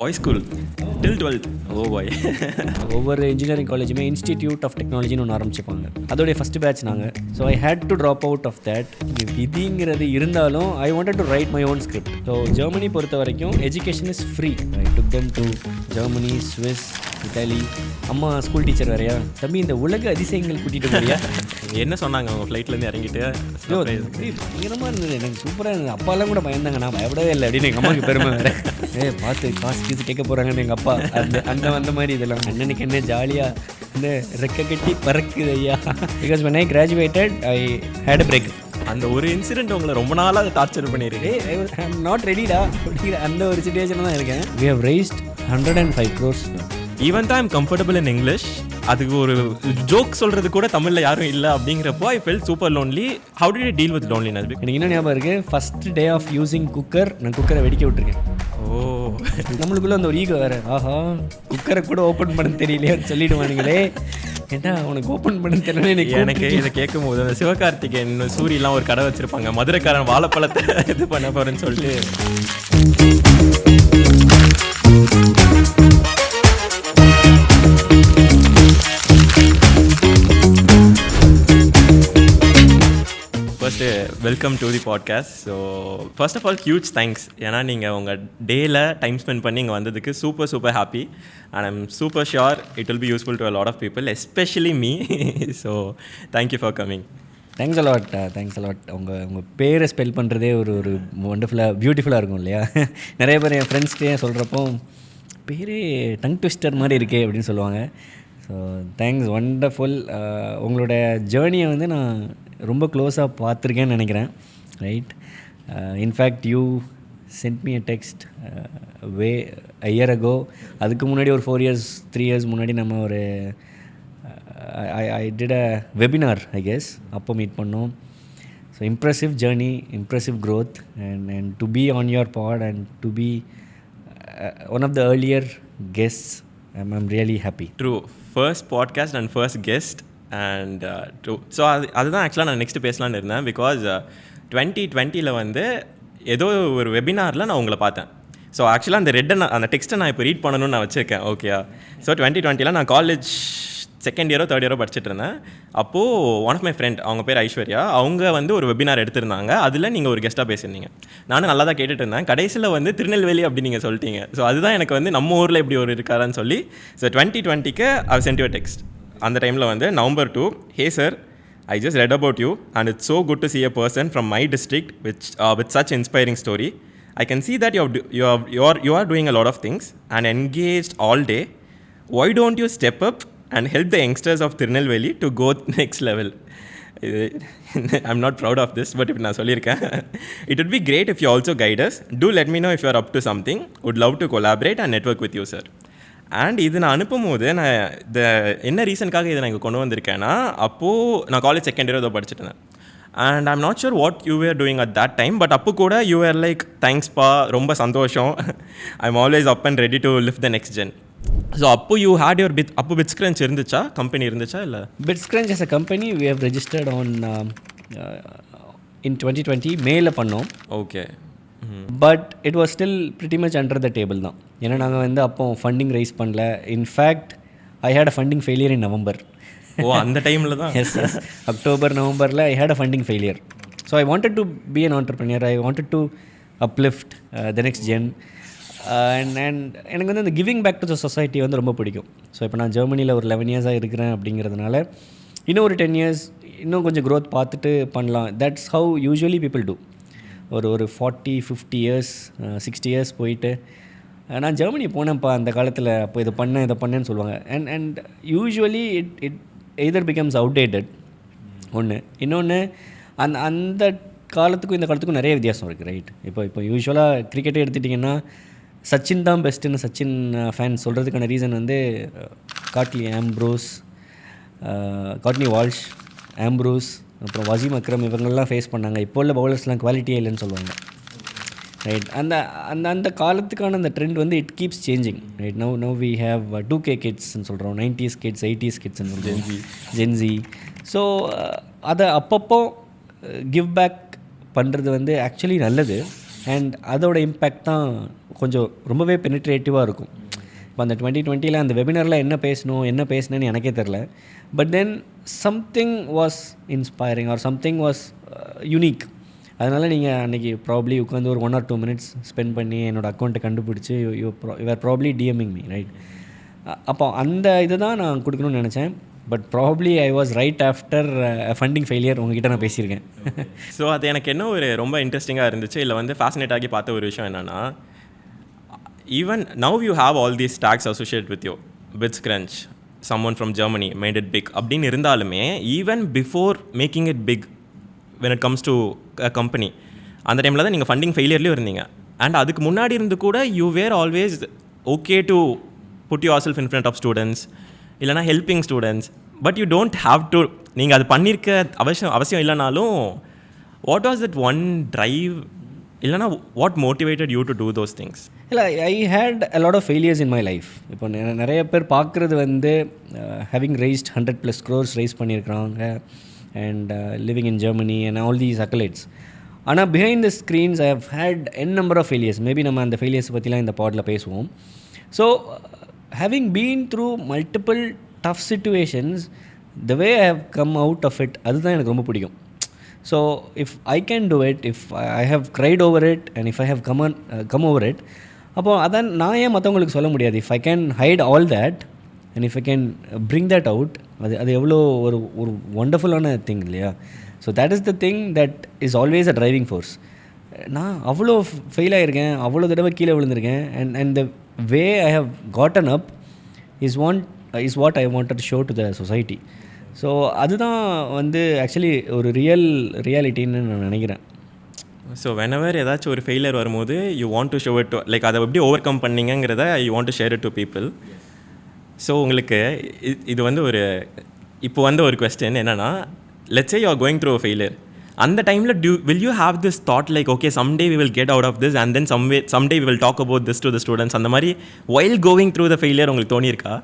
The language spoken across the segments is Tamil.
பாய் ஸ்கூல் டில் 12th. Oh boy. ஒவ்வொரு இன்ஜினியரிங் காலேஜுமே இன்ஸ்டிடியூட் ஆஃப் டெக்னாலஜின்னு ஒன்று ஆரம்பிச்சுப்பாங்க. அதோடைய ஃபஸ்ட் பேட்ச் நாங்கள். So I had to drop out of that. விதிங்கிறது இருந்தாலும் I wanted to write my own script. So Germany பொறுத்த வரைக்கும் education is free. I took them to Germany, Swiss, Italy. அம்மா ஸ்கூல் டீச்சர் வேறையா, தம்பி இந்த உலக அதிசயங்கள் கூட்டிகிட்டு போறியா? என்ன சொன்னாங்க அவங்க ஃப்ளைட்லேருந்து இறங்கிட்டு? பயங்கரமாக இருந்தது, எனக்கு சூப்பராக இருந்தது. அப்பாலாம் கூட பயந்தாங்க, நான் பயப்படவே இல்லை அப்படின்னு எங்கள் அம்மாவுக்கு பெருமை வேறு. பார்த்து காசு கீசு கேட்க போகிறாங்கன்னு எங்கள் அப்பா அந்த மாதிரி இதெல்லாம் அண்ணனுக்கு என்ன ஜாலியாக இந்த ரெக்க கட்டி பறக்குது ஐயா. Because when I graduated I had a break. அந்த ஒரு இன்சிடென்ட் உங்களை ரொம்ப நாளாக டார்ச்சர் பண்ணியிருக்கு. ஐ எம் நாட் ரெடிடா அப்படிங்கிற அந்த ஒரு சுச்சுவேஷன் தான் இருக்கேன். We have raised 105 crores. Even தான் ஐம் கம்ஃபர்டபுள் இன் இங்கிலீஷ். அதுக்கு ஒரு ஜோக் சொல்கிறது கூட தமிழில் யாரும் இல்லை அப்படிங்கிறப்போ I felt super lonely. How did you deal with loneliness? எனக்கு இன்னும் ஞாபகம் இருக்குது, first day of using cooker நான் குக்கரை வெடிக்க விட்டுருக்கேன். ஓ, நம்மளுக்குள்ள அந்த ஒரு ஈகோ வேறு. ஆஹா, குக்கரை கூட ஓப்பன் பண்ண தெரியலையான்னு சொல்லிடுவானுங்களே. ஏன்னா உனக்கு ஓப்பன் பண்ண தெரியல. எனக்கு இதை கேட்கும் போது அந்த சிவகார்த்திகேயன் சூரியெலாம் ஒரு கடை வச்சுருப்பாங்க, மதுரைக்காரன் வாழைப்பழத்தை இது பண்ண போகிறேன்னு சொல்லிட்டு. First welcome to the podcast. So first of all huge thanks. ஏன்னா நீங்கள் உங்கள் டேயில் டைம் ஸ்பெண்ட் பண்ணி இங்கே வந்ததுக்கு super happy. And I'm super sure it will be useful to a lot of people, especially me. So thank you for coming. Thanks a lot. Thanks a lot. உங்கள் பேரை ஸ்பெல் பண்ணுறதே ஒரு ஒண்டர்ஃபுல்லாக பியூட்டிஃபுல்லாக இருக்கும் இல்லையா? நிறைய பேர் என் ஃப்ரெண்ட்ஸ்கிட்டே சொல்கிறப்போ பேரே டங் ட்விஸ்டர் மாதிரி இருக்கே அப்படின்னு சொல்லுவாங்க. So thanks, wonderful. உங்களோட ஜேர்னியை வந்து நான் ரொம்ப க்ளோஸாக பார்த்துருக்கேன்னு நினைக்கிறேன். Right, in fact you sent me a text a year ago. அதுக்கு முன்னாடி ஒரு 4 years 3 years முன்னாடி நம்ம ஒரு I did a webinar, I guess. அப்போ மீட் பண்ணோம். So impressive journey, impressive growth, and to be on your pod and to be one of the earlier guests, I'm really happy. True. First podcast and first guest. And so அதுதான் ஆக்சுவலாக நான் நெக்ஸ்ட்டு பேசலான்னு இருந்தேன். பிகாஸ் 2020 வந்து ஏதோ ஒரு வெபினாரில் நான் உங்களை பார்த்தேன். ஸோ ஆக்சுவலாக அந்த டெக்ஸ்ட்டை நான் இப்போ ரீட் பண்ணணும்னு நான் வச்சுருக்கேன். ஓகேயா? ஸோ 2020 நான் காலேஜ் செகண்ட் இயரோ தேர்ட் இயரோ படிச்சுட்டு இருந்தேன். அப்போது ஒன் ஆஃப் மை ஃப்ரெண்ட், அவங்க பேர் ஐஸ்வர்யா, அவங்க வந்து ஒரு வெபினார் எடுத்திருந்தாங்க. அதில் நீங்கள் ஒரு கெஸ்ட்டாக பேசியிருந்தீங்க. நானும் நல்லா தான் கேட்டுட்டு இருந்தேன். கடைசியில் வந்து திருநெல்வேலி அப்படி நீங்கள் சொல்லிட்டீங்க. ஸோ அதுதான் எனக்கு வந்து நம்ம ஊரில் இப்படி ஒரு இருக்காரான்னு சொல்லி. So 2020 I sent you a text. அந்த டைமில் வந்து November 2, hey sir, I just read about you and it's so good to see a person from my district with such inspiring story. I can see that you are doing a lot of things and engaged all day. Why don't you step up and help the youngsters of Tirunelveli to go next level? I'm not proud of this, but if நான் சொல்லியிருக்கேன். It would be great if you also guide us. Do let me know if you are up to something. Would love to collaborate and network with you, sir. And இது நான் அனுப்பும் போது நான் என்ன ரீசனுக்காக இதை நான் இங்கே கொண்டு வந்திருக்கேன்னா, அப்போது நான் காலேஜ் செகண்ட் இயர் ஏதோ படிச்சுட்டு இருந்தேன். And I'm not sure what you were doing at that time, but அப்போ கூட யூ ஆர் லைக் தேங்க்ஸ்ப்பா, ரொம்ப சந்தோஷம், I am always up and ready to lift the next gen. So அப்போ யூ ஹேட் யுவர் அப்போ Bitscrunch இருந்துச்சா, கம்பெனி இருந்துச்சா? இல்லை, Bitscrunch as a company we have registered on in 2020 மேல பண்ணோம். Okay. But it was still pretty much under the table தான். ஏன்னா நாங்கள் வந்து அப்போ ஃபண்டிங் ரைஸ் பண்ணல. In fact I had a funding failure in November. Oh, அந்த டைமில் தான்? எஸ், அக்டோபர் நவம்பரில் I had a funding failure. So I wanted to be an entrepreneur. I wanted to uplift the next gen. And எனக்கு வந்து அந்த giving back to the society வந்து ரொம்ப பிடிக்கும். ஸோ இப்போ நான் ஜெர்மனியில் ஒரு 11 years இருக்கிறேன் அப்படிங்கிறதுனால இன்னும் ஒரு 10 years இன்னும் கொஞ்சம் க்ரோத் பார்த்துட்டு பண்ணலாம். That's how usually people do. ஒரு 40, 50 years 60 years போயிட்டு நான் ஜெர்மனி போனேன்ப்பா அந்த காலத்தில், அப்போ இதை பண்ணேன்னு சொல்லுவாங்க. And usually it either becomes outdated ஒன்று. இன்னொன்று அந்த காலத்துக்கும் இந்த காலத்துக்கும் நிறைய வித்தியாசம் இருக்குது. ரைட், இப்போ யூஸ்வலாக கிரிக்கெட்டே எடுத்துட்டிங்கன்னா சச்சின் தான் பெஸ்ட்டுன்னு சச்சின் ஃபேன்ஸ் சொல்கிறதுக்கான ரீசன் வந்து காட்னி வால்ஷ், ஆம்ப்ரூஸ், அப்புறம் வசீம் அக்ரம் இவங்கெல்லாம் ஃபேஸ் பண்ணாங்க. இப்போ உள்ள பவுலர்ஸ்லாம் குவாலிட்டியே இல்லைன்னு சொல்லுவாங்க. ரைட், அந்த காலத்துக்கான அந்த ட்ரெண்ட் வந்து it keeps changing. Right, now we have 2K கிட்ஸ்ன்னு சொல்கிறோம், 90s கிட்ஸ், 80s கிட்ஸ்ன்னு சொல்கிறோம், ஜென்சி. ஸோ அதை அப்பப்போ கிவ் பேக் பண்ணுறது வந்து ஆக்சுவலி நல்லது. அண்ட் அதோட இம்பேக்ட் தான் கொஞ்சம் ரொம்பவே பெனிட்ரேட்டிவாக இருக்கும். இப்போ அந்த 2020 அந்த வெபினாரில் என்ன பேசினேன்னு எனக்கே தெரில. But then something was inspiring or something was unique. அதனால் நீங்கள் அன்றைக்கி ப்ராப்ளி உட்காந்து ஒரு 1 or 2 minutes ஸ்பெண்ட் பண்ணி என்னோடய அக்கௌண்ட்டை கண்டுபிடிச்சி you are probably DMing me, right? அப்போ அந்த இதை தான் நான் கொடுக்கணும்னு நினச்சேன். But probably I was right after funding failure உங்ககிட்ட நான் பேசியிருக்கேன். ஸோ அது எனக்கு என்ன ஒரு ரொம்ப இன்ட்ரெஸ்டிங்காக இருந்துச்சு, இல்லை வந்து ஃபேசினேட் ஆகி பார்த்த ஒரு விஷயம் என்னென்னா, even now you have all these tags associated with you. Bitscrunch, someone from Germany made it big அப்படின்னு இருந்தாலுமே, even before making it big when it comes to a company, அந்த டைமில் தான் நீங்கள் ஃபண்டிங் ஃபெயிலியர்லேயும் இருந்தீங்க. அண்ட் அதுக்கு முன்னாடி இருந்து கூட you were always okay to put yourself in front of students, இல்லைனா helping students. But you don't have to, நீங்கள் அது பண்ணியிருக்க அவசியம் இல்லைனாலும், what was that one drive, இல்லைனா what motivated you to do those things? இல்லை, I had a lot of failures in my life. இப்போ நிறைய பேர் பார்க்குறது வந்து ஹேவிங் ரைஸ்ட் 100+ crores ரைஸ் பண்ணியிருக்கிறாங்க and living in Germany and all these accolades. ஆனால் behind the screens I have had n number of failures. Maybe நம்ம அந்த ஃபெயிலியர்ஸ் பற்றிலாம் இந்த பாட்டில் பேசுவோம். So having been through multiple tough situations, the way I have come out of it, அதுதான் எனக்கு ரொம்ப பிடிக்கும். So if I can do it, if I have cried over it and if I have come over it, அப்போது அதான் நான் ஏன் மற்றவங்களுக்கு சொல்ல முடியாது? If I can hide all that and if I can bring that out, அது எவ்வளோ ஒரு ஒண்டர்ஃபுல்லான திங் இல்லையா? So that is the thing that is always a driving force. நான் அவ்வளோ ஃபெயில் ஆகியிருக்கேன், அவ்வளோ தடவை கீழே விழுந்திருக்கேன். And the way I have gotten up is what I wanted to show to the society. So அதுதான் வந்து ஆக்சுவலி ஒரு ரியாலிட்டின்னு நான் நினைக்கிறேன். ஸோ வெனவர் ஏதாச்சும் ஒரு ஃபெயிலியர் வரும்போது you want to show it to, like அதை எப்படி ஓவர் கம் பண்ணிங்கிறத you want to share it to people. So உங்களுக்கு இது வந்து இப்போ வந்து ஒரு கொஸ்டின் என்னென்னா, let's say you are going through a failure. அந்த டைமில் will you have this thought like, okay someday we will get out of this and then someday we will talk about this to the students, அந்த மாதிரி while going through the failure உங்களுக்கு தோணியிருக்கா?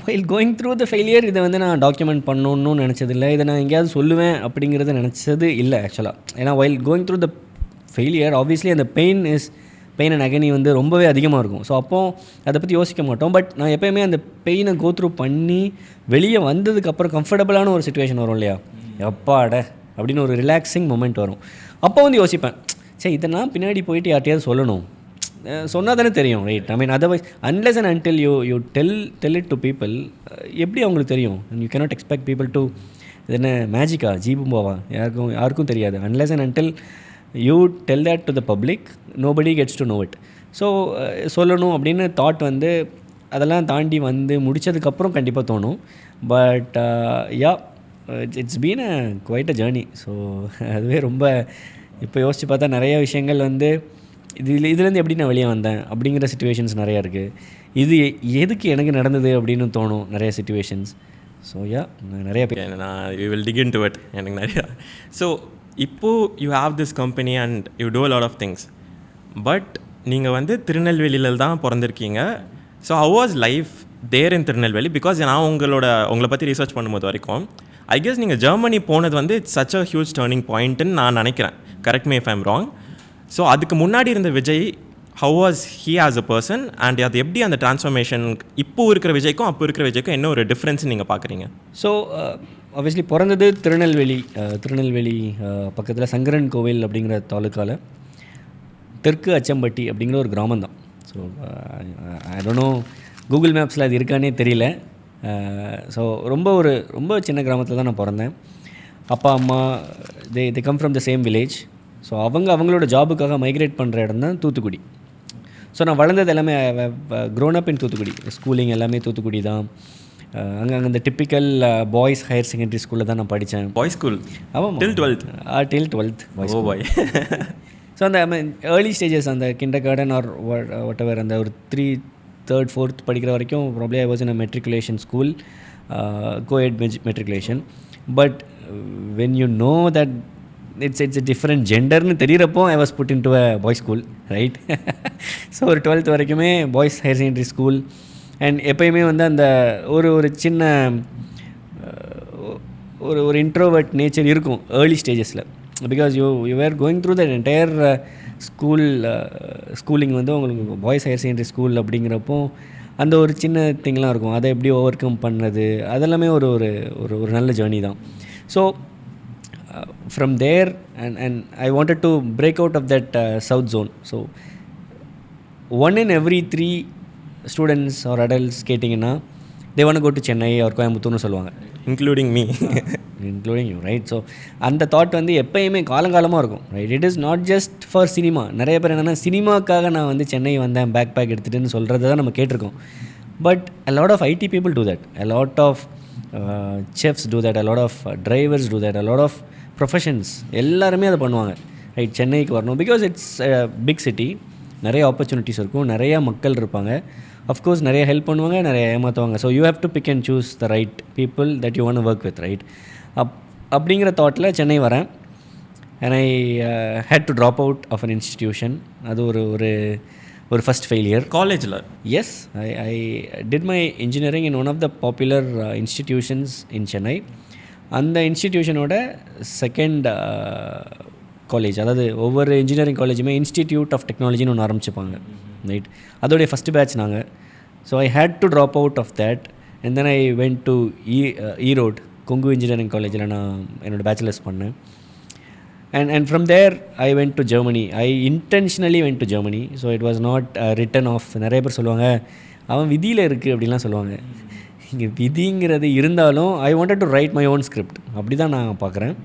While going through the failure இதை வந்து நான் டாக்குமெண்ட் பண்ணணுன்னு நினச்சதில்லை, இதை நான் எங்கேயாவது சொல்லுவேன் அப்படிங்கிறத நினச்சது இல்லை ஆக்சுவலாக. ஏன்னா while going through the failure obviously அந்த பெயின் அண்ட் அகனி வந்து ரொம்பவே அதிகமாக இருக்கும். ஸோ அப்போது அதை பற்றி யோசிக்க மாட்டோம். பட் நான் எப்போயுமே அந்த பெயினை கோத்ரூ பண்ணி வெளியே வந்ததுக்கப்புறம் கம்ஃபர்டபுளான ஒரு சுச்சுவேஷன் வரும் இல்லையா, எப்பாட அப்படின்னு ஒரு ரிலாக்ஸிங் மொமெண்ட் வரும். அப்போ வந்து யோசிப்பேன், சரி இதை நான் பின்னாடி போயிட்டு யார்ட்டையாவது சொல்லணும், சொன்னால் தானே தெரியும், right? I mean otherwise unless and until you tell it to people, எப்படி அவங்களுக்கு தெரியும்? You cannot expect people to, இது என்ன மேஜிக்கா ஜீபும்பாவா, யாருக்கும் தெரியாது. Unless and until you tell that to the public, nobody gets to know it. So சொல்லணும் அப்படின்னு தாட் வந்து அதெல்லாம் தாண்டி வந்து முடித்ததுக்கப்புறம் கண்டிப்பாக தோணும். But yeah, it's been quite a journey. So அதுவே ரொம்ப இப்போ யோசித்து பார்த்தா நிறைய விஷயங்கள் வந்து இதுலேருந்து எப்படி நான் வெளியே வந்தேன் அப்படிங்கிற சுச்சுவேஷன்ஸ் நிறையா இருக்குது. இது எதுக்கு எனக்கு நடந்தது அப்படின்னு தோணும் நிறைய சுச்சுவேஷன்ஸ். ஸோ யா, நிறைய நான் we will dig into it. எனக்கு நிறையா. ஸோ இப்போது you have this company and you do a lot of things. But நீங்கள் வந்து திருநெல்வேலியில் தான் பிறந்திருக்கீங்க. So how was life there in Tirunelveli? Because நான் உங்களை பற்றி ரிசர்ச் பண்ணும்போது வரைக்கும் ஐ கெஸ் நீங்கள் ஜெர்மனி போனது வந்து it's such a huge turning பாயிண்ட்டுன்னு நான் நினைக்கிறேன். Correct me if I am wrong. So அதுக்கு முன்னாடி இருந்த Vijay, how was he as a person and அது எப்படி அந்த டிரான்ஸ்ஃபர்மேஷன் இப்போ இருக்கிற விஜய்க்கும் அப்போ இருக்கிற விஜய்க்கும் என்ன ஒரு டிஃப்ரென்ஸ் நீங்கள் பார்க்குறீங்க? ஸோ ஆப்வியஸ்லி பிறந்தது திருநெல்வேலி பக்கத்தில் சங்கரன் கோவில் அப்படிங்கிற தாலுக்காவில் தெற்கு அச்சம்பட்டி அப்படிங்கிற ஒரு கிராமம் தான். So I don't know Google மேப்ஸில் அது இருக்கானே தெரியல. ஸோ ரொம்ப சின்ன கிராமத்தில் தான் நான் பிறந்தேன். அப்பா அம்மா they come from the same village. So அவங்களோட ஜாபுக்காக மைக்ரேட் பண்ணுற இடம் தான் தூத்துக்குடி. ஸோ நான் வளர்ந்தது எல்லாமே க்ரோன் அப் இன் தூத்துக்குடி. ஸ்கூலிங் எல்லாமே தூத்துக்குடி தான். அங்கே அந்த டிப்பிக்கல் பாய்ஸ் ஹையர் செகண்டரி ஸ்கூலில் தான் நான் படித்தேன். Boys school? ஆமாம், till 12th boys. Oh boy. So அந்த ஏர்லி ஸ்டேஜஸ், அந்த kindergarten or whatever, அந்த ஒரு 3rd 4th படிக்கிற வரைக்கும் probably I was in a matriculation school, coed matriculation. But when you know that it's a different ஜெண்டர்னு தெரிகிறப்போ I was put into a boys school, right? So ஒரு 12th வரைக்குமே boys higher secondary school. And எப்போயுமே வந்து அந்த ஒரு சின்ன ஒரு இன்ட்ரோவர்ட் நேச்சர் இருக்கும் ஏர்லி ஸ்டேஜஸில். Because you were going through the entire schooling வந்து உங்களுக்கு பாய்ஸ் ஹையர் செகண்டரி ஸ்கூல் அப்படிங்கிறப்போ அந்த ஒரு சின்ன திங்லாம் இருக்கும், அதை எப்படி ஓவர் கம் பண்ணுறது, அதெல்லாமே ஒரு ஒரு ஒரு ஒரு நல்ல ஜேர்னி தான். So from there and I wanted to break out of that south zone. So 1 in every 3 students are adults கேட்டிங்கன்னா they want to go to Chennai or கோயம்புத்தூர்னு சொல்லுவாங்க, including me, including you, right? So அந்த தாட் வந்து எப்போயுமே காலங்காலமாக இருக்கும், right? It is not just for cinema. நிறைய பேர் என்னென்னா சினிமாக்காக நான் வந்து சென்னை வந்தேன் பேக் எடுத்துகிட்டுன்னு சொல்கிறது தான் நம்ம கேட்டிருக்கோம். But a lot of IT people do that, a lot of chefs do that, a lot of drivers do that, a lot of professions எல்லாருமே அதை பண்ணுவாங்க, ரைட்? சென்னைக்கு வரணும் பிகாஸ் இட்ஸ் பிக் சிட்டி, நிறைய ஆப்பர்ச்சுனிட்டிஸ் இருக்கும், நிறைய மக்கள் இருப்பாங்க, அஃப்கோர்ஸ் நிறைய ஹெல்ப் பண்ணுவாங்க, நிறைய ஏமாற்றுவாங்க. So you have to pick and choose the right people that you want work with, right? அப்படிங்கிற தாட்டில் சென்னை வரேன். And I had to drop out of an institution. அது ஒரு ஃபஸ்ட் ஃபெயிலியர் காலேஜில். Yes, I did my engineering in one of the popular institutions in Chennai. அந்த இன்ஸ்டிடியூஷனோட செகண்ட் காலேஜ், அதாவது ஒவ்வொரு இன்ஜினியரிங் காலேஜுமே இன்ஸ்டிடியூட் ஆஃப் டெக்னாலஜின்னு ஒன்று ஆரம்பிச்சுப்பாங்க, ரைட்? அதோடைய ஃபஸ்ட்டு பேட்ச் நாங்கள். So I had to drop out of that and then I went to Erode Kongu engineering காலேஜில் நான் என்னோடய பேச்சுலர்ஸ் பண்ணேன். And from there I went to Germany. I intentionally went to Germany. So it was not written off. நிறைய பேர் சொல்லுவாங்க அவன் விதியில் இருக்குது அப்படிலாம் சொல்லுவாங்க. இங்கே விதிங்கிறது இருந்தாலும் I wanted to write my own script. அப்படி தான் நான் பார்க்குறேன்.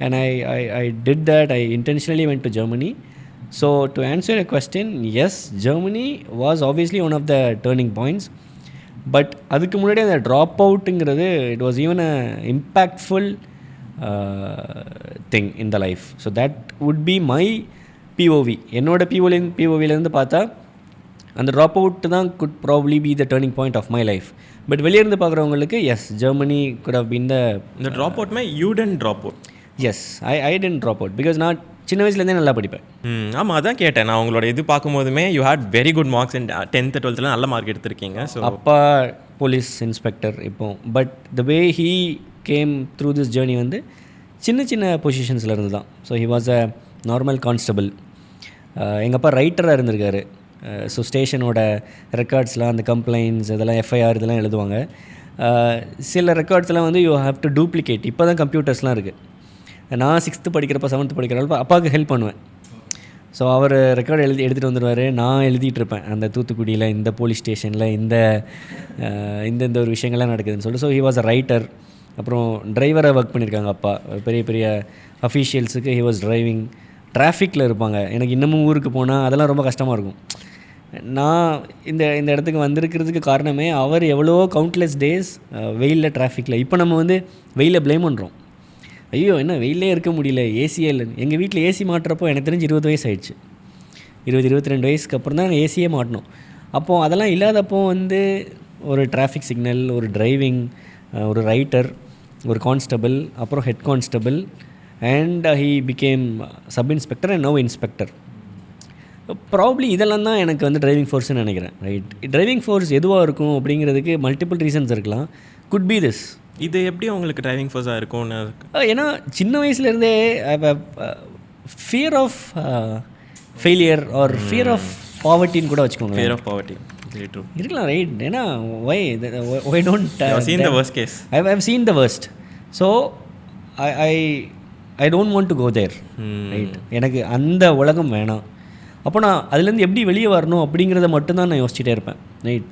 And I did that. I intentionally went to Germany. So to answer your question, yes, Germany was obviously one of the turning points. But அதுக்கு முன்னாடி அந்த drop அவுட்டுங்கிறது it was even a impactful thing in the life. So that would be my POV. என்னோட POVலேருந்து பார்த்தா அந்த ட்ராப் அவுட் தான் could probably be the turning point of my life. But வெளியே இருந்து பார்க்குறவங்களுக்கு yes, Germany could have been the drop out. you didn't drop out. Yes, I didn't drop out because நான் சின்ன வயசுலேருந்தே நல்லா படிப்பேன். ஆமாம், அதான் கேட்டேன். நான் உங்களோட இது பார்க்கும்போதுமே you had very good marks in 10th 12th நல்ல மார்க் எடுத்திருக்கீங்க. ஸோ அப்பா போலீஸ் இன்ஸ்பெக்டர் இப்போ. But the way he came through this journey வந்து சின்ன சின்ன பொசிஷன்ஸில் இருந்து தான். So he was a normal constable. எங்கள் அப்பா ரைட்டராக இருந்திருக்காரு. ஸோ ஸ்டேஷனோட ரெக்கார்ட்ஸ்லாம், அந்த கம்ப்ளைண்ட்ஸ், இதெல்லாம் எஃப்ஐஆர் இதெல்லாம் எழுதுவாங்க. சில ரெக்கார்ட்ஸ்லாம் வந்து யூ ஹேவ் டு டூப்ளிகேட். இப்போ தான் கம்ப்யூட்டர்ஸ்லாம் இருக்குது. நான் 6th படிக்கிறப்ப 7th படிக்கிறப்ப அப்பாவுக்கு ஹெல்ப் பண்ணுவேன். ஸோ அவர் ரெக்கார்டு எடுத்துகிட்டு வந்துடுவார், நான் எழுதிட்டு இருப்பேன் அந்த தூத்துக்குடியில் இந்த போலீஸ் ஸ்டேஷனில் இந்த ஒரு விஷயங்கள்லாம் நடக்குதுன்னு சொல்லிட்டு. So he was a writer. அப்புறம் டிரைவராக ஒர்க் பண்ணியிருக்காங்க அப்பா. பெரிய பெரிய அஃபீஷியல்ஸுக்கு ஹி வாஸ் டிரைவிங். டிராஃபிக்கில் இருப்பாங்க. எனக்கு இன்னமும் ஊருக்கு போனால் அதெல்லாம் ரொம்ப கஷ்டமாக இருக்கும். நான் இந்த இடத்துக்கு வந்திருக்கிறதுக்கு காரணமே அவர் எவ்வளோ கவுண்ட்லெஸ் டேஸ் வெயிலில் டிராஃபிக்கில். இப்போ நம்ம வந்து வெயிலில் ப்ளேம் பண்ணுறோம், ஐயோ என்ன வெயிலே இருக்க முடியல, ஏசிஎல். எங்கள் வீட்டில் ஏசி மாட்டுறப்போ எனக்கு தெரிஞ்சு 20 வயசு ஆயிடுச்சு. 22 வயசுக்கு அப்புறம் தான் ஏசியே மாட்டணும். அப்போது அதெல்லாம் இல்லாதப்போ வந்து ஒரு டிராஃபிக் சிக்னல், ஒரு டிரைவிங், ஒரு ரைட்டர், ஒரு கான்ஸ்டபிள், அப்புறம் head constable, and he became sub inspector and now inspector. Probably இதெல்லாம் தான் எனக்கு வந்து டிரைவிங் ஃபோர்ஸ்ன்னு நினைக்கிறேன், ரைட்? டிரைவிங் ஃபோர்ஸ் எதுவாக இருக்கும் அப்படிங்கிறதுக்கு மல்டிபிள் ரீசன்ஸ் இருக்கலாம். Could be this. இது எப்படி உங்களுக்கு டிரைவிங் ஃபோர்ஸாக இருக்கும்னு? ஏன்னா சின்ன வயசுலேருந்தே fear of failure or fear of பாவர்ட்டின்னு கூட வச்சுக்கோங்க. ஃபியர் ஆஃப் பாவர்ட்டி இருக்கலாம், ரைட்? ஏன்னா why don't seen the worst case. I've seen the worst. So I don't want to go there, right? எனக்கு அந்த உலகம் வேணாம். அப்போ நான் அதுலேருந்து எப்படி வெளியே வரணும் அப்படிங்கிறத மட்டும்தான் நான் யோசிச்சுட்டே இருப்பேன், ரைட்?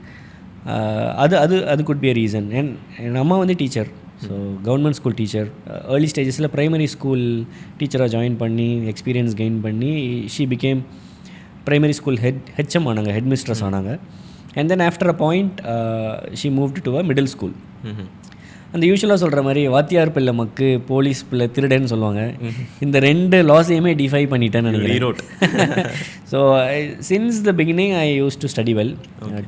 அது குட் பி அ ரீசன். என் அம்மா வந்து teacher. So government school teacher. Early ஸ்டேஜஸில் ப்ரைமரி ஸ்கூல் டீச்சராக ஜாயின் பண்ணி எக்ஸ்பீரியன்ஸ் கெயின் பண்ணி she became primary school HM ஆனாங்க, ஹெட் மிஸ்ட்ரஸ் ஆனாங்க. And then after a point she moved to a middle school. அந்த யூஸ்வலாக சொல்கிற மாதிரி வாத்தியார் பிள்ளை மக்கு, போலீஸ் பிள்ளை திருடன்னு சொல்லுவாங்க. இந்த 2 லாஸையுமே டிஃபை பண்ணிட்டேன்னு நினைக்கிறேன். So since the beginning I use to study well.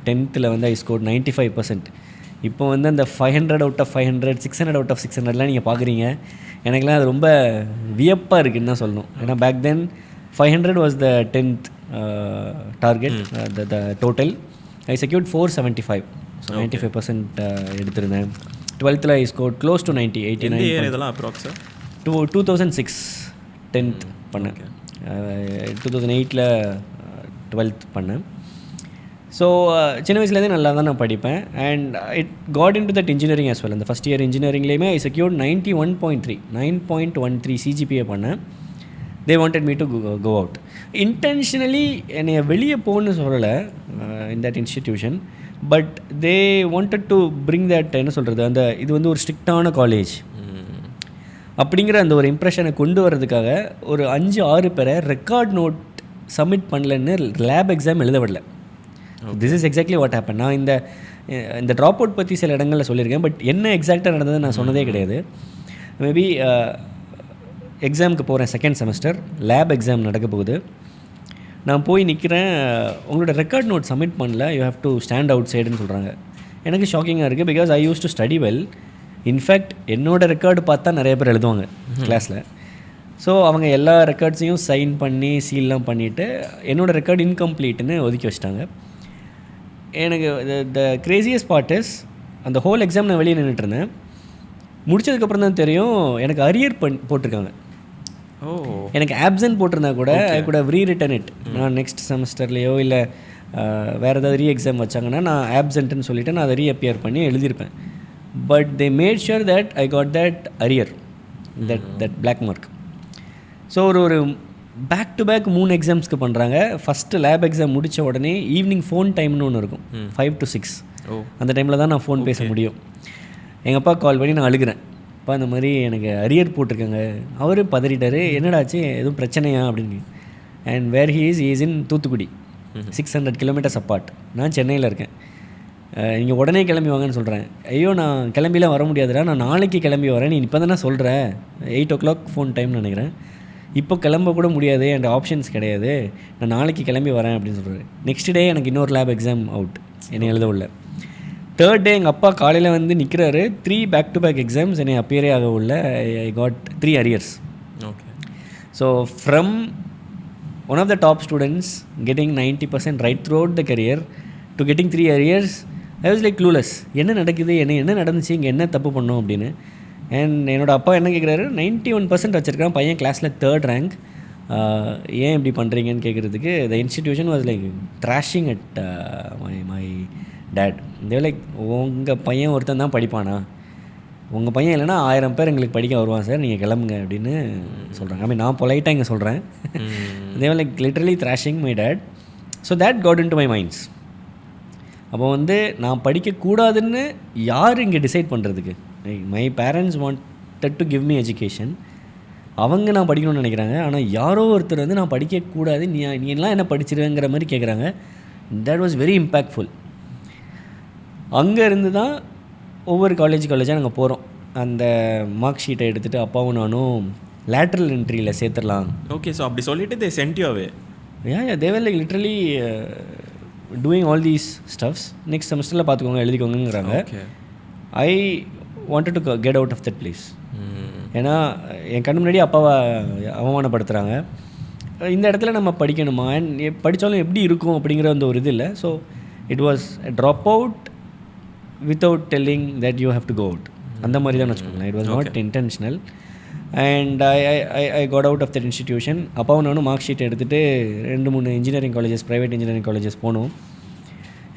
10th வந்து ஐ ஸ்கோர் 95%. இப்போ வந்து அந்த 500 out of 500, 600 out of 600லாம் நீங்கள் பார்க்குறீங்க. எனக்குலாம் அது ரொம்ப வியப்பாக இருக்குன்னு தான் சொல்லணும். ஏன்னா back then 500 was the 10th target, the total. I secured 475. So 95% எடுத்திருந்தேன். 12th I scored close to 90, 89. இதெல்லாம் அப்ராக்ஸா 2006 10th பண்ணேன். 2008 12th பண்ணேன். ஸோ சின்ன வயசுலேருந்தே நல்லா தான் நான் படிப்பேன். And it got into that engineering as well. அந்த ஃபஸ்ட் இயர் இன்ஜினியரிங்லேயுமே ஐ செக்யூர்ட் 9.13 சிஜிபிஏ பண்ணேன். They wanted me to go out. Intentionally என்னை வெளியே போகணுன்னு சொல்லலை in that institution. But they wanted to bring that, என்ன சொல்கிறது, அந்த இது வந்து ஒரு ஸ்ட்ரிக்டான காலேஜ் அப்படிங்கிற அந்த ஒரு இம்ப்ரெஷனை கொண்டு வர்றதுக்காக ஒரு 5-6 பேரை ரெக்கார்ட் நோட் சப்மிட் பண்ணலன்னு லேப் எக்ஸாம் எழுத விடல. This is exactly what happen. நான் இந்த ட்ராப் அவுட் பற்றி சில இடங்களில் சொல்லியிருக்கேன். பட் என்ன எக்ஸாக்டாக நடந்தது நான் சொன்னதே கிடையாது. மேபி எக்ஸாமுக்கு போகிறேன், செகண்ட் செமஸ்டர் லேப் எக்ஸாம் நடக்க போகுது. நான் போய் நிற்கிறேன், உங்களோட ரெக்கார்ட் நோட் சப்மிட் பண்ணல, யூ ஹேவ் டு ஸ்டாண்ட் அவுட் சைடுன்னு சொல்கிறாங்க. எனக்கு ஷாக்கிங்காக இருக்குது. Because I use to study well. In fact என்னோடய ரெக்கார்டு பார்த்தா நிறைய பேர் எழுதுவாங்க கிளாஸில். ஸோ அவங்க எல்லா ரெக்கார்ட்ஸையும் சைன் பண்ணி சீல்லாம் பண்ணிவிட்டு என்னோடய ரெக்கார்டு இன்கம்ப்ளீட்னு ஒதுக்கி வச்சிட்டாங்க. எனக்கு த கிரேசியஸ்ட் பார்ட் இஸ், அந்த ஹோல் எக்ஸாம் நான் வெளியே நின்றுட்டுருந்தேன். முடிச்சதுக்கப்புறம் தான் தெரியும் எனக்கு அரியர் போட்டிருக்காங்க. எனக்கு ஆப்சன்ட் போட்டிருந்தா கூட I could have rewritten it. நான் நெக்ஸ்ட் செமஸ்டர்லேயோ இல்லை வேறு ஏதாவது ரீ எக்ஸாம் வச்சாங்கன்னா நான் ஆப்சென்ட்னு சொல்லிவிட்டு நான் அதை ரீஅப்பியர் பண்ணி எழுதியிருப்பேன். But they made sure that I got that arrear, that black mark. So ஒரு பேக் டு பேக் 3 எக்ஸாம்ஸ்க்கு பண்ணுறாங்க. ஃபஸ்ட்டு லேப் எக்ஸாம் முடித்த உடனே ஈவினிங் ஃபோன் டைம்னு ஒன்று இருக்கும், 5 to 6. அந்த டைமில் தான் நான் ஃபோன் பேச முடியும். எங்கள் அப்பா கால் பண்ணி நான் அழுகிறேன், அப்பா இந்த மாதிரி எனக்கு அரியர் போட்டிருக்காங்க. அவரு பதறிட்டார், என்னடாச்சு எதுவும் பிரச்சனையா அப்படின்னு. And where he is in Thoothukudi, 600 kilometers apart. நான் சென்னையில் இருக்கேன். நீங்கள் உடனே கிளம்பி வாங்கன்னு சொல்கிறேன். ஐயோ நான் கிளம்பிலாம் வர முடியாதுடா, நான் நாளைக்கு கிளம்பி வரேன், நீ இப்போ தானே சொல்கிறேன், 8 o'clock ஃபோன் டைம்னு நினைக்கிறேன், இப்போ கிளம்ப கூட முடியாது, என் ஆப்ஷன்ஸ் கிடையாது, நான் நாளைக்கு கிளம்பி வரேன் அப்படின்னு சொல்கிறாரு. நெக்ஸ்ட் டே எனக்கு இன்னொரு லேப் எக்ஸாம் அவுட், என்னை எழுத உள்ள. தேர்ட் டே எங்கள் அப்பா காலையில் வந்து நிற்கிறாரு, 3 பேக் டு பேக் எக்ஸாம்ஸ் என்னை அப்பியரே ஆக உள்ள. I got 3 arrears. Okay. So from one of the top students getting 90% right throughout the career to getting 3 arrears, I was like clueless. என்ன நடக்குது, என்ன நடந்துச்சு, இங்கே என்ன தப்பு பண்ணோம் அப்படின்னு. அண்ட் என்னோடய அப்பா என்ன கேட்குறாரு, 91% வச்சுருக்கான் பையன், கிளாஸில் 3rd rank, ஏன் இப்படி பண்ணுறீங்கன்னு கேட்குறதுக்கு the institution was like trashing at my dad. They're like, உங்கள் பையன் ஒருத்தன் தான் படிப்பானா, உங்கள் பையன் இல்லைனா 1000 பேர் எங்களுக்கு படிக்க வருவான் சார், நீங்கள் கிளம்புங்க அப்படின்னு சொல்கிறாங்க. ஐ மீன் நான் பொலைட்டாக இங்கே சொல்கிறேன். They're like literally trashing my dad. So that got into my minds. அப்போ வந்து நான் படிக்கக்கூடாதுன்னு யார் இங்கே டிசைட் பண்ணுறதுக்கு? My parents wanted to give me education. அவங்க நான் படிக்கணும்னு நினைக்கிறாங்க. ஆனால் யாரோ ஒருத்தர் வந்து நான் படிக்கக்கூடாது, நீ எல்லாம் என்ன படிச்சிருவேங்கிற மாதிரி கேட்குறாங்க. That was very impactful. அங்கே இருந்து தான் ஒவ்வொரு காலேஜாக நாங்கள் போகிறோம். அந்த மார்க் ஷீட்டை எடுத்துகிட்டு அப்பாவும் நானும் லேட்ரல் என்ட்ரியில் சேர்த்துடலாம். ஓகே. ஸோ அப்படி சொல்லிட்டு they sent you away. They were like literally doing all these stuffs. Next செமஸ்டரில் பார்த்துக்கோங்க, எழுதிக்கோங்கிறாங்க. I wanted to get out of that place. ஏன்னா என் கண்ணு முன்னாடி அப்பாவை அவமானப்படுத்துகிறாங்க. இந்த இடத்துல நம்ம படிக்கணுமா, அண்ட் படித்தாலும் எப்படி இருக்கும் அப்படிங்கிற அந்த ஒரு இது இல்லை. So it was drop out without telling that you have to go out. அந்த மாதிரி தான் வச்சுக்கோங்களேன். It was not intentional. And I got out of that institution. அப்பாவும் நானும் மார்க் ஷீட் எடுத்துகிட்டு 2-3 engineering colleges, private engineering colleges போனோம்.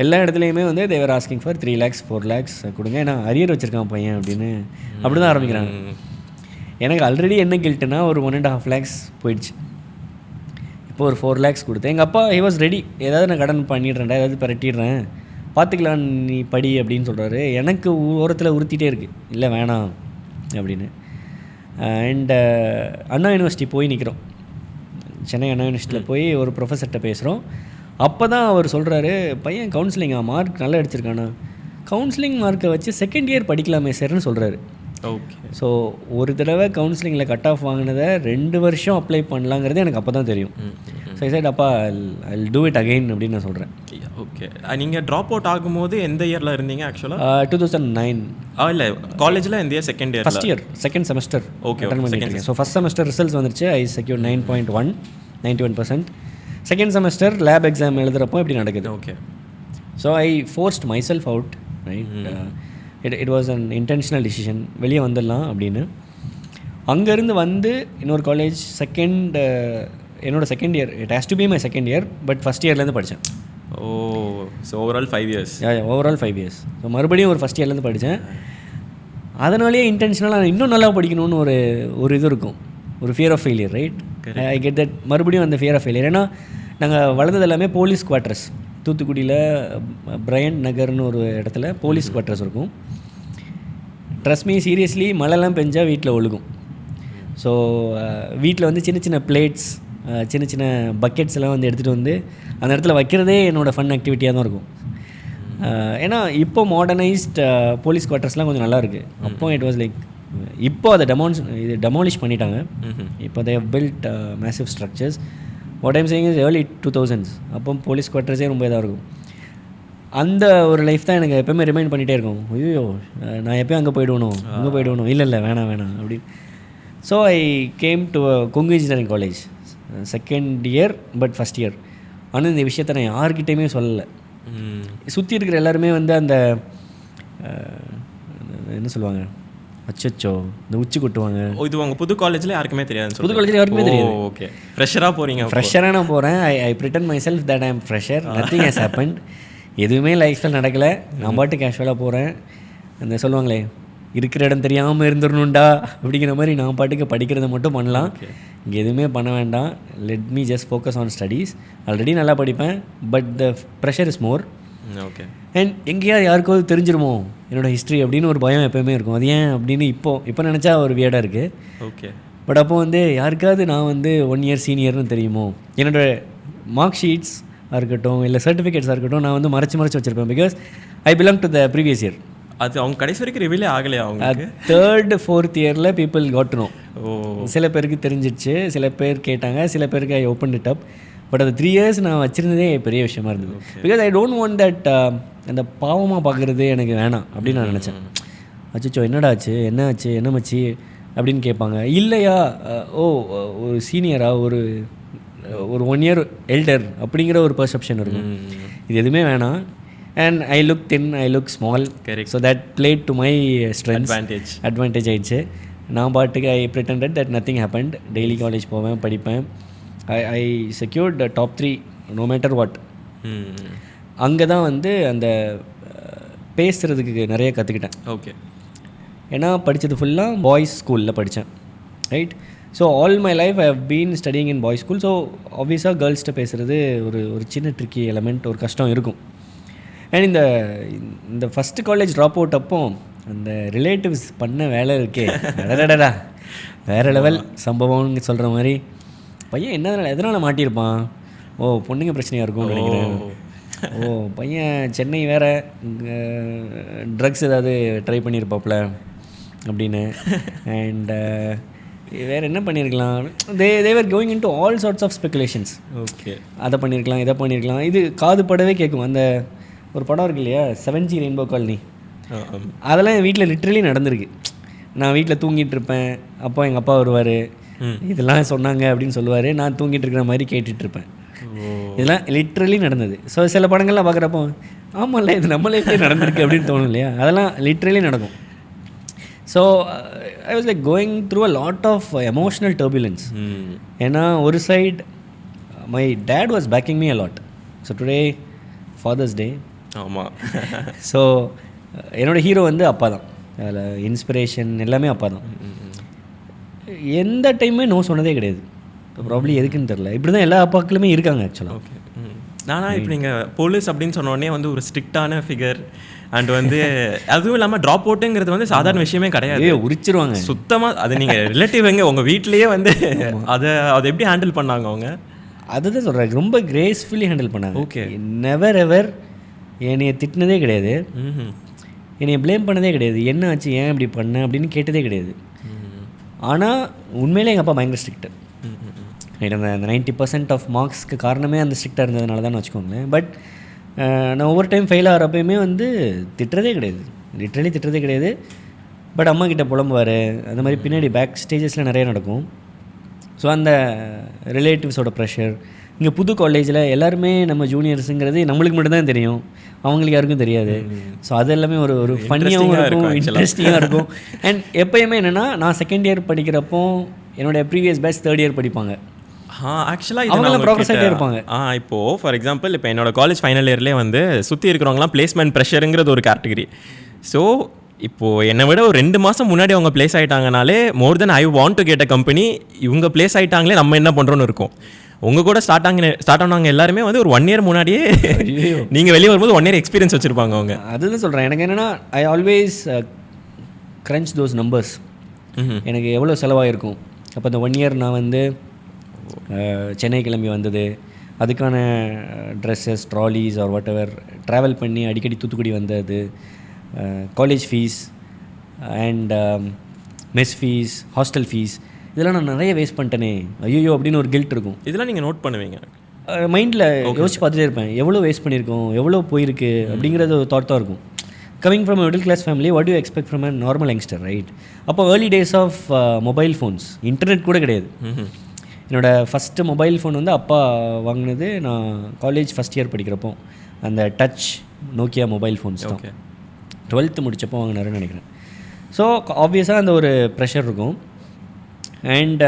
எல்லா இடத்துலையுமே வந்து they were asking for 3 lakhs 4 lakhs கொடுங்க, ஏன்னா அரியர் வச்சுருக்கான் பையன் அப்படின்னு அப்படி தான் ஆரம்பிக்கிறாங்க. எனக்கு ஆல்ரெடி என்ன கில்ட்டுனா ஒரு 1.5 lakhs போயிடுச்சு. இப்போ ஒரு 4 lakhs கொடுத்தேன். எங்கள் அப்பா ஹி வாஸ் ரெடி, ஏதாவது நான் கடன் பண்ணிடுறேன்டா, ஏதாவது பரட்டிடுறேன், பார்த்துக்கலாம் நீ படி அப்படின்னு சொல்கிறாரு. எனக்கு ஓரத்தில் உறுத்திட்டே இருக்குது, இல்லை வேணாம் அப்படின்னு. அண்டு அண்ணா யூனிவர்சிட்டி போய் நிற்கிறோம். சென்னை அண்ணா யூனிவர்சிட்டியில் போய் ஒரு ப்ரொஃபஸர்கிட்ட பேசுகிறோம். அப்போ தான் அவர் சொல்கிறாரு, பையன் கவுன்சிலிங் மார்க் நல்லா எடுத்திருக்கானா, கவுன்சிலிங் மார்க்கை வச்சு செகண்ட் இயர் படிக்கலாமே சார்னு சொல்கிறாரு. ஓகே. ஸோ ஒரு தடவை கவுன்சிலிங்கில் கட் ஆஃப் வாங்கினதை 2 வருஷம் அப்ளை பண்ணலாங்கிறது எனக்கு அப்போ தான் தெரியும். ஸோ ஐ செட் அப்பா ஐ டூ இட் அகைன் அப்படின்னு நான் சொல்கிறேன். ஓகே. நீங்கள் ட்ராப் அவுட் ஆகும்போது எந்த இயரில் இருந்தீங்க ஆக்சுவலாக? 2009. இல்லை காலேஜில் எந்த year? Second year, first year, second semester. Okay. So first semester results வந்துருச்சு. I secure 9.1, 91%. Second semester lab exam எழுதுகிறப்போ இப்படி நடக்குது. Okay. So I forced myself out, right. It was an intentional decision, வெளியே வந்துடலாம் அப்படின்னு. அங்கேருந்து வந்து இன்னொரு காலேஜ் செகண்ட் என்னோட second year, it has to be my second year, but first இயர்லேருந்து படித்தேன். Oh, so overall 5 years. Overall 5 years. So மறுபடியும் ஒரு ஃபஸ்ட் இயர்லேருந்து படித்தேன். அதனாலேயே இன்டென்ஷனலாக இன்னும் நல்லா படிக்கணும்னு ஒரு இது இருக்கும், ஒரு fear of failure, right? I get that. மறுபடியும் அந்த ஃபியர் ஆஃப் ஃபெயிலியர். ஏன்னா நாங்கள் வளர்ந்தது எல்லாமே போலீஸ் குவார்ட்டர்ஸ். தூத்துக்குடியில் பிரையண்ட் நகர்னு ஒரு இடத்துல போலீஸ் குவார்ட்டர்ஸ் இருக்கும். ட்ரஸ்ட் மீ, சீரியஸ்லி, மழைலாம் பெஞ்சால் வீட்டில் ஒழுகும். ஸோ வீட்டில் வந்து சின்ன சின்ன பிளேட்ஸ், சின்ன சின்ன பக்கெட்ஸ் எல்லாம் வந்து எடுத்துகிட்டு வந்து அந்த இடத்துல வைக்கிறதே என்னோடய ஃபன் ஆக்டிவிட்டியாக தான் இருக்கும். ஏன்னா இப்போ மாடர்னைஸ்ட் போலீஸ் குவார்ட்டர்ஸ்லாம் கொஞ்சம் நல்லா இருக்குது. அப்போ இட் வாஸ் லைக், இப்போ அதை டெமாலிஷ் பண்ணிட்டாங்க. இப்போ they have build massive structures. What I'm saying is early 2000s. அப்போ போலீஸ் குவார்ட்டர்ஸே ரொம்ப இதாக இருக்கும். அந்த ஒரு லைஃப் தான் எனக்கு எப்போயுமே ரிமைண்ட் பண்ணிகிட்டே இருக்கும். ஐயோ, நான் எப்போயும் அங்கே போயிடுவணும், இல்லை வேணாம் அப்படின்னு. So I came to Kongu engineering college, second year but first year. ஆனால் இந்த விஷயத்தை நான் யார்கிட்டையுமே சொல்லலை. சுற்றி இருக்கிற எல்லாருமே வந்து அந்த என்ன சொல்லுவாங்க, அச்சோ இந்த உச்சி கொட்டுவாங்க. இது உங்கள் புது காலேஜில் யாருக்குமே தெரியாது? புது காலேஜில் யாருக்குமே தெரியாது. ஓகே, ஃப்ரெஷராக போகிறீங்க? ஃப்ரெஷராக நான் போகிறேன். I written myself that I am fresher. Nothing has happened. எதுவுமே லைஃப்பில் நடக்கலை. நான் பாட்டு கேஷுவலாக போகிறேன். அந்த சொல்லுவாங்களே, இருக்கிற இடம் தெரியாமல் இருந்துடணுண்டா அப்படிங்கிற மாதிரி நான் பாட்டுக்கு படிக்கிறத மட்டும் பண்ணலாம். இங்கே எதுவுமே பண்ண வேண்டாம். Let me just focus on studies. Already நல்லா படிப்பேன், but the pressure is more. Okay. And எங்கேயாவது யாருக்காவது தெரிஞ்சிருமோ என்னோடய ஹிஸ்ட்ரி அப்படின்னு ஒரு பயம் எப்போயுமே இருக்கும். அது ஏன் அப்படின்னு இப்போ நினச்சா ஒரு வியர்டாக இருக்குது. ஓகே. பட் அப்போ வந்து யாருக்காவது நான் வந்து 1 year சீனியர்னு தெரியுமோ, என்னோடய மார்க் ஷீட்ஸ் இருக்கட்டும், இல்லை சர்டிஃபிகேட்ஸாக இருக்கட்டும், நான் வந்து மறைச்சி வச்சுருப்பேன். Because I belong to the previous year. அது அவங்க கடைசி வரைக்கும் ரிவீலே ஆகலையா? அவங்க 3rd 4th இயரில் பீப்புள் காட் டு நோ. சில பேருக்கு தெரிஞ்சிடுச்சு, சில பேர் கேட்டாங்க, சில பேருக்கு ஐ ஓப்பன் இட் அப். பட் அது 3 years நான் வச்சுருந்ததே பெரிய விஷயமா இருந்தது. Because I don't want that, அந்த பாவமாக பார்க்குறது எனக்கு வேணாம் அப்படின்னு நான் நினச்சேன். அச்சோ என்னடாச்சு, என்ன மச்சி அப்படின்னு கேட்பாங்க. இல்லையா, ஒரு சீனியரா, ஒரு 1 year எல்டர் அப்படிங்கிற ஒரு பர்செப்ஷன் இருக்கும். இது எதுவுமே வேணாம். And I look thin, I look small. Correct. So that played to my strengths. Advantage ஆயிடுச்சு. நான் பாட்டுக்கு I pretended that nothing happened. Daily college போவேன், படிப்பேன். I secured the top 3 no matter what. அங்கே தான் வந்து அந்த பேசுகிறதுக்கு நிறைய கற்றுக்கிட்டேன். ஓகே. ஏன்னா படித்தது ஃபுல்லாக பாய்ஸ் ஸ்கூலில் படித்தேன், right? So all my life I have been studying in boys school. So ஆப்வியஸாக கேர்ள்ஸ்கிட்ட பேசுகிறது ஒரு சின்ன ட்ரிக்கி எலமெண்ட், ஒரு கஷ்டம் இருக்கும். அண்ட் இந்த ஃபஸ்ட்டு காலேஜ் ட்ராப் அவுட் அப்போ அந்த ரிலேட்டிவ்ஸ் பண்ண வேலை இருக்கே, அடடடா வேறு லெவல் சம்பவம்னு சொல்கிற மாதிரி. பையன் எதனால் மாட்டியிருப்பான், பொண்ணுங்க பிரச்சனையாக இருக்கும்னு நினைக்கிறேன். பையன் சென்னை வேறு ட்ரக்ஸ் ஏதாவது ட்ரை பண்ணியிருப்பாப்புல அப்படின்னு. அண்ட் வேறு என்ன பண்ணியிருக்கலாம், they were going into all sorts of speculations. Okay, அதை பண்ணியிருக்கலாம், இதை பண்ணியிருக்கலாம். இது காது படவே கேட்கும். அந்த ஒரு படம் இருக்கு இல்லையா, 7G ரெயின்போ காலனி, அதெல்லாம் என் வீட்டில் லிட்ரலி நடந்திருக்கு. நான் வீட்டில் தூங்கிட்டு இருப்பேன், அப்போ எங்கள் அப்பா வருவார், இதெல்லாம் சொன்னாங்க அப்படின்னு சொல்லுவார், நான் தூங்கிட்டு இருக்கிற மாதிரி கேட்டுட்ருப்பேன். இதெல்லாம் லிட்ரலி நடந்தது. ஸோ சில படங்கள்லாம் பார்க்குறப்போ ஆமாம்ல இது நம்ம லைஃப்லேயே நடந்திருக்கு அப்படின்னு தோணும் இல்லையா, அதெல்லாம் லிட்ரலி நடக்கும். So I was like going through a lot of emotional turbulence. ஏன்னா ஒரு side my dad was backing me a lot. So today father's day. ஆமாம். ஸோ என்னோடய ஹீரோ வந்து அப்பா தான், அதில் இன்ஸ்பிரேஷன் எல்லாமே அப்பா தான். எந்த டைமே நோ சொன்னதே கிடையாது. ப்ராப்ளி எதுக்குன்னு தெரில, இப்படி தான் எல்லா அப்பாக்களுமே இருக்காங்க ஆக்சுவலாக. ஓகே. நானா இப்போ நீங்கள் போலீஸ் அப்படின்னு சொன்னோடனே வந்து ஒரு ஸ்ட்ரிக்டான ஃபிகர் அண்ட் வந்து அதுவும் இல்லாமல் ட்ராப் அவுட்டுங்கிறது வந்து சாதாரண விஷயமே கிடையாது, உரிச்சிருவாங்க சுத்தமாக. அது நீங்கள் ரிலேட்டிவ் எங்கே உங்கள் வீட்லேயே வந்து அதை எப்படி ஹேண்டில் பண்ணாங்க அவங்க? அதுதான் சொல்கிறேன், ரொம்ப கிரேஸ்ஃபுல்லி ஹேண்டில் பண்ணாங்க. ஓகே. நெவர் எவர் என்னைய திட்டினதே கிடையாது, என்னைய ப்ளேம் பண்ணதே கிடையாது, என்ன ஆச்சு ஏன் இப்படி பண்ண அப்படின்னு கேட்டதே கிடையாது. ஆனால் உண்மையிலே எங்கள் அப்பா பயங்கர ஸ்ட்ரிக்ட்டு. அந்த 90% ஆஃப் மார்க்ஸ்க்கு காரணமே அந்த ஸ்ட்ரிக்டாக இருந்ததுனால தான் வச்சுக்கோங்களேன். பட் நான் ஒவ்வொரு டைம் ஃபெயில் ஆகிறப்பயுமே வந்து திட்டுறதே கிடையாது, லிட்ரலி திட்டுறதே கிடையாது. பட் அம்மா கிட்ட புலம்புவார், அந்த மாதிரி பின்னாடி பேக் ஸ்டேஜஸில் நிறைய நடக்கும். ஸோ அந்த ரிலேட்டிவ்ஸோட ப்ரெஷர். இங்கே புது காலேஜில் எல்லாருமே நம்ம ஜூனியர்ஸுங்கிறது நம்மளுக்கு மட்டும்தான் தெரியும், அவங்களுக்கு யாருக்கும் தெரியாது. ஸோ அது எல்லாமே ஒரு ஃபன்னியாகவும் இருக்கும், இன்ட்ரெஸ்டிங்காக இருக்கும். அண்ட் எப்போயுமே என்னென்னா, நான் செகண்ட் இயர் படிக்கிறப்போ என்னோடய ப்ரீவியஸ் பேட்ச் தேர்ட் இயர் படிப்பாங்க. ஆக்சுவலாக அவங்களாம் ப்ராக்ரஸ் ஆகிட்டே இருப்பாங்க. இப்போது ஃபார் எக்ஸாம்பிள் இப்போ என்னோட காலேஜ் ஃபைனல் இயர்லேயே வந்து சுற்றி இருக்கிறவங்களாம் பிளேஸ்மெண்ட் ப்ரெஷருங்கிறது ஒரு கேட்டகரி. ஸோ இப்போது என்னை விட ஒரு 2 மாதம் முன்னாடி அவங்க பிளேஸ் ஆகிட்டாங்கனாலே more then I want to get a company, இவங்க பிளேஸ் ஆகிட்டாங்களே நம்ம என்ன பண்ணுறோன்னு இருக்கும். உங்கள் கூட ஸ்டார்ட் ஆனவங்க எல்லாருமே வந்து ஒரு 1 இயர் முன்னாடியே நீங்கள் வெளியே வரும்போது 1 இயர் எக்ஸ்பீரியன்ஸ் வச்சுருப்பாங்க அவங்க. அதுதான் சொல்கிறேன். எனக்கு என்னென்னா I always crunch those numbers. எனக்கு எவ்வளோ செலவாகிருக்கும். அப்போ அந்த 1 இயர் நான் வந்து சென்னை கிளம்பி வந்தது, அதுக்கான dresses, trolleys or whatever, travel பண்ணி அடிக்கடி தூத்துக்குடி வந்தது, college fees and mess fees, hostel fees, இதெல்லாம் நான் நிறைய வேஸ்ட் பண்ணிட்டேனே ஐயோ அப்படின்னு ஒரு கில்ட் இருக்கும். இதெல்லாம் நீங்கள் நோட் பண்ணுவீங்க? மைண்டில் யோசிச்சு பார்த்துட்டே இருப்பேன், எவ்வளோ வேஸ்ட் பண்ணியிருக்கோம், எவ்வளோ போயிருக்கு அப்படிங்கிறது ஒரு தாட் தான் இருக்கும். Coming from middle class family, what you expect from a normal youngster, right? அப்போ early days of mobile phones, internet கூட கிடையாது. என்னோடய ஃபஸ்ட்டு மொபைல் ஃபோன் வந்து அப்பா வாங்கினது நான் காலேஜ் ஃபஸ்ட் இயர் படிக்கிறப்போ. அந்த டச் நோக்கியா மொபைல் ஃபோன்ஸ் தான் 12th முடித்தப்போ வாங்கினாருன்னு நினைக்கிறேன். ஸோ ஆப்வியஸாக அந்த ஒரு ப்ரெஷர் இருக்கும். அண்ட்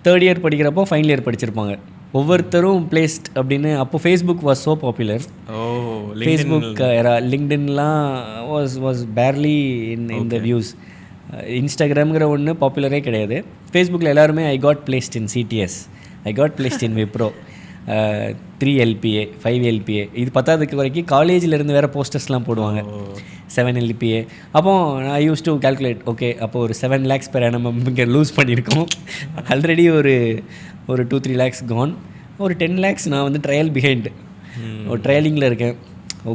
தேர்ட் இயர் படிக்கிறப்போ ஃபைனல் இயர் படிச்சிருப்பாங்க. ஒவ்வொருத்தரும் பிளேஸ்ட் அப்படின்னு. அப்போ Facebook was so popular. Facebook லிங்க்டின்லாம் was barely in the views. இன்ஸ்டாகிராம்ங்கிற ஒன்று பாப்புலரே கிடையாது. ஃபேஸ்புக்கில் எல்லாருமே I got placed in CTS, I got placed in Wipro, 3 LPA 5 LPA. இது பத்தாவதுக்கு வரைக்கும் காலேஜில் இருந்து வேறு போஸ்டர்ஸ்லாம் போடுவாங்க 7 LPA. அப்போ ஐ யூஸ் டு கால்குலேட், ஓகே அப்போது ஒரு 7 lakhs per annum இங்கே லூஸ் பண்ணியிருக்கோம். ஆல்ரெடி ஒரு 2-3 lakhs கான். ஒரு 10 lakhs நான் வந்து ட்ரையல் பிஹைண்ட், ஒரு ட்ரையலிங்கில் இருக்கேன்.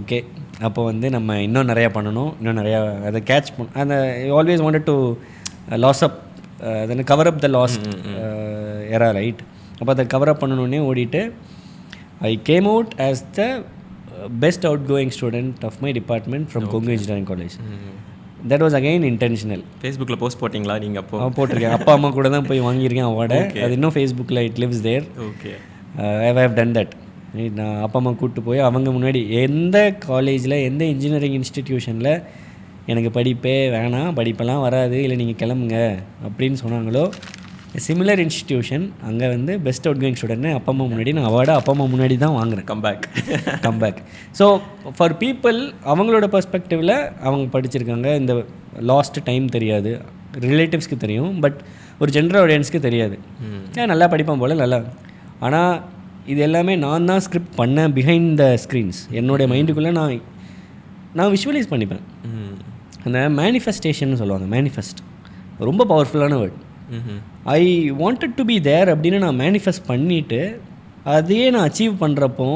ஓகே அப்போ வந்து நம்ம இன்னும் நிறையா பண்ணணும், இன்னும் நிறையா அதை கேட்ச் அந்த always wanted to loss up, அதை cover up the lost era, right? அப்போ அதை கவர் அப் பண்ணணுன்னே ஓடிட்டு I came out as the best out going student of my department from Kongu engineering college. That was again intentional. ஃபேஸ்புக்கில் போஸ்ட் போட்டிங்களா நீங்கள்? அப்போ போட்டிருக்கேன். அப்பா அம்மா கூட தான் போய் வாங்கியிருக்கேன் அவார்டை. அது இன்னும் ஃபேஸ்புக்கில் it lives there. Okay, I have done that. நான் அப்பா அம்மா கூப்பிட்டு போய் அவங்க முன்னாடி எந்த காலேஜில், எந்த இன்ஜினியரிங் இன்ஸ்டிடியூஷனில் எனக்கு படிப்பே வேணாம், படிப்பெல்லாம் வராது, இல்லை நீங்கள் கிளம்புங்க அப்படின்னு சொன்னாங்களோ, சிமிலர் இன்ஸ்டிடியூஷன் அங்கே வந்து பெஸ்ட் அவுட் கோயிங் ஸ்டூடெண்ட்னு அப்பா அம்மா முன்னாடி நான் அவார்டை அப்பா அம்மா முன்னாடி தான் வாங்குறேன். கம்பேக். ஸோ ஃபார் பீப்புள், அவங்களோட பர்ஸ்பெக்டிவில் அவங்க படிச்சிருக்காங்க, இந்த லாஸ்ட் டைம் தெரியாது, ரிலேட்டிவ்ஸ்க்கு தெரியும், பட் ஒரு ஜென்ரல் ஆடியன்ஸ்க்கு தெரியாது. ஏன் நல்லா படிப்பான் போல், நல்லா. ஆனால் இது எல்லாமே நான் தான் ஸ்கிரிப்ட் பண்ணேன் பிஹைண்ட் த ஸ்க்ரீன்ஸ். என்னுடைய மைண்டுக்குள்ளே நான் விஷுவலைஸ் பண்ணிப்பேன். அந்த மேனிஃபெஸ்டேஷன் சொல்லுவாங்க, மேனிஃபெஸ்ட் ரொம்ப பவர்ஃபுல்லான word. I wanted to be there அப்படின்னு நான் மேனிஃபெஸ்ட் பண்ணிவிட்டு அதையே நான் அச்சீவ் பண்ணுறப்போ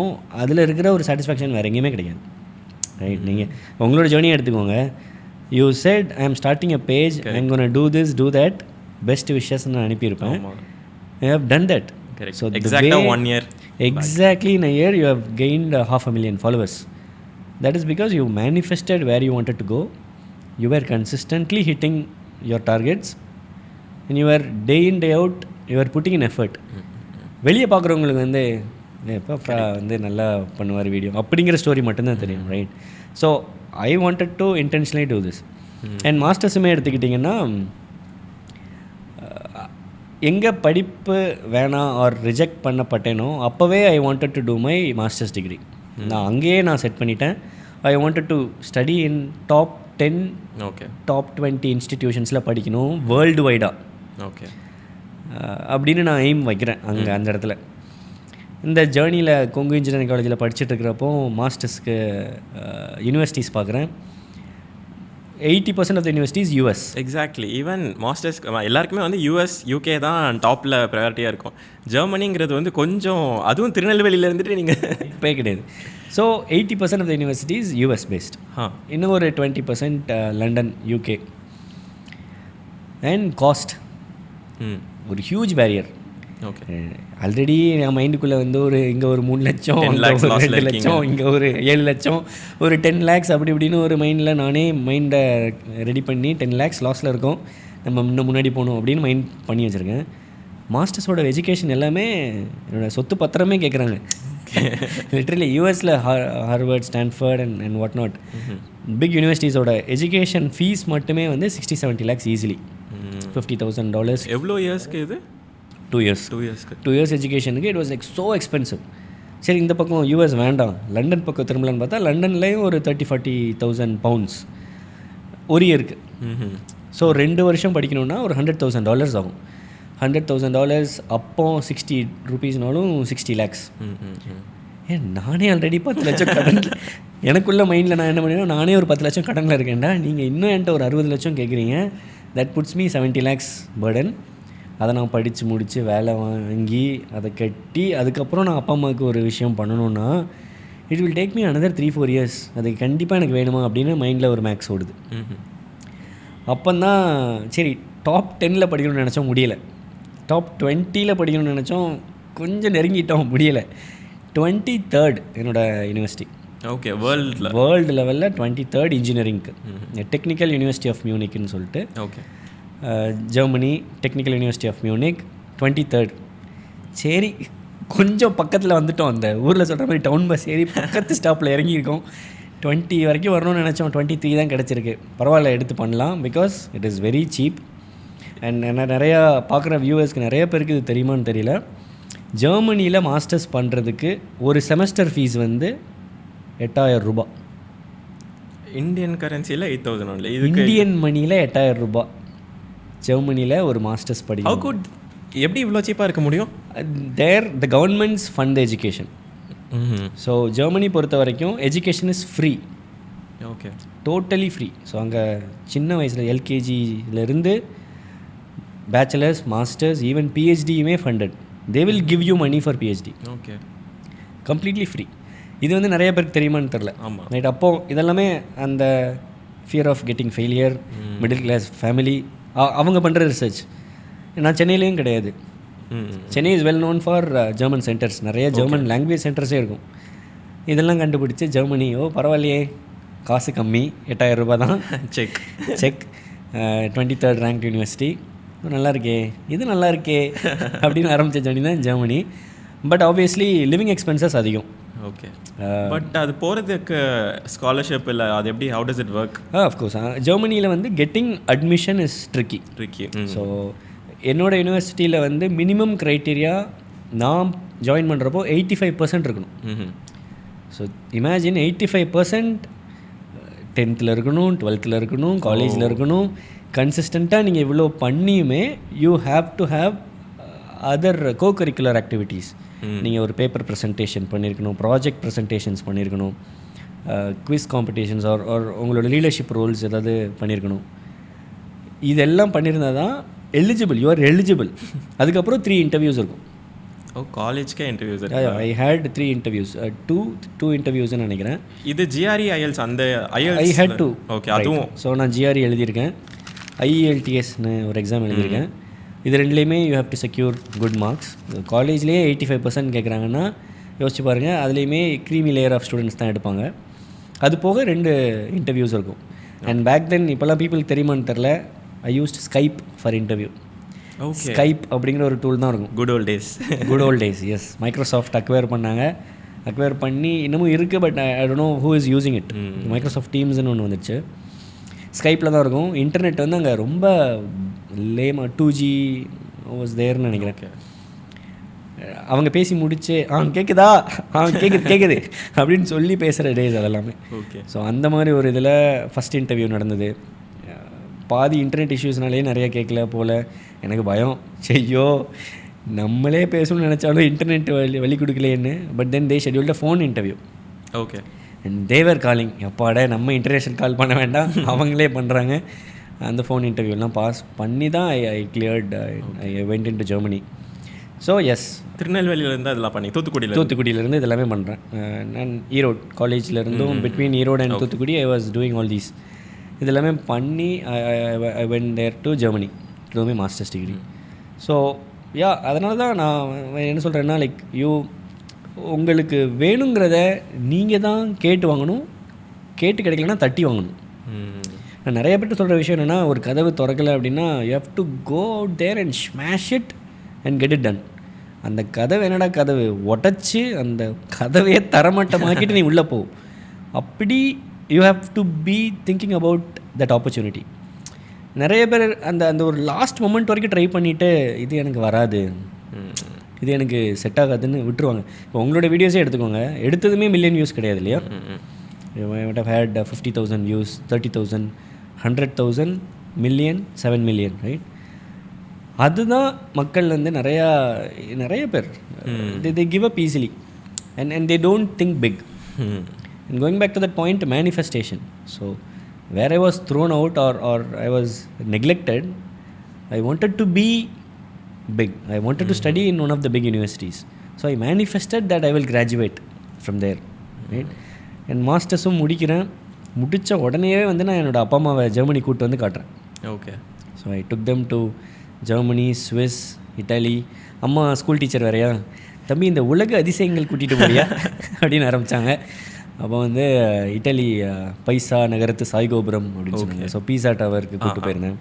அதில் இருக்கிற ஒரு சாட்டிஸ்ஃபேக்ஷன் வேறு எங்கேயுமே கிடையாது, ரைட்? நீங்கள் உங்களோட ஜேர்னியை எடுத்துக்கோங்க. You said I am starting a page, I am gonna do this, do that, best wishes நான் அனுப்பியிருப்பேன். I have done that. So exactly 1 year. Exactly in a year you have gained 500,000 followers. That is because you manifested where you wanted to go. You were consistently hitting your targets and you were day in day out you were putting in effort. வெளியே பார்க்குறவங்களுக்கு வந்து Epaphra வந்து நல்லா பண்ணுவார் வீடியோ அப்படிங்கிற ஸ்டோரி மட்டும்தான் தெரியும், right? So I wanted to intentionally do this. And மாஸ்டர்ஸுமே எடுத்துக்கிட்டிங்கன்னா எங்கே படிப்பு வேணாம் ஆர் ரிஜெக்ட் பண்ணப்பட்டேனோ அப்போவே I wanted to do my masters degree. நான் அங்கேயே நான் செட் பண்ணிட்டேன். I wanted to study in top 10, top 20 இன்ஸ்டிடியூஷன்ஸில் படிக்கணும் வேர்ல்டு வைடாக. ஓகே, அப்படின்னு நான் எய்ம் வைக்கிறேன் அங்கே அந்த இடத்துல. இந்த ஜேர்னியில் கொங்கு இன்ஜினியரிங் காலேஜில் படிச்சுட்டு இருக்கிறப்போ மாஸ்டர்ஸ்க்கு யூனிவர்சிட்டிஸ் பார்க்குறேன். 80% of the universities US. Exactly. Even masters எல்லாருக்குமே வந்து US, UK தான் டாப்பில் ப்ரையாரிட்டியாக இருக்கும். ஜெர்மனிங்கிறது வந்து கொஞ்சம், அதுவும் திருநெல்வேலியில் இருந்துட்டு நீங்கள் இப்போ கிடையாது. So 80% of the universities US based. இன்னும் ஒரு 20% லண்டன், UK. அண்ட் காஸ்ட் ஒரு ஹியூஜ் பேரியர். ஓகே, ஆல்ரெடி என் மைண்டுக்குள்ளே வந்து ஒரு இங்கே ஒரு 3 லட்சம், 2 லட்சம், இங்கே ஒரு 7 லட்சம், ஒரு 10 lakhs அப்படி இப்படின்னு ஒரு மைண்டில் நானே மைண்டை ரெடி பண்ணி 10 lakhs லாஸில் இருக்கோம், நம்ம இன்னும் முன்னாடி போகணும் அப்படின்னு மைண்ட் பண்ணி வச்சுருக்கேன். மாஸ்டர்ஸோட எஜுகேஷன் எல்லாமே என்னோடய சொத்து பத்திரமே கேட்குறாங்க. லிட்ரலி யூஎஸில் Harvard, Stanford and what not big யூனிவர்சிட்டிஸோட எஜுகேஷன் ஃபீஸ் மட்டுமே வந்து 60-70 lakhs ஈஸிலி. $50,000. எவ்வளோ இயர்ஸ்க்கு இது? 2 years 2 years எஜுகேஷனுக்கு it was like so expensive. சரி இந்த பக்கம் யூஎஸ் வேண்டாம், லண்டன் பக்கம் திரும்பலான்னு பார்த்தா லண்டன்லேயும் ஒரு 30,000-40,000 pounds ஒரு இயருக்கு. ஸோ 2 வருஷம் படிக்கணுன்னா ஒரு $100,000 ஆகும். $100,000 அப்போ 60 rupeesனாலும் 60 lakhs. நானே ஆல்ரெடி 10 லட்சம் கடன், எனக்குள்ள மைண்டில் நான் என்ன பண்ணினா நானே ஒரு 10 லட்சம் கடனில் இருக்கேன்டா, நீங்கள் இன்னும் என்கிட்ட ஒரு 60 லட்சம் கேட்குறீங்க. That puts me 70 lakhs burden. அதை நான் படித்து முடித்து வேலை வாங்கி அதை கட்டி அதுக்கப்புறம் நான் அப்பா அம்மாவுக்கு ஒரு விஷயம் பண்ணணுன்னா it will take me another 3-4 years. அது கண்டிப்பாக எனக்கு வேணுமா அப்படின்னு மைண்டில் ஒரு மேக்ஸ் ஓடுது. அப்போந்தான் சரி டாப் 10 படிக்கணும்னு நினச்சோம், முடியலை. டாப் 20 படிக்கணும்னு நினச்சோம், கொஞ்சம் நெருங்கிட்டோம், முடியலை. 23rd என்னோடய யூனிவர்சிட்டி. ஓகே, வேர்ல்டு லெவலில் 23rd இன்ஜினியரிங்க்கு டெக்னிக்கல் யூனிவர்சிட்டி ஆஃப் மியூனிக்னு சொல்லிட்டு. Okay, Germany technical university of Munich 23rd. சரி கொஞ்சம் பக்கத்தில் வந்துட்டோம், அந்த ஊரில் சொல்கிற மாதிரி டவுன் பஸ் ஏறி பக்கத்து ஸ்டாப்பில் இறங்கியிருக்கோம். 20 வரைக்கும் வரணும்னு நினச்சோம், 23 தான் கிடச்சிருக்கு. பரவாயில்ல, எடுத்து பண்ணலாம், because it is very cheap. And நான் நிறையா பார்க்குற வியூவர்ஸ்க்கு நிறைய பேருக்கு இது தெரியுமான்னு தெரியல, ஜெர்மனியில் மாஸ்டர்ஸ் பண்ணுறதுக்கு ஒரு செமஸ்டர் ஃபீஸ் வந்து 8,000 ரூபாய். Indian கரன்சியில் 8,000 only. இந்தியன் மணியில் 8,000 ரூபாய். ஜெர்மனியில் ஒரு மாஸ்டர்ஸ் படிக்கும். எப்படி இவ்வளோ சீப்பாக இருக்க முடியும்? There the governments fund education. So Germany பொறுத்த வரைக்கும் education is free. Okay, totally free. So அங்கே சின்ன வயசில் எல்கேஜிலேருந்து பேச்சுலர்ஸ், மாஸ்டர்ஸ், ஈவன் பிஹெச்டியுமே funded. They will give you money for PhD. Okay, completely free. இது வந்து நிறைய பேருக்கு தெரியுமான்னு தெரில. ஆமாம், ரைட். அப்போது இதெல்லாமே அந்த fear of getting failure, middle class family, அவங்க பண்ணுற ரிசர்ச். நான் சென்னையிலையும் கிடையாது. Chennai is well known for German centres, நிறைய ஜெர்மன் லாங்குவேஜ் சென்டர்ஸே இருக்கும். இதெல்லாம் கண்டுபிடிச்சி ஜெர்மனி, ஓ பரவாயில்லையே, காசு கம்மி, 8,000 ரூபா தான், செக் 23rd ரேங்க் யூனிவர்சிட்டி, நல்லா இருக்கே, இது நல்லா இருக்கே அப்படின்னு ஆரம்பித்த ஜர்னி தான் Germany. But obviously living expenses அதிகம். ஓகே, பட் அது போகிறதுக்கு ஸ்காலர்ஷிப் இல்லை, அது எப்படி, how does it work? Of course ஜெர்மனியில் வந்து getting admission is tricky. So என்னோடய யூனிவர்சிட்டியில் வந்து மினிமம் க்ரைட்டீரியா நான் ஜாயின் பண்ணுறப்போ 85% இருக்கணும். ஸோ இமேஜின் 85% 10th இருக்கணும், 12th இருக்கணும், காலேஜில் இருக்கணும். கன்சிஸ்டண்ட்டாக நீங்கள் இவ்வளோ பண்ணியுமே you have to have other co curricular activities. நீங்கள் ஒரு பேப்பர் ப்ரெசன்டேஷன் பண்ணியிருக்கணும், ப்ராஜெக்ட் ப்ரெசன்டேஷன்ஸ் பண்ணியிருக்கணும், குவிஸ் காம்படிஷன்ஸ் ஆர் உங்களோட லீடர்ஷிப் ரோல்ஸ் ஏதாவது பண்ணியிருக்கணும். இதெல்லாம் பண்ணியிருந்தால் தான் எலிஜிபிள், யூ ஆர் எலிஜிபிள். அதுக்கப்புறம் 3 இன்டர்வியூஸ் இருக்கும். ஓ, காலேஜ்க்கே interviews? I had 3 interviews, two இன்டர்வியூஸ்னு நினைக்கிறேன். இது ஜிஆர்இ ஐஎல்ஸ், அந்த ஐஎல்ஸ் ஐ ஹேட் 2. ஓகே, அதுவும். ஸோ நான் ஜிஆர்இ எழுதியிருக்கேன், ஐஎல்டிஎஸ்னு ஒரு எக்ஸாம் எழுதியிருக்கேன். இது ரெண்டுலேயுமே you have to secure good marks. காலேஜ்லேயே 85% கேட்குறாங்கன்னா யோசிச்சு பாருங்கள், அதுலேயுமே க்ரீமி லேயர் ஆஃப் ஸ்டூடெண்ட்ஸ் தான் எடுப்பாங்க. அது போக 2 இன்டர்வியூஸ் இருக்கும். அண்ட் பேக் தென், இப்போல்லாம் பீப்புளுக்கு தெரியுமான்னு தெரில, I used Skype for interview. Skype அப்படிங்கிற ஒரு டூல் தான் இருக்கும். Good old days. Good old days, yes. Microsoft acquire பண்ணாங்க, அக்வயர் பண்ணி இன்னமும் இருக்குது, but I don't know who is using it. Microsoft டீம்ஸ்னு ஒன்று வந்துச்சு, ஸ்கைப்பில் தான் இருக்கும். இன்டர்நெட் வந்து அங்கே ரொம்ப லேமா 2G வாஸ் தேர்னு நினைக்கிறேன். அவங்க பேசி முடிச்சு கேட்குதா, கேட்குது அப்படின்னு சொல்லி பேசுகிற டேஸ் அதெல்லாமே. ஓகே. ஸோ அந்த மாதிரி ஒரு இதில் ஃபஸ்ட் இன்டர்வியூ நடந்தது. பாதி இன்டர்நெட் இஷ்யூஸ்னாலே நிறைய கேட்கல போல். எனக்கு பயம், செய்யோ நம்மளே பேசணும்னு நினச்சாலும் இன்டர்நெட் வழி கொடுக்கலேன்னு. But then they scheduled a phone interview. Okay. And they were calling, எப்பாட நம்ம இன்டர்நேஷ்னல் கால் பண்ண வேண்டாம், அவங்களே பண்ணுறாங்க. அந்த ஃபோன் இன்டர்வியூலாம் பாஸ் பண்ணி தான் I cleared. I went in to Germany. So yes, திருநெல்வேலியிலேருந்து அதெல்லாம் பண்ணி தூத்துக்குடியிலேருந்து இதெல்லாமே பண்ணுறேன். நான் ஈரோடு காலேஜ்லேருந்தும் between Erode and Thoothukudi I was doing all these. இதெல்லாமே பண்ணி I went there to Germany to my masters degree. So yeah, அதனால தான் நான் என்ன சொல்கிறேன்னா, லைக் உங்களுக்கு வேணுங்கிறத நீங்கள் தான் கேட்டு வாங்கணும், கேட்டு கிடைக்கலன்னா தட்டி வாங்கணும். நான் நிறைய பேர்ட்டு சொல்கிற விஷயம் என்னென்னா, ஒரு கதவு திறக்கலை அப்படின்னா you have to go out there and smash it and get it done. அந்த கதவு என்னடா கதவு உடச்சி அந்த கதவையே தரமட்டமாக்கிட்டு நீ உள்ளே போ. அப்படி you have to be thinking about that opportunity. நிறைய பேர் அந்த அந்த ஒரு லாஸ்ட் மொமெண்ட் வரைக்கும் ட்ரை பண்ணிவிட்டு இது எனக்கு வராது, இது எனக்கு செட் ஆகாதுன்னு விட்டுருவாங்க. இப்போ உங்களோட வீடியோஸே எடுத்துக்கோங்க, எடுத்ததுமே மில்லியன் வியூஸ் கிடையாது இல்லையா? I might have had 50,000 views, 30,000, 100,000, million, 7 million, right? அதுதான் மக்கள் வந்து நிறைய பேர் they give up easily and they don't think big. And going back to that point, manifestation. So where I was thrown out or I was neglected, I wanted to be big. I wanted to study in one of the big universities. So I manifested that I will graduate from there, right? And மாஸ்டர்ஸும் முடித்த உடனே வந்து நான் என்னோடய அப்பா அம்மாவை ஜெர்மனி கூப்பிட்டு வந்து காட்டுறேன். Okay. So I took them to Germany, Swiss, Italy. அம்மா ஸ்கூல் டீச்சர் வேறையா, தம்பி இந்த உலக அதிசயங்கள் கூட்டிகிட்டு போறியா அப்படின்னு ஆரம்பித்தாங்க. அப்போ வந்து இட்டாலி பைசா நகரத்து சாய்கோபுரம் அப்படின்னு சொன்னாங்க. ஸோ பீஸா டவருக்கு கூப்பிட்டு போயிருந்தேன்.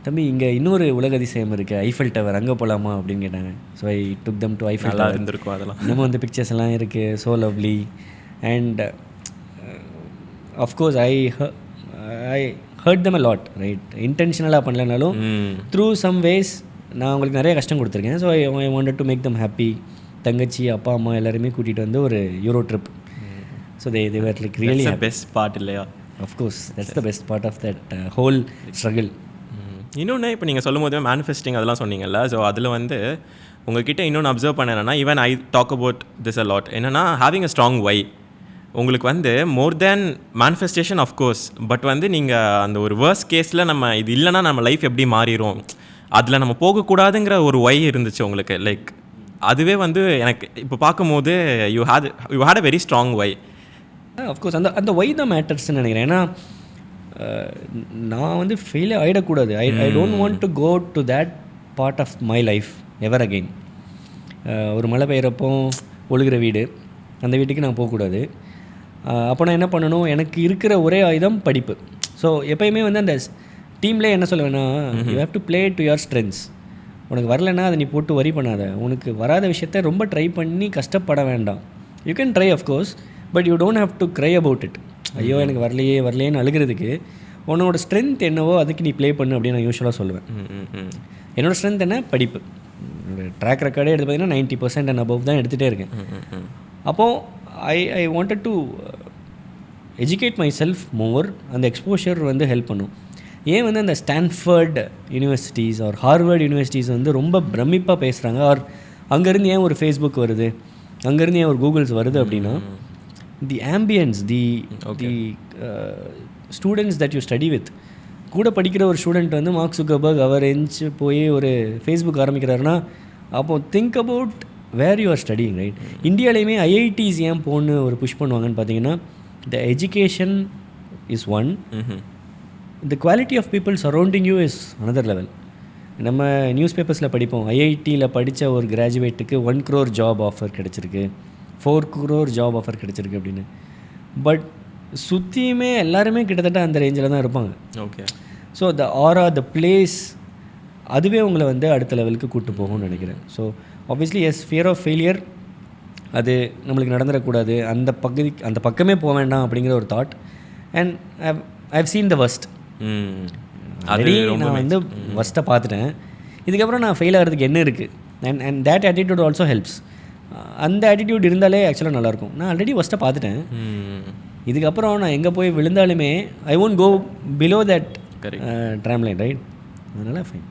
தம்பி இங்கே இன்னொரு உலக அதிசயம் இருக்குது, ஐஃபல் டவர், அங்கே போகலாமா அப்படின்னு கேட்டாங்க. So I took them to Eiffel Tower. இருந்திருக்கும் அதெல்லாம். நம்ம வந்து பிக்சர்ஸ் எல்லாம் இருக்குது, so lovely. And of course I hurt them a lot, right? இன்டென்ஷனலாக பண்ணலனாலும் த்ரூ சம் வேஸ் நான் அவங்களுக்கு நிறைய கஷ்டம் கொடுத்துருக்கேன். So I wanted to make them happy. தங்கச்சி, அப்பா, அம்மா எல்லாருமே கூட்டிகிட்டு வந்து ஒரு euro trip. So they were like really happy. Best part இல்லையா? Of course that's the best part of that whole struggle. இன்னொன்று இப்போ நீங்கள் சொல்லும் போது மேனிஃபெஸ்டிங் அதெல்லாம் சொன்னீங்கல்ல, ஸோ அதில் வந்து உங்கள்கிட்ட இன்னொன்று அப்சர்வ் பண்ணேன்னா, even I talk about this a lot, என்னென்னா ஹேவிங் அ ஸ்ட்ராங் வை. உங்களுக்கு வந்து more than manifestation of course, but வந்து நீங்கள் அந்த ஒரு வேர்ஸ்ட் கேஸில் நம்ம இது இல்லைன்னா நம்ம லைஃப் எப்படி மாறிடும், அதில் நம்ம போகக்கூடாதுங்கிற ஒரு வை இருந்துச்சு உங்களுக்கு. லைக் அதுவே வந்து எனக்கு இப்போ பார்க்கும்போது you had a very strong why. Of course அந்த வை தான் மேட்டர்ஸ்ன்னு நினைக்கிறேன். ஏன்னா நான் வந்து ஃபெயிலே ஆகிடக்கூடாது. I don't want to go to that part of my life ever again. ஒரு மழை பெய்கிறப்போ ஒழுகிற வீடு, அந்த வீட்டுக்கு நான் போகக்கூடாது. அப்போ நான் என்ன பண்ணணும், எனக்கு இருக்கிற ஒரே ஆயுதம் படிப்பு. ஸோ எப்போயுமே வந்து அந்த டீம்லேயே என்ன சொல்லுவேன்னா, you have to play to your strengths. உனக்கு வரலைன்னா அதை நீ போட்டு வரி பண்ணாத. உனக்கு வராத விஷயத்த ரொம்ப ட்ரை பண்ணி கஷ்டப்பட வேண்டாம். You can try of course, but you don't have to cry about it. ஐயோ எனக்கு வரலையேன்னு அழுகிறதுக்கு உன்னோட ஸ்ட்ரென்த் என்னவோ அதுக்கு நீ ப்ளே பண்ணு அப்படின்னு நான் யூஸ்வலாக சொல்லுவேன். என்னோடய ஸ்ட்ரென்த் என்ன, படிப்பு. ட்ராக் ரெக்கார்டே எடுத்து பார்த்தீங்கன்னா 90% அண்ட் அபவ் தான் எடுத்துகிட்டே இருக்கேன். அப்போது I wanted to educate myself more. அந்த எக்ஸ்போஷர் வந்து ஹெல்ப் பண்ணும். ஏன் வந்து அந்த Stanford universities or Harvard universities வந்து ரொம்ப பிரமிப்பாக பேசுகிறாங்க, ஆர் அங்கேருந்து ஏன் ஒரு ஃபேஸ்புக் வருது, அங்கேருந்து ஏன் ஒரு கூகுள்ஸ் வருது அப்படின்னா, the ambience, the students that you study with. கூட படிக்கிற ஒரு ஸ்டூடெண்ட் வந்து மார்க் ஜுக்கர்பர்க் அவர் எஞ்சி போய் ஒரு ஃபேஸ்புக் ஆரம்பிக்கிறாருன்னா, அப்போது think about where you are studying, right? இந்தியாவிலையுமே ஐஐடிஸ் ஏன் போன்னு ஒரு புஷ் பண்ணுவாங்கன்னு பார்த்தீங்கன்னா, the education is one, the quality of people surrounding you is another level. நம்ம நியூஸ் பேப்பர்ஸில் படிப்போம், ஐஐடியில் படித்த ஒரு கிராஜுவேட்டுக்கு 1 crore ஜாப் ஆஃபர் கிடச்சிருக்கு, 4 crore ஜாப் ஆஃபர் கிடச்சிருக்கு அப்படின்னு. பட் சுற்றியுமே எல்லாருமே கிட்டத்தட்ட அந்த ரேஞ்சில் தான் இருப்பாங்க. ஓகே. ஸோ த ஆரா, த பிளேஸ், அதுவே உங்களை வந்து அடுத்த லெவலுக்கு கூப்பிட்டு போகும்னு நினைக்கிறேன். So obviously yes, fear of failure, அது நம்மளுக்கு நடந்துடக்கூடாது, அந்த பக்கமே போக வேண்டாம் அப்படிங்கிற ஒரு thought. And I have seen the worst. ஆல்ரெடி நான் வந்து வஸ்ட்டை பார்த்துட்டேன். இதுக்கப்புறம் நான் ஃபெயில் ஆகிறதுக்கு என்ன இருக்குது, and that attitude also helps. அந்த ஆட்டிடியூட் இருந்தாலே ஆக்சுவலாக நல்லாயிருக்கும். நான் ஆல்ரெடி வஸ்ட்டை பார்த்துட்டேன், இதுக்கப்புறம் நான் எங்கே போய் விழுந்தாலுமே I won't go below that tramline, right? அதனால் ஃபைன்.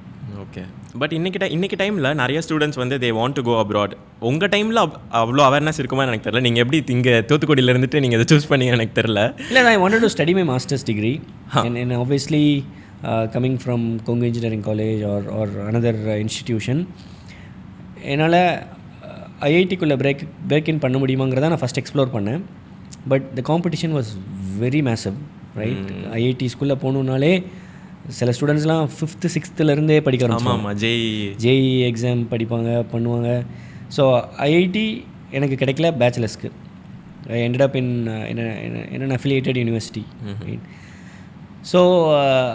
ஓகே. பட் இன்றைக்கி டைமில் நிறைய ஸ்டூடெண்ட்ஸ் வந்து they want to go abroad. உங்கள் டைமில் அவ்வளோ அவேர்னஸ் இருக்குமா எனக்கு தெரியல. நீங்கள் எப்படி இங்கே தூத்துக்குடியில் இருந்துட்டு நீங்கள் இதை சூஸ் பண்ணீங்க எனக்கு தெரில. இல்லை, நான் wanted to study my masters degree and obviously coming from Kongu engineering college or another institution, என்னால் ஐஐடிக்குள்ளே பிரேக் இன் பண்ண முடியுமாங்கிறத நான் ஃபஸ்ட் எக்ஸ்ப்ளோர் பண்ணேன். But the competition was very massive, right? IIT ஸ்கூலில் போகணுன்னாலே சில ஸ்டூடெண்ட்ஸ்லாம் 5th 6th படிக்க ஆரம்பிச்சாங்க. ஜேஇ எக்ஸாம் படிப்பாங்க, பண்ணுவாங்க. ஸோ ஐஐடி எனக்கு கிடைக்கல பேச்சுலர்ஸ்க்கு. I ended up in affiliated university, right? So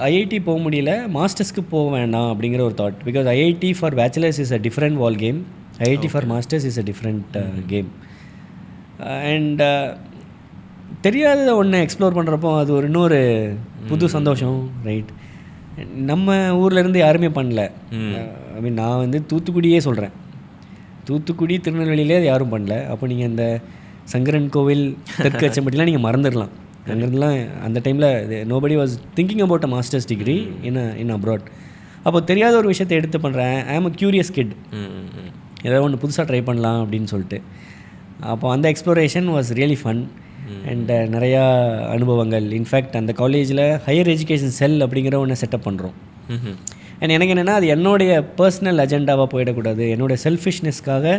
IIT போக முடியல, மாஸ்டர்ஸ்க்கு போக வேண்டாம் அப்படிங்கிற ஒரு thought. Because IIT for bachelors is a different ball game, IIT for masters is a different game. And தெரியாத ஒன்று எக்ஸ்ப்ளோர் பண்ணுறப்போ அது ஒரு இன்னொரு புது சந்தோஷம், ரைட்? நம்ம ஊர்லேருந்து யாருமே பண்ணல. ஐ மீன், நான் வந்து தூத்துக்குடியே சொல்கிறேன். தூத்துக்குடி திருநெல்வேலியிலே அது யாரும் பண்ணல. அப்போ நீங்கள் இந்த சங்கரன் கோவில் தெற்கு அச்சம்பட்டிலாம் நீங்கள் மறந்துடலாம். அங்கேருந்துலாம் அந்த டைமில் nobody was thinking about a masters degree in abroad. அப்போ தெரியாத ஒரு விஷயத்தை எடுத்து பண்ணுறேன். ஐ ஆம் அ க்யூரியஸ் கிட், ஏதாவது ஒன்று புதுசாக ட்ரை பண்ணலாம் அப்படின்னு சொல்லிட்டு. அப்போ அந்த exploration was really fun and நிறையா அனுபவங்கள். இன்ஃபேக்ட் அந்த காலேஜில் ஹையர் எஜுகேஷன் செல் அப்படிங்கிற ஒன்று செட்டப் பண்ணுறோம். அண்ட் எனக்கு என்னென்னா அது என்னுடைய பர்சனல் அஜெண்டாவாக போயிடக்கூடாது, என்னுடைய செல்ஃபிஷ்னஸ்க்காக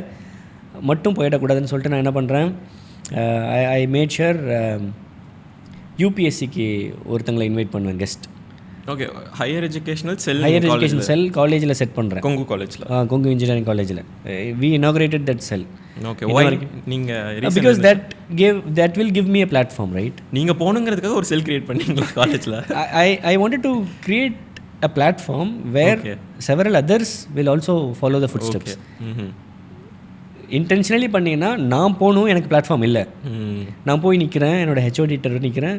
மட்டும் போயிடக்கூடாதுன்னு சொல்லிட்டு நான் என்ன பண்ணுறேன், ஐ மேட் ஷுர் யூபிஎஸ்சிக்கு ஒருத்தங்களை இன்வைட் பண்ணுவேன் guest. Okay, higher educational cell காலேஜில் செட் பண்ணுறேன். கொங்கு காலேஜில், கொங்கு இன்ஜினியரிங் காலேஜில் we inaugurated that cell. Okay, நீங்கள் because that will give me a platform, right? நீங்கள் போகணுங்கிறதுக்காக ஒரு செல் கிரியேட் பண்ணீங்களா காலேஜில்? I wanted to create a platform where several others will also follow the footsteps. Intentionally பண்ணிங்கன்னா நான் போகணும், எனக்கு பிளாட்ஃபார்ம் இல்லை, நான் போய் நிற்கிறேன், என்னோடய ஹெச்ஓடிட்டர் நிற்கிறேன்,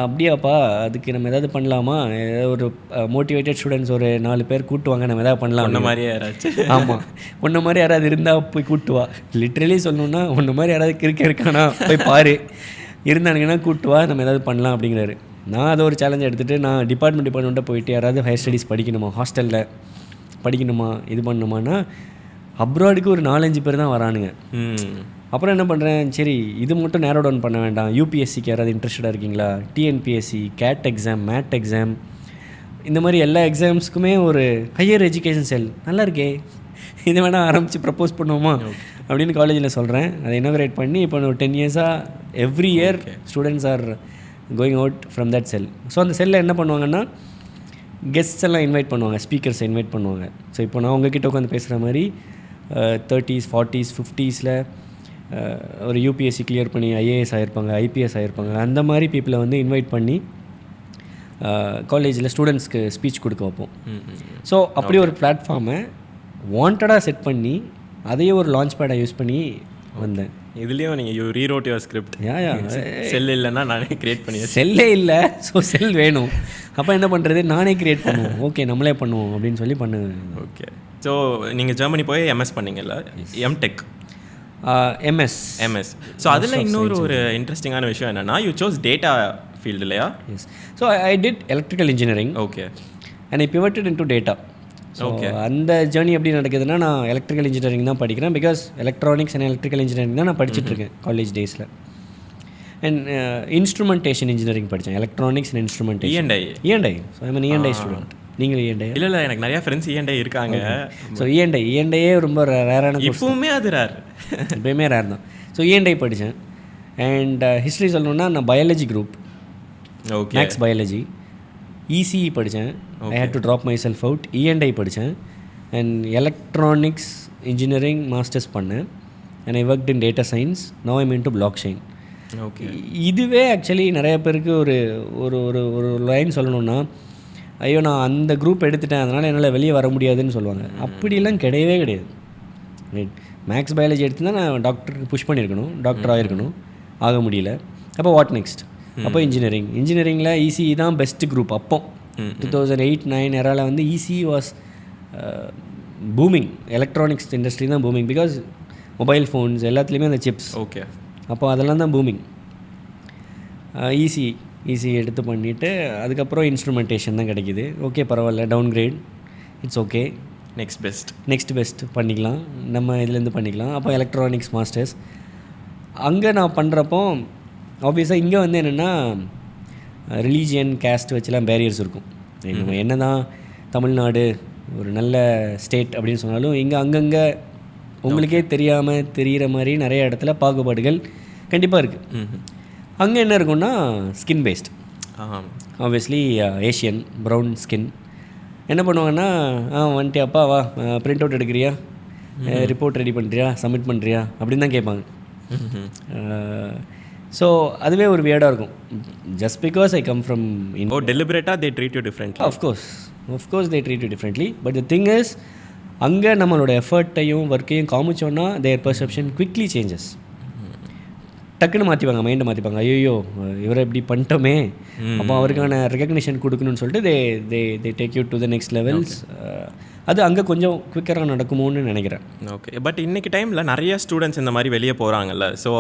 அப்படியாப்பா அதுக்கு நம்ம எதாவது பண்ணலாமா, ஏதாவது ஒரு மோட்டிவேட்டட் ஸ்டூடெண்ட்ஸ் ஒரு 4 பேர் கூட்டுவாங்க, நம்ம எதாவது பண்ணலாம். ஒன்றை மாதிரி யாராச்சும், ஆமாம், ஒன்றை மாதிரி யாராவது இருந்தால் போய் கூட்டுவா. லிட்ரலி சொல்லணுன்னா ஒன்றை மாதிரி யாராவது இருக்கானா போய் பாரு, இருந்தானுங்கன்னா கூட்டுவா, நம்ம எதாவது பண்ணலாம் அப்படிங்கிறாரு. நான் அதை ஒரு சேலஞ்ச் எடுத்துகிட்டு நான் டிபார்ட்மெண்ட்டாக போயிட்டு யாராவது ஹையர் ஸ்டடீஸ் படிக்கணுமா, ஹாஸ்டலில் படிக்கணுமா, இது பண்ணணுமானா அப்ராடுக்கு ஒரு 4-5 பேர் தான் வரானுங்க. அப்புறம் என்ன பண்ணுறேன், சரி இது மட்டும் நேரோ டவுன் பண்ண வேண்டாம், யூபிஎஸ்சிக்கு யாராவது இன்ட்ரெஸ்டடாக இருக்கீங்களா, TNPSC, CAT exam, MAT exam, இந்த மாதிரி எல்லா எக்ஸாம்ஸுக்குமே ஒரு ஹையர் எஜுகேஷன் செல் நல்லா இருக்கே, இது வேணால் ஆரம்பித்து ப்ரப்போஸ் பண்ணுவோமா அப்படின்னு காலேஜில் சொல்கிறேன். அதை இனாகிரேட் பண்ணி இப்போ ஒரு 10 இயர்ஸாக every year students are going out from that sell. So அந்த செல்லில் என்ன பண்ணுவாங்கன்னா கெஸ்ட்ஸ் எல்லாம் இன்வைட் பண்ணுவாங்க, ஸ்பீக்கர்ஸை இன்வைட் பண்ணுவாங்க. ஸோ இப்போ நான் உங்ககிட்ட உட்காந்து பேசுகிற மாதிரி 30s 40s 50s ஒரு யூபிஎஸ்சி கிளியர் பண்ணி ஐஏஎஸ் ஆகிருப்பாங்க, ஐபிஎஸ் ஆகிருப்பாங்க, அந்த மாதிரி பீப்புளை வந்து இன்வைட் பண்ணி காலேஜில் ஸ்டூடெண்ட்ஸ்க்கு ஸ்பீச் கொடுக்க வைப்போம். ஸோ அப்படி ஒரு பிளாட்ஃபார்மை வாண்டடாக செட் பண்ணி அதையே ஒரு லான்ச் பேடாக யூஸ் பண்ணி வந்தேன். இதுலேயும் நீங்கள் யூ ரீரோட் யுவர் ஸ்கிரிப்ட். செல் இல்லைன்னா நானே கிரியேட் பண்ணி, செல்லே இல்லை, ஸோ செல் வேணும், அப்போ என்ன பண்ணுறது, நானே கிரியேட் பண்ணுவோம், ஓகே நம்மளே பண்ணுவோம் அப்படின்னு சொல்லி பண்ணுவேன். ஓகே, ஸோ நீங்கள் ஜெர்மனி போய் எம்எஸ் பண்ணீங்கல்ல, எம்டெக் எம்எஸ். ஸோ அதில் இன்னொரு ஒரு இன்ட்ரெஸ்டிங்கான விஷயம் என்னென்னா யூ சோஸ் டேட்டா ஃபீல்டு இல்லையா? Yes, so I did electrical engineering. Okay, and I pivoted into data. Okay, அந்த ஜேர்னி எப்படி நடக்குதுன்னா, நான் எலக்ட்ரிக்கல் இன்ஜினியரிங் தான் படிக்கிறேன், because electronics and electrical engineering தான் நான் படிச்சுட்ருக்கேன் காலேஜ் டேஸில். அண்ட் இன்ஸ்ட்ருமெண்டேஷன் இன்ஜினியரிங் படித்தேன், electronics and instrumentation. E and I. So I mean E and I student. நீங்கள் இஎன்ஐ? இல்லை, எனக்கு நிறையா ஃப்ரெண்ட்ஸ் இஎன்ஐ இருக்காங்க. ஸோ இஎன்ஐயே ரொம்ப ரேரான, இப்போவுமே அது ரேர், எப்பயுமே ரேர் தான். ஸோ இஎன்ஐ படித்தேன். அண்ட் ஹிஸ்ட்ரி சொல்லணுன்னா நான் biology group, maths biology. ECE படித்தேன், I had to drop myself out. E and I படித்தேன் அண்ட் எலக்ட்ரானிக்ஸ் இன்ஜினியரிங் மாஸ்டர்ஸ் பண்ணேன். And I worked in data science. Now I'm into blockchain. Okay, இதுவே ஆக்சுவலி நிறைய பேருக்கு ஒரு ஒரு ஒரு ஒரு லைன் சொல்லணுன்னா, ஐயோ நான் அந்த குரூப் எடுத்துட்டேன் அதனால் என்னால் வெளியே வர முடியாதுன்னு சொல்லுவாங்க. அப்படிலாம் கிடையவே கிடையாது. ரைட், மேக்ஸ் பயாலஜி எடுத்து தான் நான் டாக்டருக்கு புஷ் பண்ணியிருக்கணும், டாக்டர் ஆகிருக்கணும், ஆக முடியல. அப்போ வாட் நெக்ஸ்ட்? அப்போ இன்ஜினியரிங்கில் இசிஇ தான் பெஸ்ட் குரூப். அப்போ 2008-9 எரால வந்து ECE was booming. Electronics industry தான் பூமிங், பிகாஸ் மொபைல் ஃபோன்ஸ் எல்லாத்துலேயுமே அந்த சிப்ஸ். ஓகே, அப்போ அதெல்லாம் தான் பூமிங். ஈஸி எடுத்து பண்ணிவிட்டு அதுக்கப்புறம் இன்ஸ்ட்ருமெண்டேஷன் தான் கிடைக்கிது. ஓகே பரவாயில்ல, downgrade, it's okay, next best பண்ணிக்கலாம், நம்ம இதுலேருந்து பண்ணிக்கலாம். அப்போ எலக்ட்ரானிக்ஸ் மாஸ்டர்ஸ் அங்கே நான் பண்ணுறப்போ ஆப்வியஸாக இங்கே வந்து என்னென்னா ரிலீஜியன், கேஸ்ட் வச்சுலாம் பேரியர்ஸ் இருக்கும். நம்ம என்ன தான் தமிழ்நாடு ஒரு நல்ல ஸ்டேட் அப்படின்னு சொன்னாலும் இங்கே அங்கங்கே உங்களுக்கே தெரியாமல் தெரிகிற மாதிரி நிறைய இடத்துல பாகுபாடுகள் கண்டிப்பாக இருக்குது. அங்கே என்ன இருக்குன்னா skin based. Obviously Asian brown skin. என்ன பண்ணுவாங்கன்னா, வந்துட்டு அப்பா வா பிரிண்ட் அவுட் எடுக்கிறியா, ரிப்போர்ட் ரெடி பண்ணுறியா, சப்மிட் பண்ணுறியா அப்படின்னு தான் கேட்பாங்க. ஸோ அதுவே ஒரு வியர்டாக இருக்கும். Just because I come from டெலிபரேட்டாக they treat you differently. Of course they treat you differently. But the thing is, அங்கே நம்மளோட எஃபர்ட்டையும் ஒர்க்கையும் காமிச்சோன்னா தேர் பர்செப்ஷன் குவிக்லி சேஞ்சஸ். டக்குன்னு மாற்றிப்பாங்க, மைண்டை மாற்றிப்பாங்க. ஐயோ இவரை இப்படி பண்ணிட்டோமே, அப்போ அவருக்கான ரெகக்னிஷன் கொடுக்கணும்னு சொல்லிட்டு they take you to the next levels. அது அங்கே கொஞ்சம் குவிக்கராக நடக்குமோன்னு நினைக்கிறேன். ஓகே. பட் இன்றைக்கி டைமில் நிறைய ஸ்டூடெண்ட்ஸ் இந்த மாதிரி வெளியே போகிறாங்கல்ல. ஸோ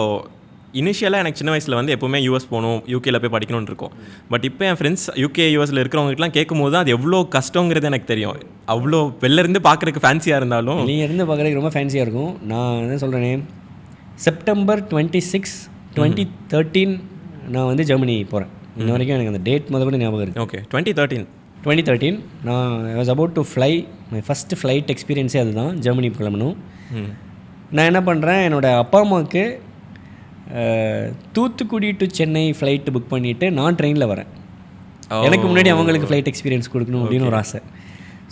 இனிஷியலாக எனக்கு சின்ன வயசில் வந்து எப்போவுமே யூஎஸ் போகணும், யூகேல போய் படிக்கணும்னு இருக்கும். பட் இப்போ என் ஃப்ரெண்ட்ஸ் யூகே யூஎஸில் இருக்கிறவங்களுக்குலாம் கேட்கும் போது அது எவ்வளோ கஷ்டங்கிறது எனக்கு தெரியும். அவ்வளோ வெளிலேருந்து பார்க்குறதுக்கு ஃபேன்சியாக இருந்தாலும் நீங்கள் இருந்து பார்க்குறதுக்கு ரொம்ப ஃபேன்சியாக இருக்கும். நான் என்ன சொல்கிறேனே, செப்டம்பர் 26, 2013 நான் வந்து ஜெர்மனி போகிறேன். இன்ன வரைக்கும் எனக்கு அந்த டேட் முதல் கூட ஞாபகம் இருக்குது. ஓகே. 2013 நான் I was about to fly. My first flight எக்ஸ்பீரியன்ஸே அதுதான், ஜெர்மனி கிளம்பணும். நான் என்ன பண்ணுறேன், என்னோடய அப்பா அம்மாவுக்கு Thoothukudi to Chennai flight book பண்ணிவிட்டு நான் ட்ரெயினில் வரேன். எனக்கு முன்னாடி அவங்களுக்கு ஃப்ளைட் எக்ஸ்பீரியன்ஸ் கொடுக்கணும் அப்படின்னு ஒரு ஆசை.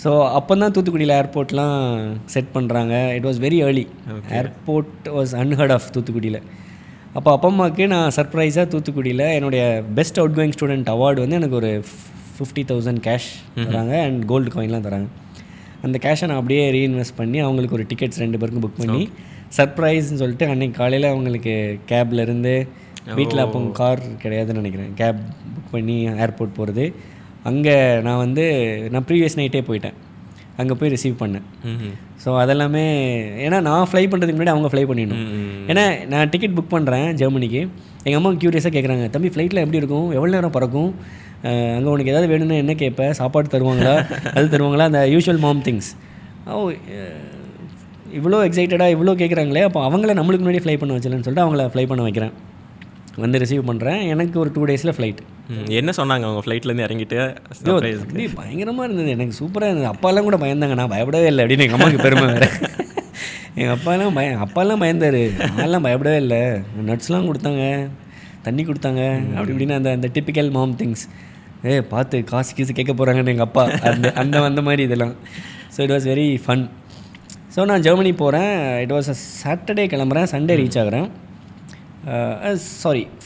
ஸோ அப்போ தான் தூத்துக்குடியில் ஏர்போர்ட்லாம் செட் பண்ணுறாங்க. It was very early. Airport was unheard of தூத்துக்குடியில். அப்போ அப்பா அம்மாவுக்கு நான் சர்ப்ரைஸாக தூத்துக்குடியில் என்னுடைய best out going student award வந்து எனக்கு ஒரு 50,000 கேஷ் தராங்க அண்ட் கோல்டு காயின்லாம் தராங்க. அந்த கேஷை நான் அப்படியே ரீஇன்வெஸ்ட் பண்ணி அவங்களுக்கு ஒரு டிக்கெட்ஸ் 2 பேருக்கும் புக் பண்ணி சர்ப்ரைஸ்ன்னு சொல்லிட்டு அன்றைக்கி காலையில் அவங்களுக்கு கேப்லேருந்து, வீட்டில் அப்போ கார் கிடையாதுன்னு நினைக்கிறேன், கேப் புக் பண்ணி ஏர்போர்ட் போகிறது. அங்கே நான் ப்ரீவியஸ் நைட்டே போயிட்டேன், அங்கே போய் ரிசீவ் பண்ணேன். ஸோ அதெல்லாமே ஏன்னா நான் ஃப்ளை பண்ணுறதுக்கு முன்னாடி அவங்க ஃப்ளை பண்ணிடணும். ஏன்னா நான் டிக்கெட் புக் பண்ணுறேன் ஜெர்மனிக்கு. எங்கள் அம்மா க்யூரியஸாக கேட்குறாங்க, தம்பி ஃப்ளைட்டில் எப்படி இருக்கும், எவ்வளோ நேரம் பறக்கும், அங்கே உனக்கு ஏதாவது வேணும்னு என்ன கேட்பேன், சாப்பாடு தருவாங்களா, அது தருவாங்களா, அந்த யூஷுவல் மாம் திங்ஸ். இவ்வளோ எக்ஸைட்டடாக இவ்வளோ கேட்குறாங்களே, அப்போ அவங்கள நம்மளுக்கு முன்னாடி ஃப்ளை பண்ண வச்சலன்னு சொல்லிட்டு அவங்கள ஃப்ளை பண்ண வைக்கிறேன். வந்து ரிசீவ் பண்ணுறேன். எனக்கு ஒரு 2 டேஸில் ஃப்ளைட். என்ன சொன்னாங்க அவங்க ஃப்ளைட்லேருந்து இறங்கிட்டு? பயங்கரமாக இருந்தது, எனக்கு சூப்பராக இருந்தது. அப்பாலாம் கூட பயந்தாங்க, நான் பயப்படவே இல்லை அப்படின்னு எங்கள் அம்மாவுக்கு பெருமை வேறு. எங்கள் அப்பாலாம் பயந்தார், நான்லாம் பயப்படவே இல்லை. நட்ஸ்லாம் கொடுத்தாங்க, தண்ணி கொடுத்தாங்க, அப்படி இப்படின்னு அந்த டிப்பிக்கல் மாம் திங்ஸ். பார்த்து காசு கேட்க போகிறாங்கன்னு எங்கள் அப்பா அந்த மாதிரி இதெல்லாம். So it was very fun. So நான் ஜெர்மனி போகிறேன். இட் வாஸ் சாட்டர்டே கிளம்புறேன், சண்டே ரீச் ஆகிறேன்.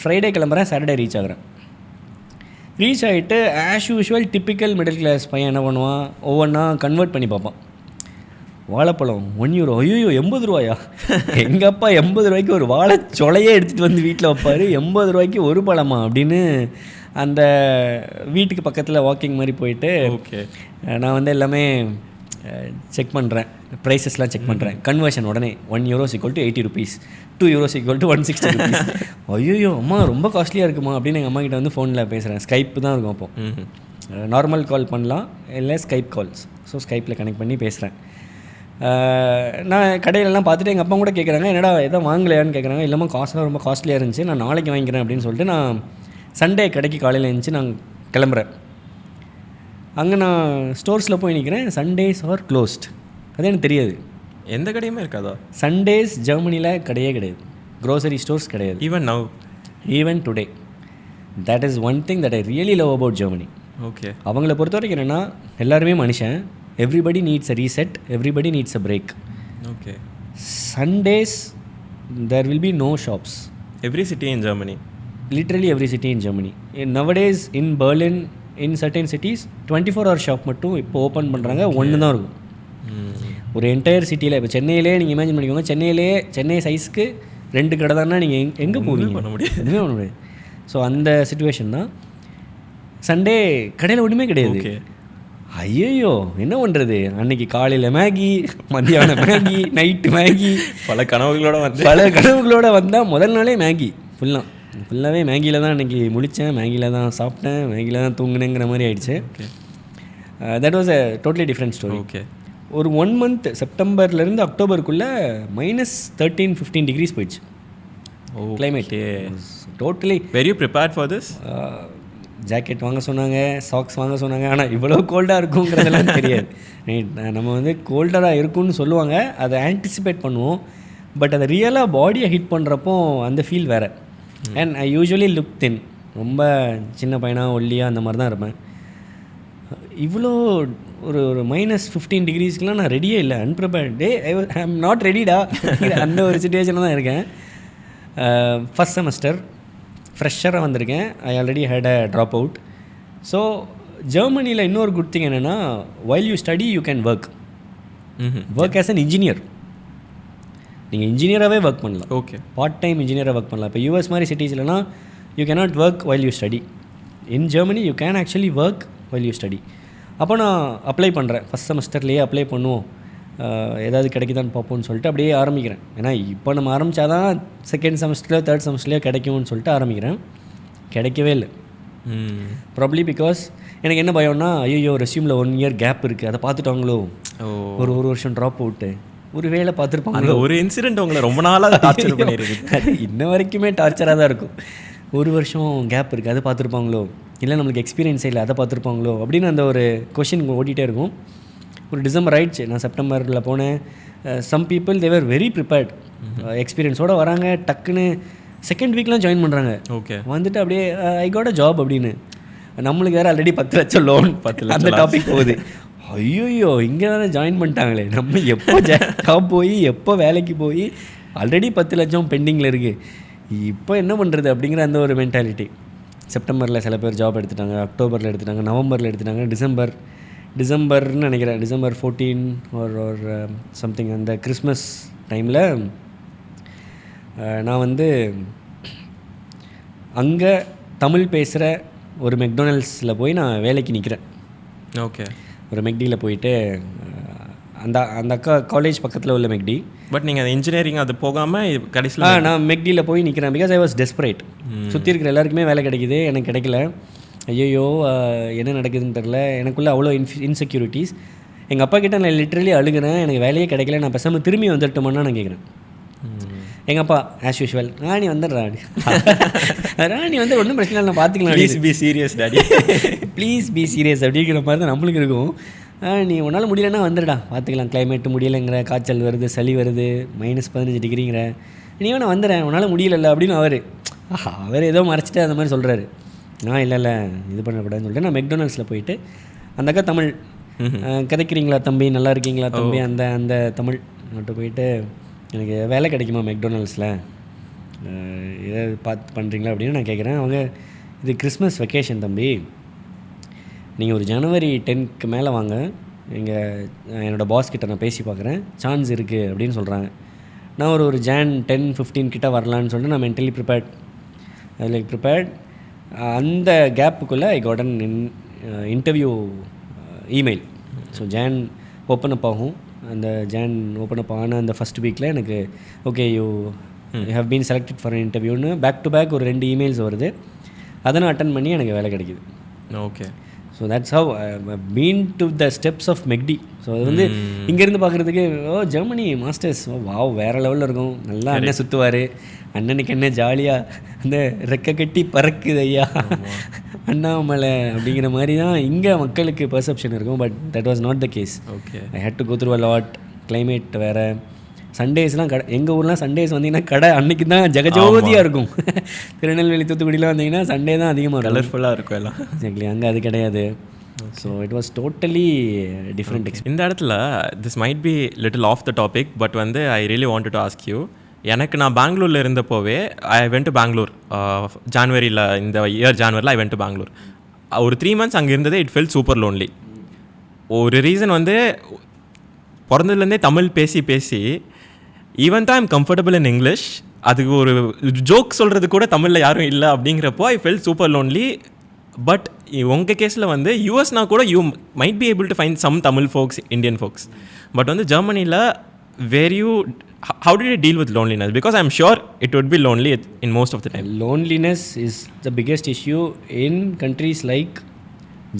ஃப்ரைடே கிளம்புறேன், சாட்டர்டே ரீச் ஆகிறேன். ரீச் ஆகிட்டு as usual typical middle class பையன் என்ன பண்ணுவான், ஒவ்வொன்றா கன்வெர்ட் பண்ணி பார்ப்பான். வாழைப்பழம் €1, ஐயோ 80 ரூபாயா? எங்கள் அப்பா 80 ரூபாய்க்கு ஒரு வாழைச்சொலையே எடுத்துகிட்டு வந்து வீட்டில் வைப்பார். 80 ரூபாய்க்கு ஒரு பழமா அப்படின்னு அந்த வீட்டுக்கு பக்கத்தில் வாக்கிங் மாதிரி போயிட்டு நான் வந்து எல்லாமே செக் பண்ணுறேன், ப்ரைஸஸ்லாம் செக் பண்ணுறேன். கன்வர்ஷன் உடனே €1 = 80 rupees, €2 = 160 rupees. ஐயோ அம்மா ரொம்ப காஸ்ட்லியாக இருக்குமா அப்படின்னு எங்கள் அம்மா கிட்ட வந்து ஃபோனில் பேசுகிறேன். ஸ்கைப் தான் இருக்கும் அப்போது, நார்மல் கால் பண்ணலாம் இல்லை ஸ்கைப் கால்ஸ். ஸோ ஸ்கைப்பில் கனெக்ட் பண்ணி பேசுகிறேன். நான் கடையிலலாம் பார்த்துட்டு எங்கள் அப்பா கூட கேட்குறாங்க, என்னடா எதாவது வாங்கலையான்னு கேட்குறாங்க. இல்லாமல் காசுலாம் ரொம்ப காஸ்ட்லியாக இருந்துச்சு, நான் நாளைக்கு வாங்கிக்கிறேன் அப்படின்னு சொல்லிட்டு நான் சண்டே கடைக்கு காலையில் எழுந்துச்சு நான் கிளம்புறேன். அங்கே நான் ஸ்டோர்ஸில் போய் நிற்கிறேன். Sundays are closed. அது எனக்கு தெரியாது. எந்த கடையுமே இருக்காதா? சண்டேஸ் ஜெர்மனியில் கிடையாது, க்ரோசரி ஸ்டோர்ஸ் கிடையாது. Even today. That is one thing that I really love about Germany. Okay. அவங்கள பொறுத்த வரைக்கும் என்னென்னா, எல்லாருமே மனுஷன். Everybody needs a reset, everybody needs a break. Okay. Sundays there will be no shops. Every city in Germany, literally every city in Germany. Nowadays in Berlin, in certain cities 24 hour shop மட்டும் இப்போ ஓப்பன் பண்ணுறாங்க. ஒன்று தான் இருக்கும் ஒரு என்டையர் சிட்டியில். இப்போ சென்னையிலே நீங்கள் இமேஜின் பண்ணிக்கோங்க, சென்னை சைஸ்க்கு 2 கடை தானே, நீங்கள் எங்கே போவீங்க? பண்ண முடியாது, எதுவுமே பண்ண முடியாது. ஸோ அந்த சிச்சுவேஷன் தான். சண்டே கடையில் ஒன்றுமே கிடையாது. ஐயோ என்ன பண்ணுறது, அன்றைக்கி காலையில் மேகி, மத்தியானம் மேகி, நைட்டு மேகி, பல கனவுகளோட வந்தால் முதல் நாளே மேகி. ஃபுல்லாகவே மேகியில் தான் அன்றைக்கி முழித்தேன், மேகியில் தான் சாப்பிட்டேன், மேகியில் தான் தூங்கினேங்கிற மாதிரி ஆயிடுச்சு. That was a totally different story. Okay. ஒரு 1 month செப்டம்பர்லேருந்து அக்டோபருக்குள்ளே -13-15 degrees போயிடுச்சு climate. Totally very prepared for this. Jacket வாங்க சொன்னாங்க, சாக்ஸ் வாங்க சொன்னாங்க. ஆனால் இவ்வளோ கோல்டாக இருக்குங்கிறதெல்லாம் தெரியாது. நம்ம வந்து கோல்டராக இருக்குன்னு சொல்லுவாங்க, அதை ஆன்டிசிபேட் பண்ணுவோம். பட் அதை ரியலாக பாடியை ஹிட் பண்ணுறப்போ அந்த ஃபீல் வேறு. அண்ட் ஐ யூஸ்வலி லுக் தின், ரொம்ப சின்ன பையனாக ஒல்லியாக அந்த மாதிரி தான் இருப்பேன். இவ்வளோ ஒரு -15 degreesக்குலாம் நான் ரெடியே இல்லை, அன்ப்ரிப்பேர்ட். ஐ ஆம் நாட் ரெடிடா, அந்த ஒரு சுச்சுவேஷனில் தான் இருக்கேன். ஃபஸ்ட் செமஸ்டர் ஃப்ரெஷ்ஷராக வந்திருக்கேன். I already had a drop out. So ஜெர்மனியில் இன்னொரு குட் திங் என்னென்னா, while you study you can work as an engineer. நீங்கள் இன்ஜினியராகவே ஒர்க் பண்ணலாம். ஓகே. பார்ட் டைம் இன்ஜினியராக ஒர்க் பண்ணலாம். இப்போ யூஎஸ் மாதிரி சிட்டிஸ்லனா you cannot work while you study. In Germany you can actually work while you study. அப்போ நான் அப்ளை பண்ணுறேன். ஃபஸ்ட் செமஸ்டர்லேயே அப்ளை பண்ணுவோம், ஏதாவது கிடைக்குதான்னு பார்ப்போம்னு சொல்லிட்டு அப்படியே ஆரம்பிக்கிறேன். ஏன்னா இப்போ நம்ம ஆரம்பித்தாதான் செகண்ட் செமஸ்டர்லையோ தேர்ட் செமஸ்டர்லையோ கிடைக்கும்னு சொல்லிட்டு ஆரம்பிக்கிறேன். கிடைக்கவே இல்லை. ப்ராப்ளி பிகாஸ் எனக்கு என்ன பயம்னா, ஐயோ ரெஸ்யூமில் 1 year கேப் இருக்குது, அதை பார்த்துட்டாங்களோ, ஒரு வருஷம் ட்ராப் அவுட்டு, ஒரு வேலை பார்த்துருப்பாங்களோ. ஒரு இன்சிடென்ட் உங்களை ரொம்ப நாளாக டார்ச்சர் பண்ணியிருக்கு. அது இன்ன வரைக்குமே டார்ச்சராக தான் இருக்கும். 1 வருஷம் கேப் இருக்குது, அதை பார்த்துருப்பாங்களோ, இல்லை நம்மளுக்கு எக்ஸ்பீரியன்ஸ் இல்லை, அதை பார்த்துருப்பாங்களோ அப்படின்னு அந்த ஒரு கொஷின் ஓடிட்டே இருக்கும். ஒரு டிசம்பர் ஆயிடுச்சு, நான் செப்டம்பரில் போனேன். சம் பீப்புள் தேவர் வெரி ப்ரிப்பேர்ட், எக்ஸ்பீரியன்ஸோடு வராங்க, டக்குன்னு செகண்ட் வீக்லாம் ஜாயின் பண்ணுறாங்க. ஓகே, வந்துட்டு அப்படியே ஐ காட் அ ஜாப் அப்படின்னு. நம்மளுக்கு வேறு ஆல்ரெடி 10 லட்சம் லோன், 10 லட்சம் அந்த டாபிக் போகுது. ஐயோ இங்கே வேறு ஜாயின் பண்ணிட்டாங்களே, நம்ம எப்போ ஜாப் போய் எப்போ வேலைக்கு போய் ஆல்ரெடி 10 லட்சம் பெண்டிங்கில் இருக்குது, இப்போ என்ன பண்ணுறது அப்படிங்கிற அந்த ஒரு மென்டாலிட்டி. செப்டம்பரில் சில பேர் ஜாப் எடுத்துட்டாங்க, அக்டோபரில் எடுத்துட்டாங்க, நவம்பரில் எடுத்துட்டாங்க, டிசம்பர்னு நினைக்கிறேன், டிசம்பர் 14 ஒரு சம்திங் அந்த கிறிஸ்மஸ் டைமில் நான் வந்து அங்கே தமிழ் பேசுகிற ஒரு மெக்டொனால்ட்ஸில் போய் நான் வேலைக்கு நிற்கிறேன். ஓகே, ஒரு மெக்டியில் போயிட்டு, அந்த அக்கா காலேஜ் பக்கத்தில் உள்ள மெக்டி. பட் நீங்கள் இன்ஜினியரிங் அது போகாமல் கடைசியில் நான் மெக்டியில் போய் நிற்கிறேன். Because I was desperate. சுற்றி இருக்கிற எல்லாருக்குமே வேலை கிடைக்குது, எனக்கு கிடைக்கல. ஐயோ என்ன நடக்குதுன்னு தெரில, எனக்குள்ளே அவ்வளோ இன்செக்யூரிட்டிஸ். எங்கள் அப்பா கிட்டே நான் லிட்ரலி அழுகிறேன், எனக்கு வேலையே கிடைக்கல, நான் பேசாமல் திரும்பி வந்துட்டோமான்னு நான் கேட்குறேன். எங்கள் அப்பா ஆஸ் யூஷுவல், ராணி வந்துடுறாடி, ராணி வந்து ஒன்றும் பிரச்சனை இல்லை, நான் பார்த்துக்கலாம், please be serious daddy, please be serious அப்படிங்கிற மாதிரி தான் நம்மளுக்கு இருக்கும். நீ உன்னால் முடியலன்னா வந்துடுடா, பார்த்துக்கலாம், கிளைமேட்டு முடியலைங்கிற, காய்ச்சல் வருது, சளி வருது, -15 டிகிரிங்கிற, நீ வேணா வந்துடுறேன், உன்னால் முடியல அப்படின்னு அவர் ஏதோ மறைச்சிட்டு அந்த மாதிரி சொல்கிறாரு. நான் இல்லை இது பண்ணக்கூடாதுன்னு சொல்லிட்டு நான் மெக்டொனால்ட்ஸில் போயிட்டு, அந்த அக்கா தமிழ் கதைக்கிறீங்களா தம்பி, நல்லா இருக்கீங்களா தம்பி, அந்த தமிழ் மட்டும் போயிட்டு, எனக்கு வேலை கிடைக்குமா மெக்டொனால்ட்ஸில், ஏதாவது பார்த்து பண்ணுறீங்களா அப்படின்னு நான் கேட்குறேன். அவங்க, இது கிறிஸ்மஸ் வெக்கேஷன் தம்பி, நீங்கள் ஒரு ஜனவரி 10க்கு மேலே வாங்க, என்னோடய பாஸ் கிட்ட நான் பேசி பார்க்குறேன், சான்ஸ் இருக்குது அப்படின்னு சொல்கிறாங்க. நான் ஒரு Jan 10-15 கிட்ட வரலான்னு சொல்லிட்டு நான் மென்டலி ப்ரிப்பேர்ட். அந்த கேப்புக்குள்ளே I got an interview email. So Jan open up ஆகும். அந்த Jan ஓப்பன் அப் ஆன அந்த ஃபஸ்ட் வீக்கில் எனக்கு okay you have been selected for இன்டர்வியூன்னு பேக் டு பேக் ஒரு 2 இமெயில்ஸ் வருது. அதை நான் அட்டன் பண்ணி எனக்கு வேலை கிடைக்கிது. Okay, so that's how I been to the steps of மெக்டி. ஸோ அது வந்து இங்கேருந்து பார்க்குறதுக்கு ஜெர்மனி மாஸ்டர்ஸ் வாவ் வேறு லெவலில் இருக்கும். நல்லா அண்ணன் சுற்றுவார், அண்ணனுக்கு என்ன ஜாலியாக அந்த ரெக்க கட்டி பறக்குது ஐயா அண்ணாமலை அப்படிங்கிற மாதிரி தான் இங்கே மக்களுக்கு பெர்செப்ஷன் இருக்கும். But that was not the case. Okay, I had to go through a lot. Climate வேறு, சண்டேஸ்லாம் கடை, எங்கள் ஊர்லாம் சண்டேஸ் வந்தீங்கன்னா கடை அன்றைக்கி தான் ஜெகஜோதியாக இருக்கும். திருநெல்வேலி தூத்துக்குடிலாம் வந்தீங்கன்னா சண்டே தான் அதிகமாக கலர்ஃபுல்லாக இருக்கும் எல்லாம். எக்ஸாக்ட்லி, அங்கே அது கிடையாது. So it was totally different experience. இந்த இடத்துல this might be little off the topic, but வந்து I really wanted to ask you. எனக்கு நான் பெங்களூரில் இருந்தப்போவே ஐ வென்ட் டு பெங்களூர் ஜான்வரியில், இந்த இயர் ஜான்வரியில் ஐ வென்ட் டு பெங்களூர். ஒரு 3 months அங்கே இருந்ததே இட் ஃபெல் சூப்பர் லோன்லி. ஒரு ரீசன் வந்து பிறந்ததுலேருந்தே தமிழ் பேசி ஈவன் தான் ஐம் கம்ஃபர்டபுள் இன் இங்கிலீஷ், அதுக்கு ஒரு ஜோக் சொல்கிறது கூட தமிழில் யாரும் இல்லை அப்படிங்கிறப்போ I fell super lonely. But உங்கள் கேஸில் வந்து யூஎஸ்னா கூட you might be able to find some Tamil folks, Indian folks. But வந்து ஜெர்மனியில் how did you deal with loneliness? Because I'm sure it would be lonely in most of the time. Loneliness is the biggest issue in countries like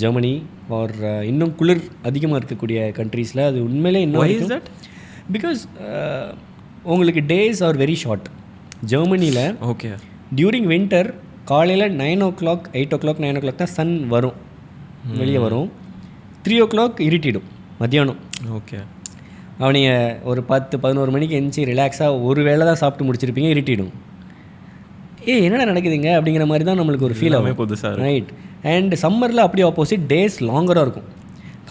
Germany or இன்னும் குளிர் அதிகமாக இருக்கக்கூடிய கண்ட்ரீஸில். அது உண்மையிலே இன்னும். Why is that? Because உங்களுக்கு டேஸ் ஆர் வெரி ஷார்ட். ஜெர்மனியில் ஓகே, டியூரிங் வின்டர் காலையில் 9 o'clock 8 o'clock 9 o'clock தான் சன் வரும், வெளியே வரும். 3 o'clock இருட்டிடும் மத்தியானம். ஓகே, அவனைய ஒரு 10-11 மணிக்கு எந்திச்சு ரிலாக்ஸாக ஒரு வேளை தான் சாப்பிட்டு முடிச்சிருப்பீங்க, இருட்டிடும். என்னடா நடக்குதுங்க அப்படிங்கிற மாதிரி தான் நம்மளுக்கு ஒரு ஃபீல் ஆகும், புதுசாக, ரைட்? அண்ட் சம்மரில் அப்படியே ஆப்போசிட், டேஸ் லாங்கராக இருக்கும்.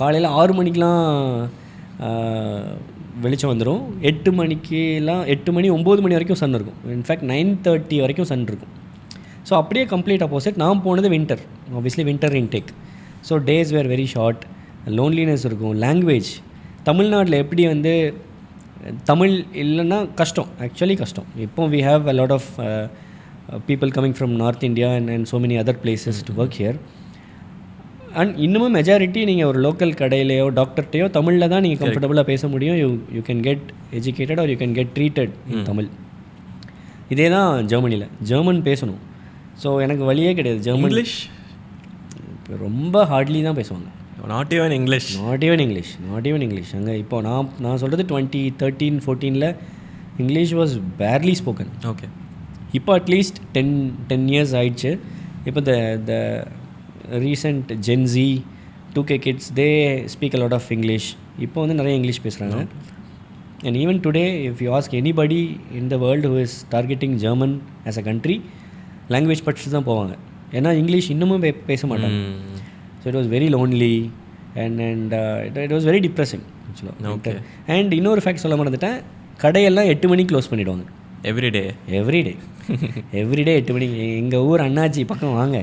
காலையில் 6 மணிக்கெலாம் வெளிச்சம் வந்துடும். 8 மணிக்கெலாம் 8 மணி 9 மணி வரைக்கும் சன் இருக்கும். இன்ஃபேக்ட் 9:30 வரைக்கும் சன் இருக்கும். ஸோ அப்படியே கம்ப்ளீட் ஆப்போசிட். நான் போனது winter, obviously winter intake. So days were very short. Loneliness இருக்கும். லாங்குவேஜ், தமிழ்நாட்டில் எப்படி வந்து தமிழ் இல்லைன்னா கஷ்டம், ஆக்சுவலி கஷ்டம். இப்போ we have a lot of people coming from North India and so many other places to work here. And இன்னமும் மெஜாரிட்டி நீங்கள் ஒரு லோக்கல் கடையிலையோ டாக்டர்கிட்டையோ தமிழில் தான் நீங்கள் கம்ஃபர்டபுளாக பேச முடியும். You can get educated or you can get treated in Tamil. இதே தான் ஜெர்மனியில். ஜெர்மன் பேசணும். ஸோ எனக்கு வழியே கிடையாது. ஜெர்மன் இங்கிலீஷ் ரொம்ப ஹார்ட்லி தான் பேசுவாங்க. Not even English. அங்கே இப்போ நான் சொல்கிறது 2013-14 English was barely spoken. Okay. இப்போ அட்லீஸ்ட் 10 இயர்ஸ் ஆயிடுச்சு. இப்போ the recent Gen Z 2K kids they speak a lot of English. இப்போ வந்து நிறைய இங்கிலீஷ் பேசுகிறாங்க. And even today if you ask anybody in the world who is targeting German as a country, language படிச்சுட்டு தான் போவாங்க. ஏன்னா இங்கிலீஷ் இன்னமும் பேச மாட்டாங்க. So it was very lonely and it was very depressing ஆக்சுவலாக. அண்ட் இன்னொரு ஃபேக்ட் சொல்ல மறந்துட்டேன், கடையெல்லாம் 8 மணிக்கு க்ளோஸ் பண்ணிவிடுவாங்க. எவ்ரிடே 8 மணிக்கு. எங்கள் ஊர் அண்ணாச்சி பக்கம் வாங்க,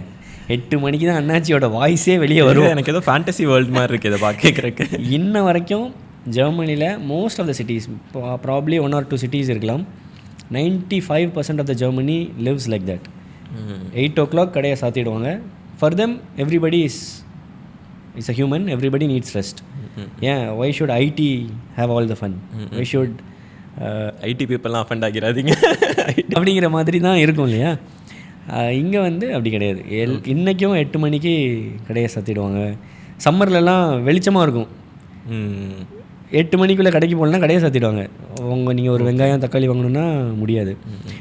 8 மணிக்கு தான் அண்ணாச்சியோட வாய்ஸே வெளியே வரும். எனக்கு ஏதோ ஃபேண்டசி வேர்ல்டு மாதிரி இருக்குது இதை கேட்குறக்கு. இன்ன வரைக்கும் ஜெர்மனியில் most of the cities, probably 1 or 2 cities இருக்கலாம், 95% of the Germany lives like that. 8 o'clock கடையை சாத்திடுவாங்க. For them everybody is a human, everybody needs rest. ஏன் why should IT have all the fun? Why should IT பீப்புளெலாம் அஃபண்ட் ஆகிறாதீங்க அப்படிங்கிற மாதிரி தான் இருக்கும் இல்லையா? இங்கே வந்து அப்படி கிடையாது. இன்றைக்கும் 8 மணிக்கு கடையை சாத்திடுவாங்க. சம்மர்லலாம் வெளிச்சமாக இருக்கும். 8 மணிக்குள்ளே கடைக்கு போகலன்னா கடையை சாத்திடுவாங்க. நீங்கள் ஒரு வெங்காயம் தக்காளி வாங்கணுன்னா முடியாது.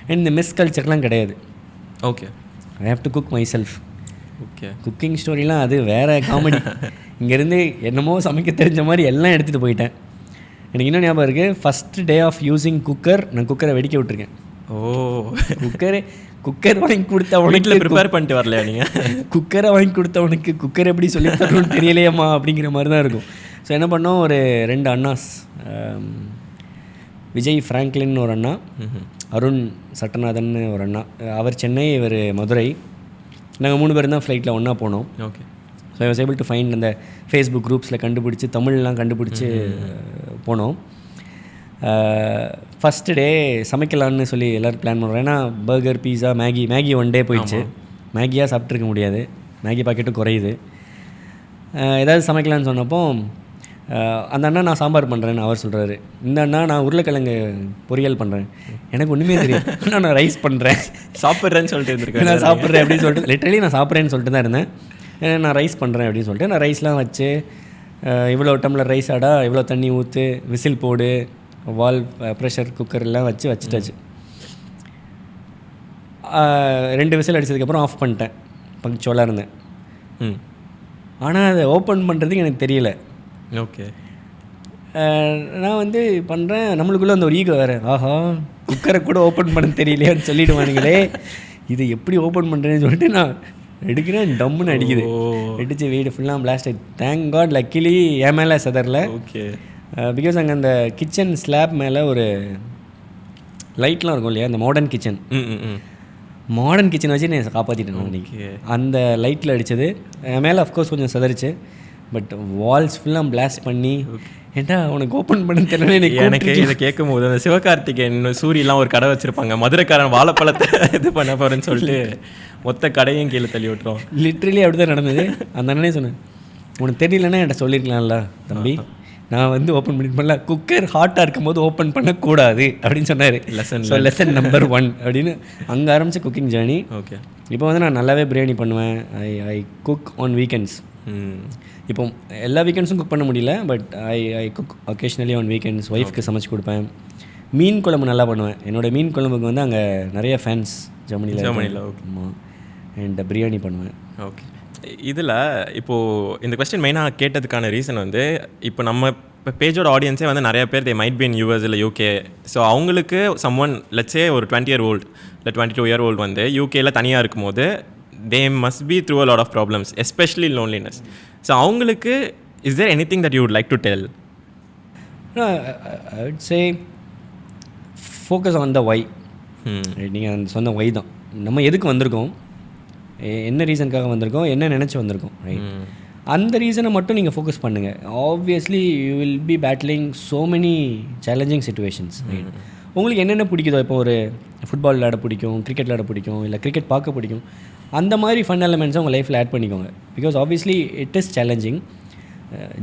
அண்ட் இந்த மெஸ் கல்ச்சர்லாம் கிடையாது. Okay. I have to cook myself. Okay. Cooking ஸ்டோரிலாம் அது வேறு காமெடி. இங்கேருந்து என்னமோ சமைக்க தெரிஞ்ச மாதிரி எல்லாம் எடுத்துகிட்டு போயிட்டேன். எனக்கு இன்னும் ஞாபகம் இருக்குது, first day of using cooker, நான் குக்கரை வெடிக்க விட்டுருக்கேன். குக்கர் வாங்கி கொடுத்த உனக்கு ப்ரிப்பேர் பண்ணிட்டு வரலையா நீங்கள்? குக்கரை வாங்கி கொடுத்த உனக்கு குக்கர் எப்படி சொல்லி தரணும்னு தெரியலையம்மா அப்படிங்கிற மாதிரி தான் இருக்கும். ஸோ என்ன பண்ணோம், ஒரு 2 அண்ணாஸ், விஜய் ஃப்ராங்க்லின் ஒரு அண்ணா, அருண் சட்டநாதன் ஒரு அண்ணா. அவர் சென்னை, இவர் மதுரை. நாங்கள் 3 பேரும் தான் ஃப்ளைட்டில் ஒன்றா போனோம். Okay. So I was able to find அந்த ஃபேஸ்புக் குரூப்ஸில் கண்டுபிடிச்சி தமிழ்லாம் கண்டுபிடிச்சி போனோம். ஃபஸ்ட்டு டே சமைக்கலான்னு சொல்லி எல்லோரும் பிளான் பண்ணுறோம். ஏன்னா பர்கர், பீஸா, மேகி 1 டே போயிடுச்சு. மேகியாக சாப்பிட்ருக்க முடியாது, மேகி பாக்கெட்டும் குறையுது. ஏதாவது சமைக்கலான்னு சொன்னப்போ அந்த அண்ணா நான் சாம்பார் பண்ணுறேன்னு அவர் சொல்கிறாரு. இந்த அண்ணா நான் உருளைக்கிழங்கு பொரியல் பண்ணுறேன். எனக்கு ஒன்றுமே தெரியும். நான் ரைஸ் பண்ணுறேன், சாப்பிட்றேன்னு சொல்லிட்டு இருந்திருக்கேன். நான் சாப்பிட்றேன் அப்படின்னு சொல்லிட்டு, லிட்டரலி நான் சாப்பிட்றேன்னு சொல்லிட்டு தான் இருந்தேன். நான் ரைஸ் பண்ணுறேன் அப்படின்னு சொல்லிட்டு நான் ரைஸ்லாம் வச்சு, இவ்வளோ டம்ளர் ரைஸ் ஆடா, இவ்வளோ தண்ணி ஊற்று, விசில் போடு, வால் ப்ரெஷர் குக்கர்லாம் வச்சுட்டாச்சு. 2 விசில் அடித்ததுக்கப்புறம் ஆஃப் பண்ணிட்டேன். பங்க்சுவலாக இருந்தேன். ஆனால் அதை ஓப்பன் பண்ணுறதுக்கு எனக்கு தெரியல. ஓகே. நான் வந்து பண்ணுறேன், நம்மளுக்குள்ளே அந்த ஒரு ஈகோ வேறு, ஆஹா குக்கரை கூட ஓப்பன் பண்ண தெரியலையான்னு சொல்லிவிடுவானுங்களே, இது எப்படி ஓப்பன் பண்ணுறேன்னு சொல்லிட்டு நான் எடுக்கிறேன். டம்முன்னு அடிக்குது. அடிச்சு வீடு ஃபுல்லாக பிளாஸ்ட் ஆகி. தேங்க் காட் லக்கிலி என் மேலே சதரில். ஓகே. பிகாஸ் அங்கே அந்த கிச்சன் ஸ்லாப் மேலே ஒரு லைட்லாம் இருக்கும் இல்லையா, அந்த மாடர்ன் கிச்சன் வச்சு நான் காப்பாற்றிட்டேன் நான் அன்றைக்கி. அந்த லைட்டில் அடித்தது என் மேலே அஃப்கோர்ஸ் கொஞ்சம் சதறிச்சு. பட் வால்ஸ் ஃபுல்லாக பிளாஸ்ட் பண்ணி, ஏன்டா உனக்கு ஓப்பன் பண்ண தெரியல. எனக்கு இதை கேட்கும் போது அந்த சிவகார்த்திகேயன் சூரியெலாம் ஒரு கடை வச்சுருப்பாங்க, மதுரைக்காரன் வாழைப்பழத்தை இது பண்ண போகிறேன்னு சொல்லிட்டு மொத்த கடையும் கீழே தள்ளி விட்டுரும். லிட்ரலி அப்படி தான் நடந்தது. அந்த அண்ணனே சொன்னேன், உனக்கு தெரியலன்னா என்கிட்ட சொல்லியிருக்கலாம்ல தம்பி, நான் வந்து ஓப்பன் பண்ணிட்டு பண்ணல, குக்கர் ஹாட்டாக இருக்கும் போது ஓப்பன் பண்ணக்கூடாது அப்படின்னு சொன்னார். லெசன் நம்பர் 1 அப்படின்னு அங்கே ஆரம்பித்த குக்கிங் ஜேர்னி. ஓகே. இப்போ வந்து நான் நல்லாவே பிரியாணி பண்ணுவேன். I cook on weekends. இப்போ எல்லா வீக்கெண்ட்ஸும் குக் பண்ண முடியல, but I cook occasionally on weekends. ஒய்ஃப்க்கு சமைச்சு கொடுப்பேன். மீன் குழம்பு நல்லா பண்ணுவேன். என்னோடய மீன் குழம்புக்கு வந்து அங்கே நிறைய ஃபேன்ஸ் ஜெர்மனியில். ஆமாம். அண்ட் பிரியாணி பண்ணுவேன். ஓகே. இதில் இப்போது இந்த கொஸ்டின் மெயினாக கேட்டதுக்கான ரீசன் வந்து, இப்போ நம்ம இப்போ பேஜோட ஆடியன்ஸே வந்து நிறைய பேர் they might be in US இல்லை யூகே. ஸோ அவங்களுக்கு சம்ஒன் லெட்ஸே ஒரு 20 year old இல்லை 22 year old வந்து யூகேயில் தனியாக இருக்கும்போது they must be through a lot of problems, especially loneliness. So அவங்களுக்கு is there anything that you would like to tell? No, I would say focus on the why. நீங்கள் சொன்ன why தான். நம்ம எதுக்கு வந்திருக்கோம், என்ன ரீசனுக்காக வந்திருக்கோம், என்ன நினச்சி வந்திருக்கோம், ரைட்? அந்த ரீசனை மட்டும் நீங்கள் ஃபோக்கஸ் பண்ணுங்கள். Obviously you will B battling so many challenging situations, right? உங்களுக்கு என்னென்ன பிடிக்குதோ, இப்போ ஒரு ஃபுட்பால் விளையாட பிடிக்கும், கிரிக்கெட் விளையாட பிடிக்கும், இல்லை கிரிக்கெட் பார்க்க பிடிக்கும், அந்த மாதிரி ஃபன் எலமெண்ட்ஸை உங்கள் லைஃப்பில் ஆட் பண்ணிக்கோங்க. Because obviously it is challenging.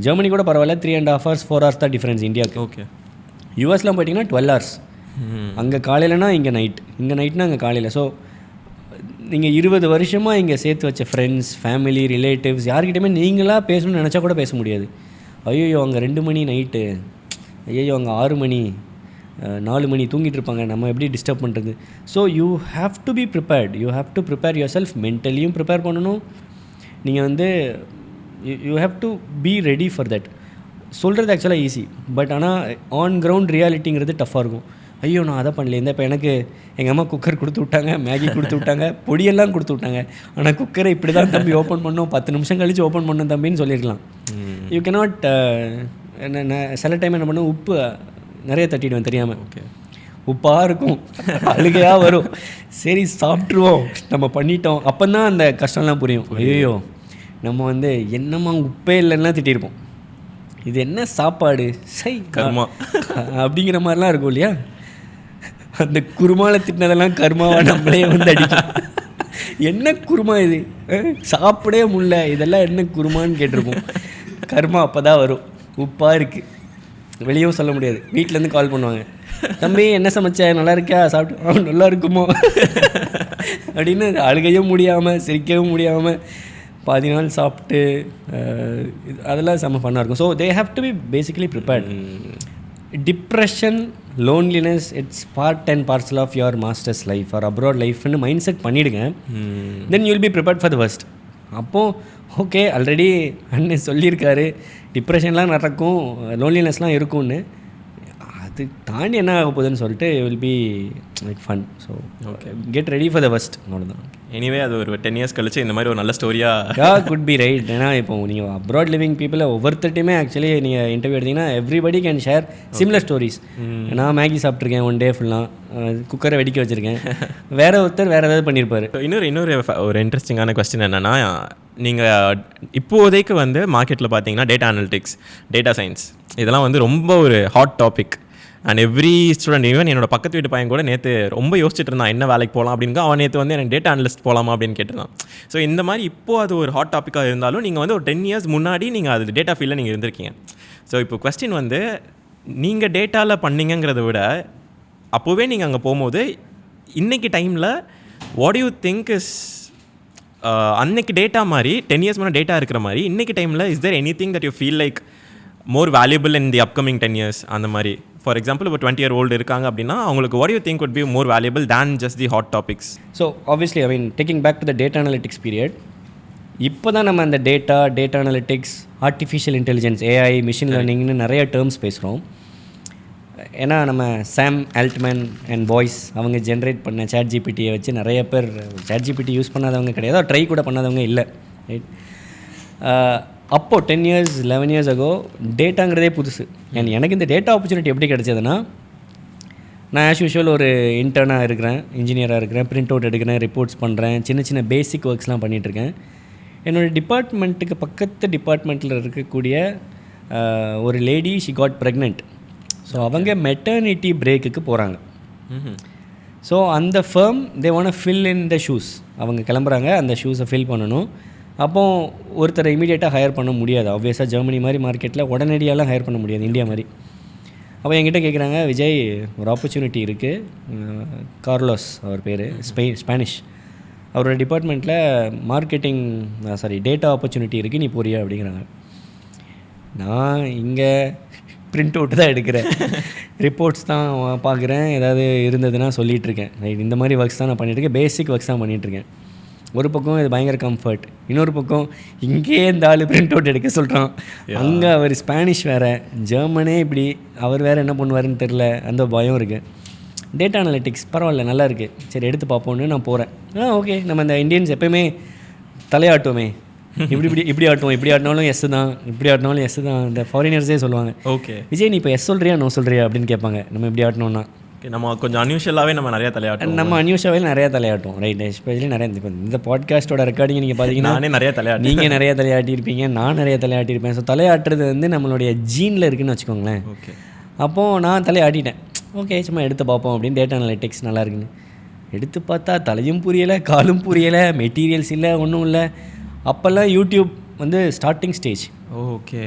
Germany கூட பரவாயில்ல, 3.5 hours 4 hours தான் டிஃப்ரென்ஸ் இந்தியாவுக்கு. ஓகே. யூஎஸ்லாம் போயிட்டிங்கன்னா 12 hours. அங்கே காலையிலனா இங்கே நைட், இங்கே நைட்னா அங்கே காலையில். ஸோ நீங்கள் 20 வருஷமாக இங்கே சேர்த்து வச்ச ஃப்ரெண்ட்ஸ், ஃபேமிலி, ரிலேட்டிவ்ஸ் யார்கிட்டையுமே நீங்களாக பேசணும்னு நினச்சா கூட பேச முடியாது. ஐயோ அங்கே 2 மணி நைட்டு, ஐயோ அங்கே 6 மணி 4 மணி தூங்கிட்டு இருப்பாங்க, நம்ம எப்படி டிஸ்டர்ப் பண்ணுறது? So you have to be prepared. You have to prepare yourself. மென்டலியும் ப்ரிப்பேர் பண்ணணும். நீங்கள் வந்து you have to be ready for that. சொல்கிறது ஆக்சுவலாக ஈஸி, பட் ஆனால் ஆன் கிரவுண்ட் ரியாலிட்டிங்கிறது டஃப்பாக இருக்கும். ஐயோ நான் அதை பண்ணல. இந்த இப்போ எனக்கு எங்கள் அம்மா குக்கர் கொடுத்து விட்டாங்க, மேகி கொடுத்து விட்டாங்க, பொடியெல்லாம் கொடுத்து விட்டாங்க. ஆனால் குக்கரை இப்படி தான் தம்பி ஓப்பன் பண்ணோம், 10 நிமிஷம் கழித்து ஓப்பன் பண்ணோம் தம்பின்னு சொல்லியிருக்கலாம். You cannot. சில டைம் என்ன பண்ணும், உப்பு நிறைய தட்டிடுவேன் தெரியாமல். ஓகே. உப்பாக இருக்கும், அழுகையாக வரும். சரி சாப்பிட்ருவோம், நம்ம பண்ணிட்டோம். அப்போ தான் அந்த கஷ்டம்லாம் புரியும். ஐயோ நம்ம வந்து என்னம்மா உப்பே இல்லைன்னா திட்டிருப்போம். இது என்ன சாப்பாடு சை கர்மா அப்படிங்கிற மாதிரிலாம் இருக்கும் இல்லையா? அந்த குருமாவில் திட்டினதெல்லாம் கர்மாவா நம்மளே வந்து அடிக்கும். என்ன குருமா இது, சாப்பிடவே முடியல, இதெல்லாம் என்ன குருமான்னு கேட்டிருப்போம். கர்மா அப்போ தான் வரும். உப்பாக இருக்குது, வெளியும் சொல்ல முடியாது. வீட்டிலேருந்து கால் பண்ணுவாங்க, தம்பி என்ன சமைச்சா, நல்லா இருக்கா, சாப்பிட்டு நல்லா இருக்குமோ அப்படின்னு அழுகையும் முடியாமல் சிரிக்கவும் முடியாமல் பாதி நாள் சாப்பிட்டு அதெல்லாம் செம்ம ஃபன்னாக இருக்கும். So they have to be basically prepared. Depression, loneliness, it's part and parcel of your masters life or abroad லைஃப்னு மைண்ட் செட் பண்ணிவிடுங்க. Then you will be prepared for the first. அப்போது ஓகே ஆல்ரெடி அண்ணன் சொல்லியிருக்காரு டிப்ரெஷன்லாம் நடக்கும், லோன்லினஸ்லாம் இருக்கும்னு. அது தாண்டி என்ன ஆக போகுதுன்னு சொல்லிட்டு will be like fun. So okay, get ready for the first. அவ்வளோதான். எனிவே அது ஒரு 10 years கழிச்சு இந்த மாதிரி ஒரு நல்ல ஸ்டோரியாக குட் பி ரைட். ஏன்னா இப்போ நீங்கள் அப்ராட் லிவிங் பீப்புளை ஒவ்வொருத்தட்டையுமே ஆக்சுவலி நீங்கள் இன்டர்வியூ எடுத்திங்கன்னா everybody can share similar stories. நான் மேகி சாப்பிட்ருக்கேன் 1 day ஃபுல்லாக, குக்கரை வெடிக்க வச்சுருக்கேன், ஒருத்தர் வேறு ஏதாவது பண்ணியிருப்பார். இன்னொரு ஒரு இன்ட்ரெஸ்டிங்கான கொஸ்டின் என்னென்னா, நீங்கள் இப்போதைக்கு வந்து மார்க்கெட்டில் பார்த்தீங்கன்னா டேட்டா அனலிட்டிக்ஸ், டேட்டா சயின்ஸ் இதெல்லாம் வந்து ரொம்ப ஒரு hot topic. And every student, even என்னோட பக்கத்து வீட்டு பையன் கூட நேற்று ரொம்ப யோசிச்சுட்டு இருந்தான் என்ன வேலைக்கு போகலாம் அப்படின்னு. அவன் நேற்று வந்து எனக்கு டேட்டா அனலிஸ்ட் போகலாமா அப்படின்னு கேட்டிருந்தான். ஸோ இந்த மாதிரி இப்போது அது ஒரு ஹாட் டாப்பிக்காக இருந்தாலும் நீங்கள் வந்து ஒரு 10 years முன்னாடி நீங்கள் அது டேட்டா ஃபீல்டில் நீங்கள் இருந்திருக்கீங்க. ஸோ இப்போ கொஸ்டின் வந்து, நீங்கள் டேட்டாவில் பண்ணீங்கிறத விட அப்போவே நீங்கள் அங்கே போகும்போது இன்றைக்கி டைமில் வாட் யூ திங்க் இஸ் அன்னைக்கு டேட்டா மாதிரி 10 years முன்னாடி டேட்டா இருக்கிற மாதிரி இன்றைக்கி டைமில் is there anything that you feel like more valuable in the upcoming 10 years? அந்த மாதிரி ஃபார் எக்ஸாம்பிள் இப்போ 20-year-old இருக்காங்க அப்படின்னா அவங்களுக்கு what you think would be more valuable than just the hot topics? So obviously I mean taking back to the data analytics period, இப்போ தான் நம்ம அந்த data analytics, artificial intelligence, AI, machine லேர்னிங்னு நிறைய டேர்ம்ஸ் பேசுகிறோம். ஏன்னா நம்ம சாம் ஆல்ட்மேன் அண்ட் பாய்ஸ் அவங்க ஜென்ரேட் பண்ண சாட் ஜிபிடியை வச்சு நிறைய பேர் சாட் ஜிபிடி யூஸ் பண்ணாதவங்க கிடையாது, ட்ரை கூட பண்ணாதவங்க இல்லை, ரைட்? அப்போது 10 years 11 years ago டேட்டாங்கிறதே புதுசு. எனக்கு இந்த டேட்டா ஆப்பர்ச்சுனிட்டி எப்படி கிடச்சதுன்னா, நான் ஆஸ் யூஷுவல் ஒரு இன்டர்னாக இருக்கிறேன், இன்ஜினியராக இருக்கிறேன், பிரிண்ட் அவுட் எடுக்கிறேன், ரிப்போர்ட்ஸ் பண்ணுறேன், சின்ன பேசிக் ஒர்க்ஸ்லாம் பண்ணிகிட்ருக்கேன். என்னோடய டிபார்ட்மெண்ட்டுக்கு பக்கத்து டிபார்ட்மெண்ட்டில் இருக்கக்கூடிய ஒரு lady she got pregnant. So அவங்க மெட்டர்னிட்டி பிரேக்குக்கு போகிறாங்க. ஸோ அந்த firm they want fill in the shoes. அவங்க கிளம்புறாங்க, அந்த ஷூஸை ஃபில் பண்ணணும். அப்போது ஒருத்தரை இமீடியட்டாக ஹையர் பண்ண முடியாது. ஆப்வியஸாக ஜெர்மனி மாதிரி மார்க்கெட்டில் உடனடியாலாம் ஹையர் பண்ண முடியாது, இந்தியா மாதிரி. அப்போ என்கிட்ட கேட்குறாங்க, விஜய் ஒரு ஆப்பர்ச்சுனிட்டி இருக்குது, கார்லோஸ் அவர் பேர், ஸ்பானிஷ், அவரோட டிபார்ட்மெண்ட்டில் மார்க்கெட்டிங் டேட்டா ஆப்பர்ச்சுனிட்டி இருக்குது, நீ போறியா அப்படிங்கிறாங்க. நான் இங்கே பிரிண்ட் அவுட் தான் எடுக்கிறேன், ரிப்போர்ட்ஸ் தான் பார்க்குறேன், ஏதாவது இருந்ததுன்னா சொல்லிகிட்ருக்கேன், ரைட்? இந்த மாதிரி ஒர்க்ஸ் தான் நான் பண்ணிகிட்ருக்கேன், பேசிக் ஒர்க்ஸ் தான் பண்ணிகிட்ருக்கேன். ஒரு பக்கம் இது பயங்கர கம்ஃபர்ட், இன்னொரு பக்கம் இங்கேயே இந்த ஆள் பிரிண்ட் அவுட் எடுக்க சொல்கிறான், அங்கே அவர் ஸ்பானிஷ் வேறு, ஜெர்மனே இப்படி, அவர் வேறு என்ன பண்ணுவாருன்னு தெரில, அந்த பயம் இருக்குது. டேட்டா அனலிட்டிக்ஸ் பரவாயில்ல, நல்லா இருக்குது, சரி எடுத்து பார்ப்போன்னு நான் போகிறேன். ஓகே, நம்ம இந்த இந்தியன்ஸ் எப்போயுமே தலையாட்டுவோமே, இப்படி ஆட்டுவோம், இப்படி ஆட்டினாலும் எஸ் தான், இப்படி ஆட்டினாலும் எஸ் தான். இந்த ஃபாரினர்ஸே சொல்லுவாங்க, ஓகே விஜய் நீ இப்போ எஸ் சொல்கிறியா நோ சொல்கிறியா அப்படின்னு கேட்பாங்க. நம்ம இப்படி ஆட்டினோன்னா நம்ம கொஞ்சம் அன்யூஷுவலாகவே நம்ம நிறையா தலையாட்டோம், நிறையா தலையாட்டோம், ரைட்? எஸ்பெஷலி நிறைய இந்த பாட்காஸ்ட்டோட ரெக்கார்டிங் நீங்கள் பார்த்தீங்கன்னா நானே நிறைய தலையாட்டு, நீங்கள் நிறைய தலையாட்டியிருப்பீங்க, நான் நிறைய தலையாட்டியிருப்பேன். ஸோ தலையாட்டுறது வந்து நம்மளுடைய ஜீனில் இருக்குதுன்னு வச்சுக்கோங்களேன். ஓகே, அப்போது நான் தலையாட்டிட்டேன். ஓகே சும்மா எடுத்து பார்ப்போம் அப்படின்னு டேட்டா அனலிட்டிக்ஸ் நல்லா இருக்குன்னு. எடுத்து பார்த்தா தலையும் புரியலை, காலும் புரியலை, மெட்டீரியல்ஸ் இல்லை, ஒன்றும் இல்லை. அப்போல்லாம் யூடியூப் வந்து ஸ்டார்டிங் ஸ்டேஜ். ஓகே.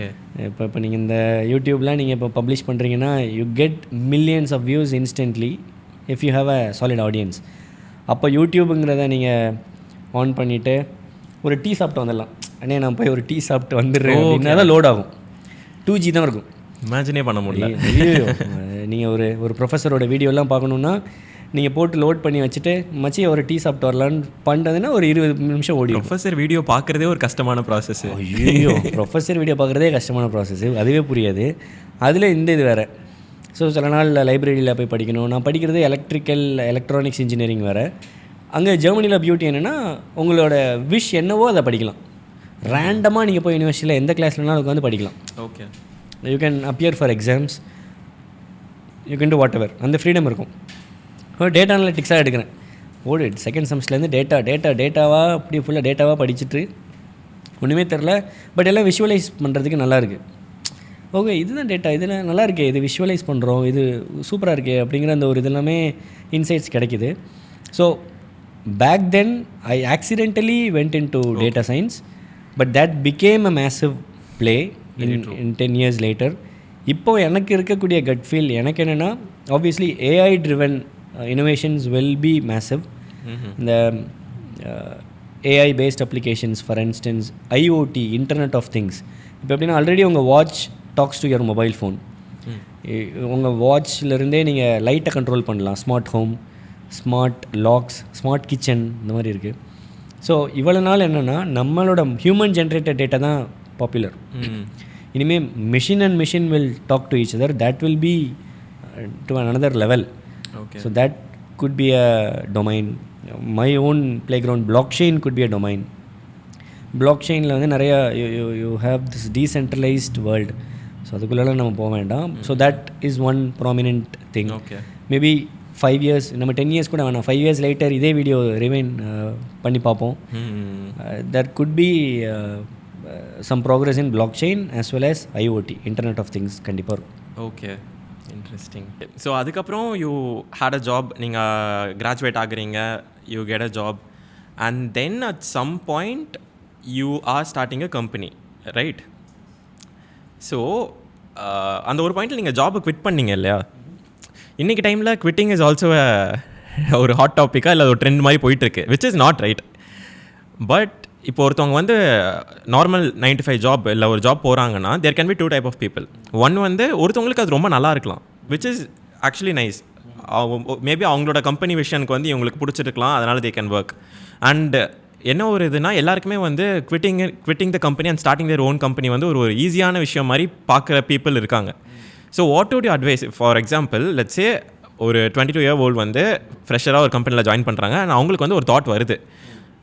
இப்போ நீங்கள் இந்த யூடியூப்லாம் நீங்கள் இப்போ பப்ளிஷ் பண்ணுறீங்கன்னா you get millions of views instantly if you have a solid audience. அப்போ யூடியூப்புங்கிறத நீங்கள் ஆன் பண்ணிவிட்டு ஒரு டீ சாப்பிட்டு வந்துடலாம். அண்ணே நான் போய் ஒரு டீ சாப்பிட்டு வந்துடுறேன் அப்படின்னா தான் லோட் ஆகும். 2G தான் இருக்கும். இமேஜினே பண்ண முடியல. நீங்கள் ஒரு ப்ரொஃபஸரோட வீடியோலாம் பார்க்கணுன்னா நீங்கள் போட்டு லோட் பண்ணி வச்சுட்டு மச்சி ஒரு டீ சாப்பிட்டு வரலான்னு பண்ணுறதுன்னா ஒரு 20 நிமிஷம் ஓடி. ப்ரொஃபஸர் வீடியோ பார்க்குறதே ஒரு கஷ்டமான ப்ராசஸ். ஐயோ, ப்ரொஃபஸர் வீடியோ பார்க்குறதே கஷ்டமான ப்ராசஸ், அதுவே புரியாது. அதில் இந்த இது வேறு. ஸோ சில நாள் லைப்ரரியில் போய் படிக்கணும். நான் படிக்கிறது எலக்ட்ரானிக்ஸ் இன்ஜினியரிங் வேறு. அங்கே ஜெர்மனியில் பியூட்டி என்னென்னா உங்களோட விஷ் என்னவோ அதை படிக்கலாம். ரேண்டமாக நீங்கள் போய் யூனிவர்சிட்டியில் எந்த கிளாஸ்லனாலும் உட்காந்து படிக்கலாம். Okay. You can appear for exams, you can do whatever, அந்த ஃப்ரீடம் இருக்கும். டேட்டா அனலிட்டிக்ஸாக எடுக்கிறேன். செகண்ட் செமஸ்டர்லேருந்து டேட்டாவாக அப்படி ஃபுல்லாக டேட்டாவாக படிச்சுட்டு ஒன்றுமே தெரில. பட் எல்லாம் விஷுவலைஸ் பண்ணுறதுக்கு நல்லாயிருக்கு. ஓகே, இதுதான் டேட்டா, இதில் நல்லா இருக்கே, இது விஷுவலைஸ் பண்ணுறோம், இது சூப்பராக இருக்கே அப்படிங்கிற அந்த ஒரு இது எல்லாமே இன்சைட்ஸ் கிடைக்கிது. So back then I accidentally went in to data science, but that became a massive play in 10 years later. இப்போது எனக்கு இருக்கக்கூடிய கட் ஃபீல் எனக்கு என்னென்னா, obviously AI driven innovations will be massive. இந்த AI based applications, for instance IoT, Internet of Things. இப்போ எப்படின்னா ஆல்ரெடி உங்கள் watch talks to your mobile phone. உங்கள் வாட்ச்லேருந்தே நீங்கள் லைட்டை கண்ட்ரோல் பண்ணலாம். Smart home, smart locks, smart kitchen, இந்த மாதிரி இருக்குது. ஸோ இவ்வளோ நாள் என்னென்னா நம்மளோட ஹியூமன் ஜென்ரேட்டட் டேட்டா தான் பாப்புலர். இனிமேல் machine and machine will talk to each other. That will be to another level. Okay. So that could be a domain. My own playground, blockchain could be a domain. Blockchainல வந்து நிறைய you have this decentralized world. So அதுக்குள்ளெல்லாம் நம்ம போக வேண்டாம். So that is one prominent thing. Okay. Maybe 5 years, நம்ம 10 years கூட வேணாம், 5 years later இதே வீடியோ ரிவைன் பண்ணி பார்ப்போம். There could be some progress in blockchain as well as IoT, Internet of Things கண்டிப்பாக இருக்கும். Okay, interesting. ஸோ அதுக்கப்புறம் யூ ஹேட் அ ஜாப். நீங்கள் கிராஜுவேட் ஆகுறீங்க, you get a job, and then at some point you are starting a company, right? So அந்த ஒரு பாயிண்டில் நீங்கள் ஜாபை குவிட் பண்ணீங்க இல்லையா? இன்றைக்கி டைமில் குவிட்டிங் இஸ் ஆல்சோ ஒரு ஹாட் டாப்பிக்காக இல்லை ஒரு ட்ரெண்ட் மாதிரி போயிட்டுருக்கு, which is not right. But இப்போ ஒருத்தவங்க வந்து நார்மல் 9 to 5 ஜாப் இல்லை ஒரு ஜாப் போகிறாங்கன்னா there can be 2 type of people. One வந்து ஒருத்தவங்களுக்கு அது ரொம்ப நல்லா இருக்கலாம், which is actually nice. Maybe அவங்களோட கம்பெனி விஷனுக்கு வந்து இவங்களுக்கு பிடிச்சிருக்கலாம், அதனால் தே கேன் ஒர்க். அண்ட் என்ன ஒரு இதுனா எல்லாருக்குமே வந்து quitting the company and starting their own company வந்து ஒரு ஈஸியான விஷயம் மாதிரி பார்க்குற பீப்புள் இருக்காங்க. So what would you advice? For example let's say ஒரு 22-year-old வந்து ஃப்ரெஷராக ஒரு கம்பெனியில் ஜாயின் பண்ணுறாங்க அண்ட் அவங்களுக்கு வந்து ஒரு தாட் வருது,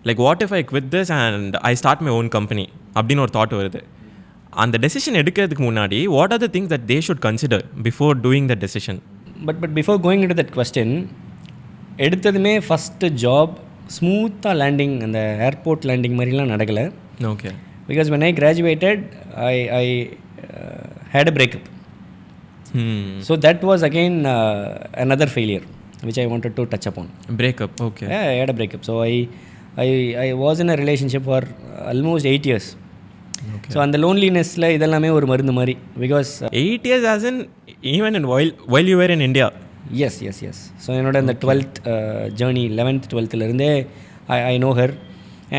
like what if I quit this and I start my own company அப்படின்னு ஒரு தாட் வருது. அந்த டெசிஷன் எடுக்கிறதுக்கு முன்னாடி what are the things that they should consider before doing the decision? But before going into that question, எடுத்ததுமே ஃபஸ்ட்டு ஜாப் ஸ்மூத்தாக லேண்டிங், அந்த ஏர்போர்ட் லேண்டிங் மாதிரிலாம் நடக்கலை. Okay. Because when I graduated I had a breakup. So that was again another failure which I wanted to touch upon. Breakup, okay. Yeah, I had a breakup. So I was in a relationship for almost 8 years. Okay. So அந்த லோன்லினஸ்ல இதெல்லாமே ஒரு மருந்து மாதிரி. Because 8 years as in even in while you were in India? Yes. So என்னோட அந்த 12th ஜேர்னி 11th 12th இருந்தே I know her.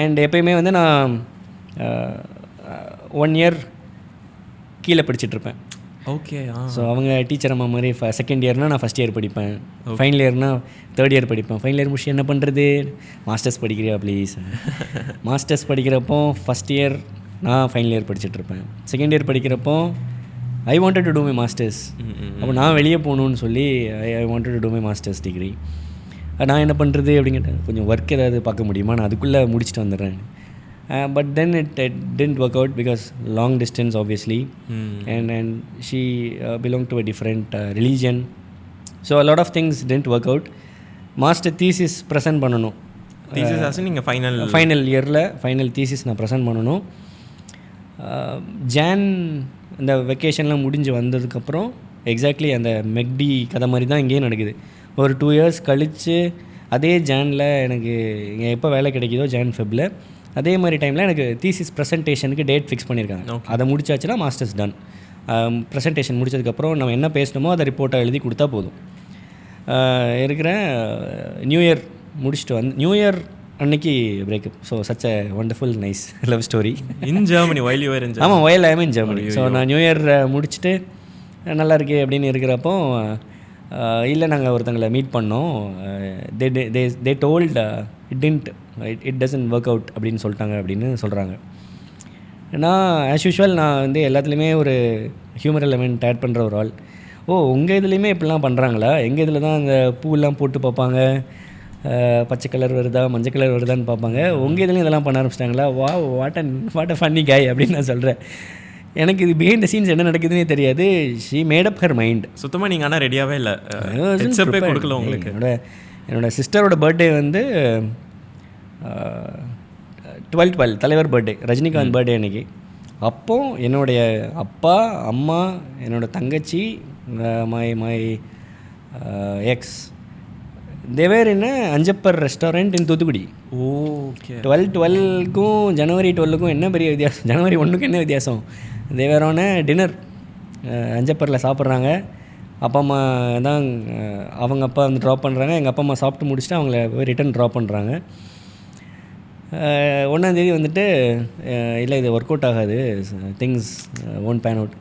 அண்ட் எப்பயுமே வந்து நான் 1 year கீழே படிச்சுட்ருப்பேன். ஓகே. ஸோ அவங்க டீச்சர் அம்மா மாதிரி செகண்ட் இயர்னால் நான் ஃபஸ்ட் இயர் படிப்பேன், ஃபைனல் இயர்னால் தேர்ட் இயர் படிப்பேன். ஃபைனல் இயர் முடிச்சு என்ன பண்ணுறது, மாஸ்டர்ஸ் படிக்கிறியா ப்ளீஸ். மாஸ்டர்ஸ் படிக்கிறப்போ ஃபஸ்ட் இயர் நான் ஃபைனல் இயர் படிச்சுட்ருப்பேன். செகண்ட் இயர் படிக்கிறப்போ I wanted to do my masters. அப்போ நான் வெளியே போகணுன்னு சொல்லி I wanted to do my masters degree. நான் என்ன பண்ணுறது அப்படின்னு கேட்டேன், கொஞ்சம் ஒர்க் ஏதாவது பார்க்க முடியுமா, நான் அதுக்குள்ளே முடிச்சுட்டு வந்துடுறேன். But then it didn't work out because long distance obviously. And she belonged to a different religion. So a lot of things didn't work out. Master thesis present பண்ணணும். thesis as நீங்க ஃபைனல் இயரில் ஃபைனல் thesis நான் ப்ரெசென்ட் பண்ணணும். ஜான் இந்த வெக்கேஷன்லாம் முடிஞ்சு வந்ததுக்கப்புறம் எக்ஸாக்ட்லி அந்த மெக்டி கதை மாதிரி தான் இங்கேயும் நடக்குது. ஒரு 2 years கழித்து அதே ஜானில் எனக்கு எப்போ வேலை கிடைக்குதோ ஜான் ஃபெப்பில் அதே மாதிரி டைமில் எனக்கு தீசிஸ் ப்ரெசன்டேஷனுக்கு டேட் ஃபிக்ஸ் பண்ணியிருக்காங்க. அதை முடிச்சாச்சுன்னா மாஸ்டர்ஸ் டன். ப்ரெசன்டேஷன் முடிச்சதுக்கப்புறம் நம்ம என்ன பேசணுமோ அதை ரிப்போர்ட்டாக எழுதி கொடுத்தா போதும். இருக்கிறேன். நியூ இயர் முடிச்சுட்டு நியூ இயர் அன்னைக்கு breakup. So such a wonderful nice love story in Germany. While you are in Germany? ஆமாம், while I am in Germany. So நான் நியூ இயர் முடிச்சுட்டு நல்லா இருக்கே அப்படின்னு இருக்கிறப்போ இல்லை நாங்கள் ஒருத்தங்களை மீட் பண்ணோம். தே told it doesn't work out அப்படின்னு சொல்லிட்டாங்க அப்படின்னு சொல்கிறாங்க. நான் ஆஸ் யூஷுவல் நான் வந்து எல்லாத்துலேயுமே ஒரு ஹியூமர் எலமெண்ட் ஆட் பண்ணுற ஒரு ஆள். உங்கள் இதுலேயுமே இப்படிலாம் பண்ணுறாங்களா? எங்கள் இதில் தான் அந்த பூவெல்லாம் போட்டு பார்ப்பாங்க, பச்சை கலர் வருதா மஞ்சள் கலர் வருதான்னு பார்ப்பாங்க. உங்கள் இதுலேயும் இதெல்லாம் பண்ண ஆரம்பிச்சிட்டாங்களா? வாட் அ ஃபன்னி காய் அப்படின்னு நான் சொல்கிறேன். எனக்கு இது பிஹைண்ட் த சீன்ஸ் என்ன நடக்குதுன்னே தெரியாது. She made up her mind. சுத்தமாக நீங்கள் ஆனால் ரெடியாகவே இல்லை, கொடுக்கல உங்களுக்கு. என்னோட சிஸ்டரோட பர்த்டே வந்து 12 தலைவர் பர்த்டே, ரஜினிகாந்த் பர்த்டே அன்றைக்கி. அப்போது என்னுடைய அப்பா அம்மா என்னோடய தங்கச்சி மை எக்ஸ் தேவேர் என்ன Anjappar restaurant in Thoothukudi. Okay. 12-12க்கும் ஜனவரி 12க்கும் என்ன பெரிய வித்தியாசம், ஜனவரி 1க்கும் என்ன வித்தியாசம்? தேவேரான டின்னர் அஞ்சப்பரில் சாப்பிட்றாங்க. அப்பா அம்மா தான் அவங்க அப்பா வந்து ட்ராப் பண்ணுறாங்க. எங்கள் அப்பா அம்மா சாப்பிட்டு முடிச்சுட்டு அவங்கள போய் ரிட்டன் ட்ராப் பண்ணுறாங்க. 1ஆம் தேதி வந்துட்டு இல்லை இது ஒர்க் அவுட் ஆகாது, திங்ஸ் ஒன்ட் பேன் அவுட்.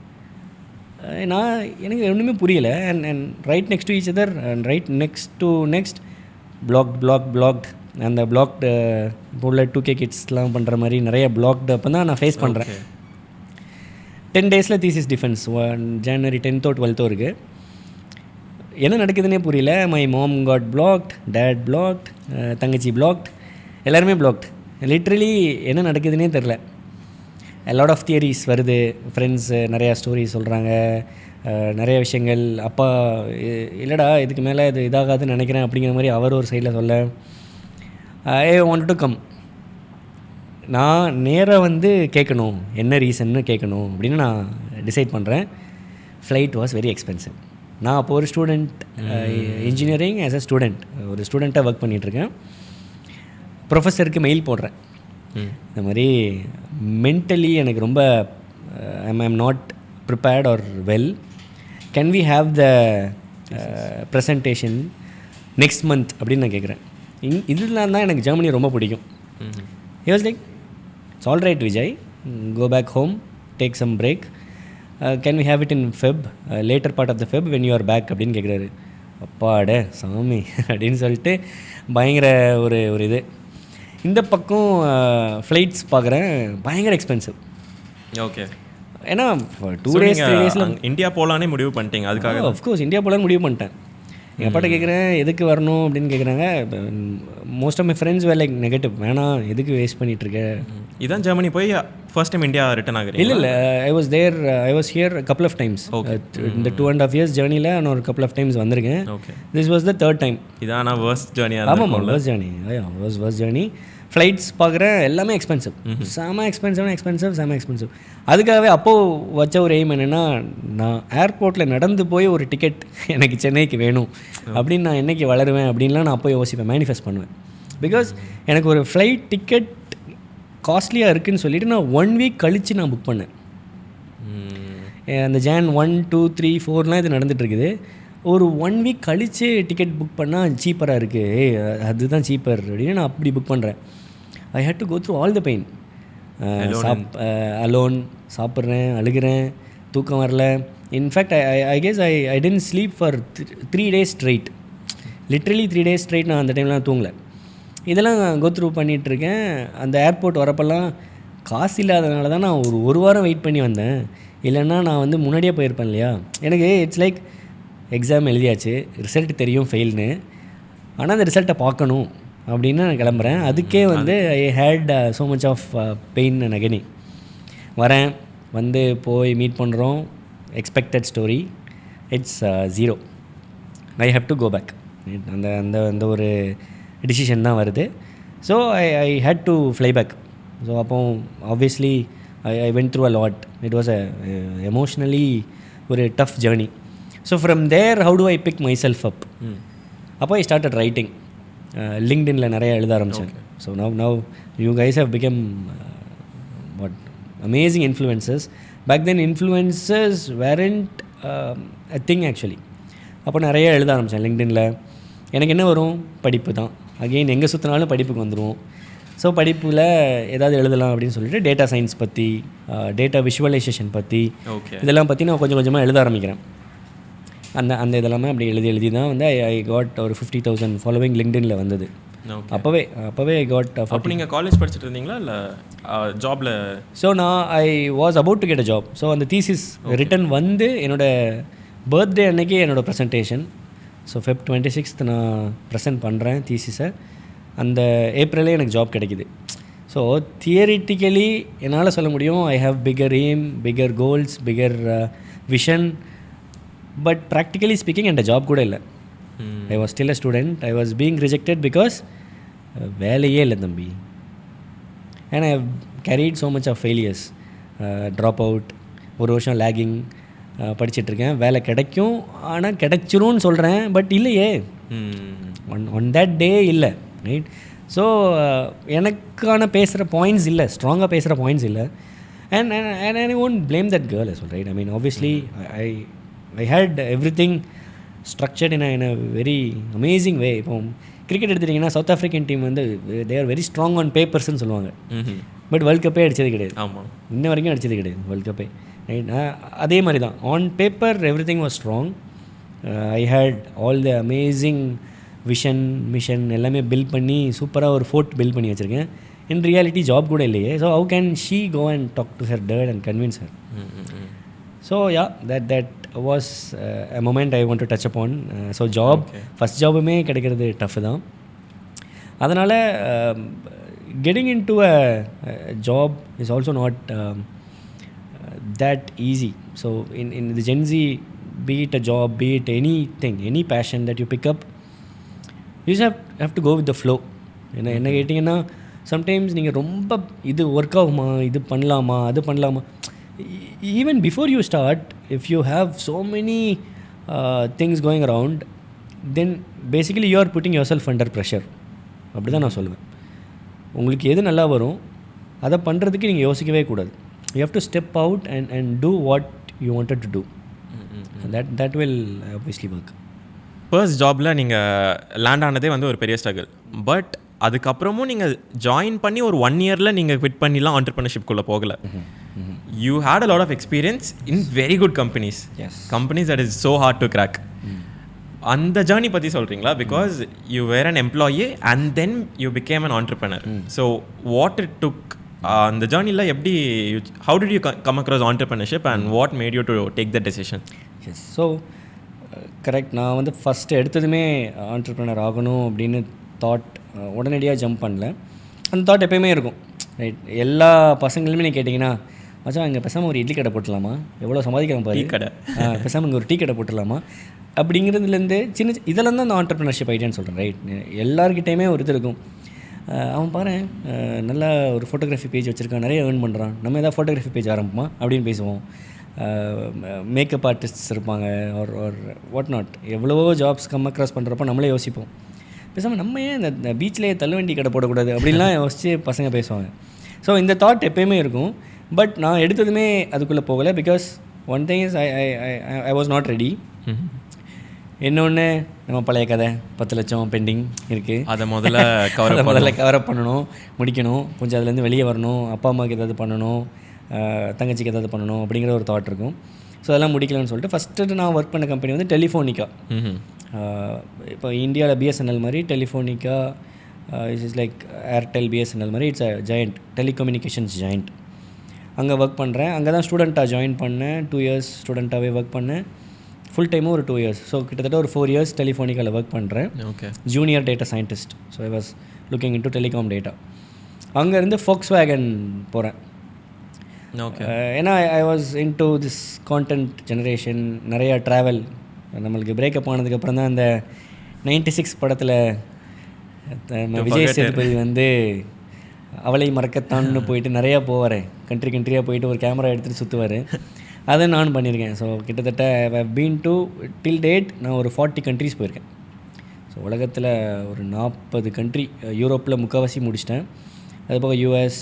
எனக்கு ஒன்றுமே புரியலை. And right next to each other and right next blocked அந்த பிளாக்டு இப்போ உள்ள 2K கிட்ஸ்லாம் பண்ணுற மாதிரி நிறைய பிளாக்டு அப்போ தான் நான் ஃபேஸ் பண்ணுறேன். 10 days thesis defence, January 10th or 12th இருக்குது. என்ன நடக்குதுன்னே புரியல. My mom got blocked, dad blocked, தங்கச்சி பிளாக்ட், எல்லாருமே பிளாக்ட். லிட்ரலி என்ன நடக்குதுன்னே தெரில. லாட் ஆஃப் தியரிஸ் வருது, ஃப்ரெண்ட்ஸு நிறையா ஸ்டோரிஸ் சொல்கிறாங்க, நிறைய விஷயங்கள். அப்பா இல்லைடா இதுக்கு மேலே இது இதாகாதுன்னு நினைக்கிறேன் அப்படிங்கிற மாதிரி அவர் ஒரு சைடில் சொல்ல. ஐ வாண்ட் டு கம். நான் நேராக வந்து கேட்கணும், என்ன ரீசன்னு கேட்கணும் அப்படின்னு நான் டிசைட் பண்ணுறேன். Flight was very expensive. நான் அப்போ ஒரு student, engineering as a student, ஒரு ஸ்டூடெண்ட்டாக ஒர்க் பண்ணிகிட்ருக்கேன். ப்ரொஃபஸருக்கு மெயில் போடுறேன், இந்த மாதிரி மென்டலி எனக்கு ரொம்ப I'm not prepared or well, can we have the presentation next month அப்படின்னு நான் கேட்குறேன். இதெல்லாம் தான் எனக்கு ஜெர்மனி ரொம்ப பிடிக்கும். He was like, it's all right Vijay, go back home, take some break, can we have it in Feb, later part of the Feb when you are back அப்படின்னு கேட்குறாரு. அப்பாட சாமி அப்படின்னு சொல்லிட்டு பயங்கர ஒரு இது. இந்த பக்கம் ஃப்ளைட்ஸ் பார்க்குறேன், பயங்கர எக்ஸ்பென்சிவ். ஓகே. ஏன்னா 2 days 3 days இந்தியா போகலானே முடிவு பண்ணிட்டீங்க? அதுக்காக ஆஃப்கோர்ஸ் இந்தியா போகலான்னு முடிவு பண்ணிட்டேன். எங்கள் அப்பாட்ட கேட்குறேன் எதுக்கு வரணும் அப்படின்னு கேட்குறாங்க. Most of my friends were like negative, வேணாம் எதுக்கு வேஸ்ட் பண்ணிகிட்ருக்க. இதான் ஜெர்மனி போய் ஃபர்ஸ்ட் டைம் இந்தியா ரிட்டன் ஆகுறேன்? இல்லை, I was here couple of times. இந்த 2.5 years ஜேர்னியில் நான் ஒரு couple of times வந்திருக்கேன். This was the 3rd time. இதான் நான் வேர்ஸ்ட் ஜேர்னி. ஆமாம், worst journey. Worst journey. Flights பார்க்குறேன், எல்லாமே எக்ஸ்பென்சிவ், செம எக்ஸ்பென்சிவ். அதுக்காகவே அப்போது வச்ச ஒரு எய்ம் என்னென்னா, நான் ஏர்போர்ட்டில் நடந்து போய் ஒரு டிக்கெட் எனக்கு சென்னைக்கு வேணும் அப்படின்னு நான் என்றைக்கு வளருவேன் அப்படின்லாம் நான் அப்போ யோசிப்பேன், மேனிஃபெஸ்ட் பண்ணுவேன். பிகாஸ் எனக்கு ஒரு ஃப்ளைட் டிக்கெட் காஸ்ட்லியாக இருக்குதுன்னு சொல்லிவிட்டு நான் 1 week கழித்து நான் புக் பண்ணேன். அந்த Jan 1, 2, 3, 4லாம் இது நடந்துகிட்ருக்குது. ஒரு 1 week கழித்து டிக்கெட் புக் பண்ணால் சீப்பராக இருக்குது, அதுதான் சீப்பர் அப்படின்னு நான் அப்படி புக் பண்ணுறேன். I had to go through all the pain. Alone, சாப்பிட்றேன், அழுகிறேன், தூக்கம் வரல. In fact I guess I didn't sleep for 3 days straight. Literally 3 days straight நான் அந்த டைம்லாம் தூங்கலை. இதெல்லாம் கோ த்ரூ பண்ணிகிட்ருக்கேன். அந்த ஏர்போர்ட் வரப்பெல்லாம் காசு இல்லாதனால தான் நான் ஒரு வாரம் வெயிட் பண்ணி வந்தேன். இல்லைன்னா நான் வந்து முன்னாடியே போயிருப்பேன் இல்லையா. எனக்கு இட்ஸ் லைக் எக்ஸாம் எழுதியாச்சு, ரிசல்ட் தெரியும் ஃபெயில்னு, ஆனால் அந்த ரிசல்ட்டை பார்க்கணும் அப்படின்னு நான் கிளம்புறேன். அதுக்கே வந்து I had so much of pain and agony. வரேன், வந்து போய் மீட் பண்ணுறோம், expected story, it's 0. I have to go back. அந்த அந்த அந்த ஒரு டிசிஷன் தான் வருது. So I had to fly back. So அப்போ obviously I went through a lot. It was a emotionally ஒரு tough journey. So from there how do I pick myself up? அப்போ ஐ ஸ்டார்டட் ரைட்டிங். லிங்க்டின்ல நிறையா எழுத ஆரம்பித்தேன். So now you guys have become what amazing influences. Back then influences weren't a thing actually. அப்போ நிறைய எழுத ஆரம்பித்தேன் லிங்க்டின்ல. எனக்கு என்ன வரும், படிப்பு தான். அகெயின் எங்கே சுற்றினாலும் படிப்புக்கு வந்துடுவோம். ஸோ படிப்பில் ஏதாவது எழுதலாம் அப்படின்னு சொல்லிட்டு டேட்டா சயின்ஸ் பற்றி, டேட்டா விஷுவலைசேஷன் பற்றி, இதெல்லாம் பற்றி நான் கொஞ்சம் கொஞ்சமாக எழுத ஆரம்பிக்கிறேன். அந்த இதெல்லாமே அப்படி எழுதி தான் வந்து ஐ காட் ஒரு 50,000 ஃபாலோவிங் லிங்க்டின்ல வந்தது. அப்போவே ஐ காட். அப்போ நீங்கள் காலேஜ் படிச்சுட்டு இருந்தீங்களா இல்லை ஜாபில்? ஸோ நான் I was about to get a job. So அந்த தீசிஸ் ரிட்டன் வந்து என்னோடய பர்த்டே அன்னைக்கு என்னோடய ப்ரெசன்டேஷன். ஸோ Feb 26th நான் ப்ரெசென்ட் பண்ணுறேன் தீசிஸை. அந்த ஏப்ரலே எனக்கு ஜாப் கிடைக்கிது. ஸோ தியரிட்டிக்கலி என்னால் சொல்ல முடியும் I have bigger aim, bigger goals, bigger vision. But practically speaking என்கிட்ட ஜாப் கூட இல்லை. I was still a student. I was being rejected because வேலையே இல்லை தம்பி. And I have carried so much of failures. Drop out, ஒரு வருஷம் லேகிங் படிச்சிட்ருக்கேன். வேலை கிடைக்கும், ஆனால் கிடைச்சிரும்னு சொல்கிறேன், பட் இல்லையே. ஒன் தேட் டே இல்லை, ரைட்? ஸோ எனக்கான பேசுகிற பாயிண்ட்ஸ் இல்லை, ஸ்ட்ராங்காக பேசுகிற பாயிண்ட்ஸ் இல்லை. And I won't blame that girl as well, right? I mean, obviously I had everything structured in a very amazing way. இப்போ கிரிக்கெட் எடுத்துட்டிங்கன்னா சவுத் ஆஃப்ரிக்கன் டீம் வந்து they are very strong on பேப்பர்ஸ்ன்னு சொல்லுவாங்க. பட் வேர்ல்ட் கப்பே அடித்தது கிடையாது. ஆமாம், இன்ன வரைக்கும் அடித்தது கிடையாது வேர்ல்ட் கப்பே, ரைட்? அதே மாதிரி தான் on paper everything was strong. I had all the amazing vision, mission எல்லாமே பில்ட் பண்ணி சூப்பராக ஒரு ஃபோர்ட் பில்ட் பண்ணி வச்சுருக்கேன். இன் ரியாலிட்டி ஜாப் கூட இல்லையே. So how can she go and talk to her dad and convince her? So yeah, that was a moment I want to touch upon. So job, first ஜாபுமே கிடைக்கிறது டஃப்பு தான். அதனால் getting into a job is also not that easy. So in the Gen Z, be it a job, be it anything, any passion that you pick up, you just have to go with the flow. என்ன கேட்டிங்கன்னா சம்டைம்ஸ் நீங்கள் ரொம்ப இது ஒர்க் ஆகுமா, இது பண்ணலாமா, அது பண்ணலாமா, even before you start, if you have so many things going around, then basically you are putting yourself under pressure. அப்படி தான் நான் சொல்லுவேன். உங்களுக்கு எது நல்லா வரும் அதை பண்ணுறதுக்கு நீங்கள் யோசிக்கவே கூடாது. You have to step out and do what you wanted to do. That will obviously work. First ஜாபில் நீங்கள் லேண்ட் ஆனதே வந்து ஒரு பெரிய ஸ்ட்ரகிள். பட் அதுக்கப்புறமும் நீங்கள் ஜாயின் பண்ணி ஒரு 1 yearல நீங்கள் குவிட் பண்ணிலாம் ஆண்டர்பிரினர்ஷிப்குள்ளே போகலை. You had a lot of experience in very good companies. Yes. Companies that is so hard to crack. அந்த ஜர்னி பற்றி சொல்கிறீங்களா? Because you were an employee and then you became an entrepreneur. So what it took, அந்த ஜர்னியில் எப்படி, how did you come across entrepreneurship and what made you to take the decision? Yes, so correct. நான் வந்து ஃபஸ்ட்டு எடுத்ததுமே ஆண்டர்பிரினர் ஆகணும் அப்படின்னு தாட் உடனடியாக ஜம்ப் பண்ணல. அந்த தாட் எப்போயுமே இருக்கும், ரைட்? எல்லா பசங்களுமே நீ கேட்டிங்கன்னா, மச்சான் இங்கே பேசாமல் ஒரு இட்லி கடை போட்டுடலாமா, எவ்வளோ சம்பாதிக்கலாம் பாரு, கடை பேசாமல் இங்கே ஒரு டீ கடை போட்டுடலாமா அப்படிங்கிறதுலேருந்து சின்ன இதெல்லாம் தான் அந்த ஆண்டர்பிரினர்ஷிப் ஐடியான்னு சொல்கிறேன், ரைட்? எல்லாருக்கிட்டையுமே ஒரு இது இருக்கும். அவன் பாரு நல்லா ஒரு ஃபோட்டோகிராஃபி பேஜ் வச்சுருக்கான், நிறைய ஏர்ன் பண்ணுறான், நம்ம எதாவது ஃபோட்டோகிராஃபி பேஜ் ஆரம்பிப்போமா அப்படின்னு பேசுவோம். மேக்கப் ஆர்டிஸ்ட்ஸ் இருப்பாங்க, ஒரு வாட் நாட், எவ்வளவோ ஜாப்ஸ் கம் அக்ராஸ் பண்ணுறப்போ நம்மளே யோசிப்போம், பேசாமல் நம்ம ஏன் இந்த பீச்லேயே தள்ளுவண்டி கடை போடக்கூடாது அப்படின்லாம் யோசிச்சு பசங்க பேசுவாங்க. ஸோ இந்த தாட் எப்போயுமே இருக்கும். பட் நான் எடுத்ததுமே அதுக்குள்ளே போகலை. Because one thing is I was not ready. இன்னொன்று, நம்ம பழைய கதை 10 லட்சம் பெண்டிங் இருக்குது, அதை முதல்ல கவரப் பண்ணணும், முடிக்கணும், கொஞ்சம் அதுலேருந்து வெளியே வரணும், அப்பா அம்மாவுக்கு ஏதாவது பண்ணணும், தங்கச்சிக்கு ஏதாவது பண்ணணும் அப்படிங்கிற ஒரு தாட் இருக்கும். ஸோ அதெல்லாம் முடிக்கலன்னு சொல்லிட்டு ஃபஸ்ட்டு நான் ஒர்க் பண்ண கம்பெனி வந்து டெலிஃபோனிக்கா. இப்போ இந்தியாவில் பிஎஸ்என்எல் மாதிரி டெலிஃபோனிக்கா இஸ் லைக் ஏர்டெல், பிஎஸ்என்எல் மாதிரி it's a joint, telecommunications joint. அங்கே ஒர்க் பண்ணுறேன். அங்கே தான் ஸ்டூடெண்ட்டாக ஜாயின் பண்ணேன். 2 years ஸ்டூடெண்ட்டாகவே ஒர்க் பண்ணேன். ஃபுல் டைமும் ஒரு 2 years. ஸோ கிட்டத்தட்ட ஒரு 4 years டெலிஃபோனிக்காவில் ஒர்க் பண்ணுறேன். Okay, junior data scientist. So I was looking into telecom data. அங்கேருந்து Volkswagen போகிறேன். ஓகே, ஏன்னா I was into this content generation, நிறையா ட்ராவல். நம்மளுக்கு பிரேக்கப் ஆனதுக்கப்புறம் தான் அந்த 96 படத்தில் விஜய் சேதுபதி வந்து அவளை மறக்கத்தான்னு போயிட்டு நிறையா போவார், கண்ட்ரியாக போயிட்டு ஒரு கேமரா எடுத்துகிட்டு சுற்றுவார். அதை நான் பண்ணியிருக்கேன். ஸோ கிட்டத்தட்ட பீன் டு டில் டேட் நான் ஒரு 40 countries போயிருக்கேன். ஸோ உலகத்தில் ஒரு 40 கண்ட்ரி, யூரோப்பில் முக்கால்வாசி முடிச்சிட்டேன். அது போக யூஎஸ்,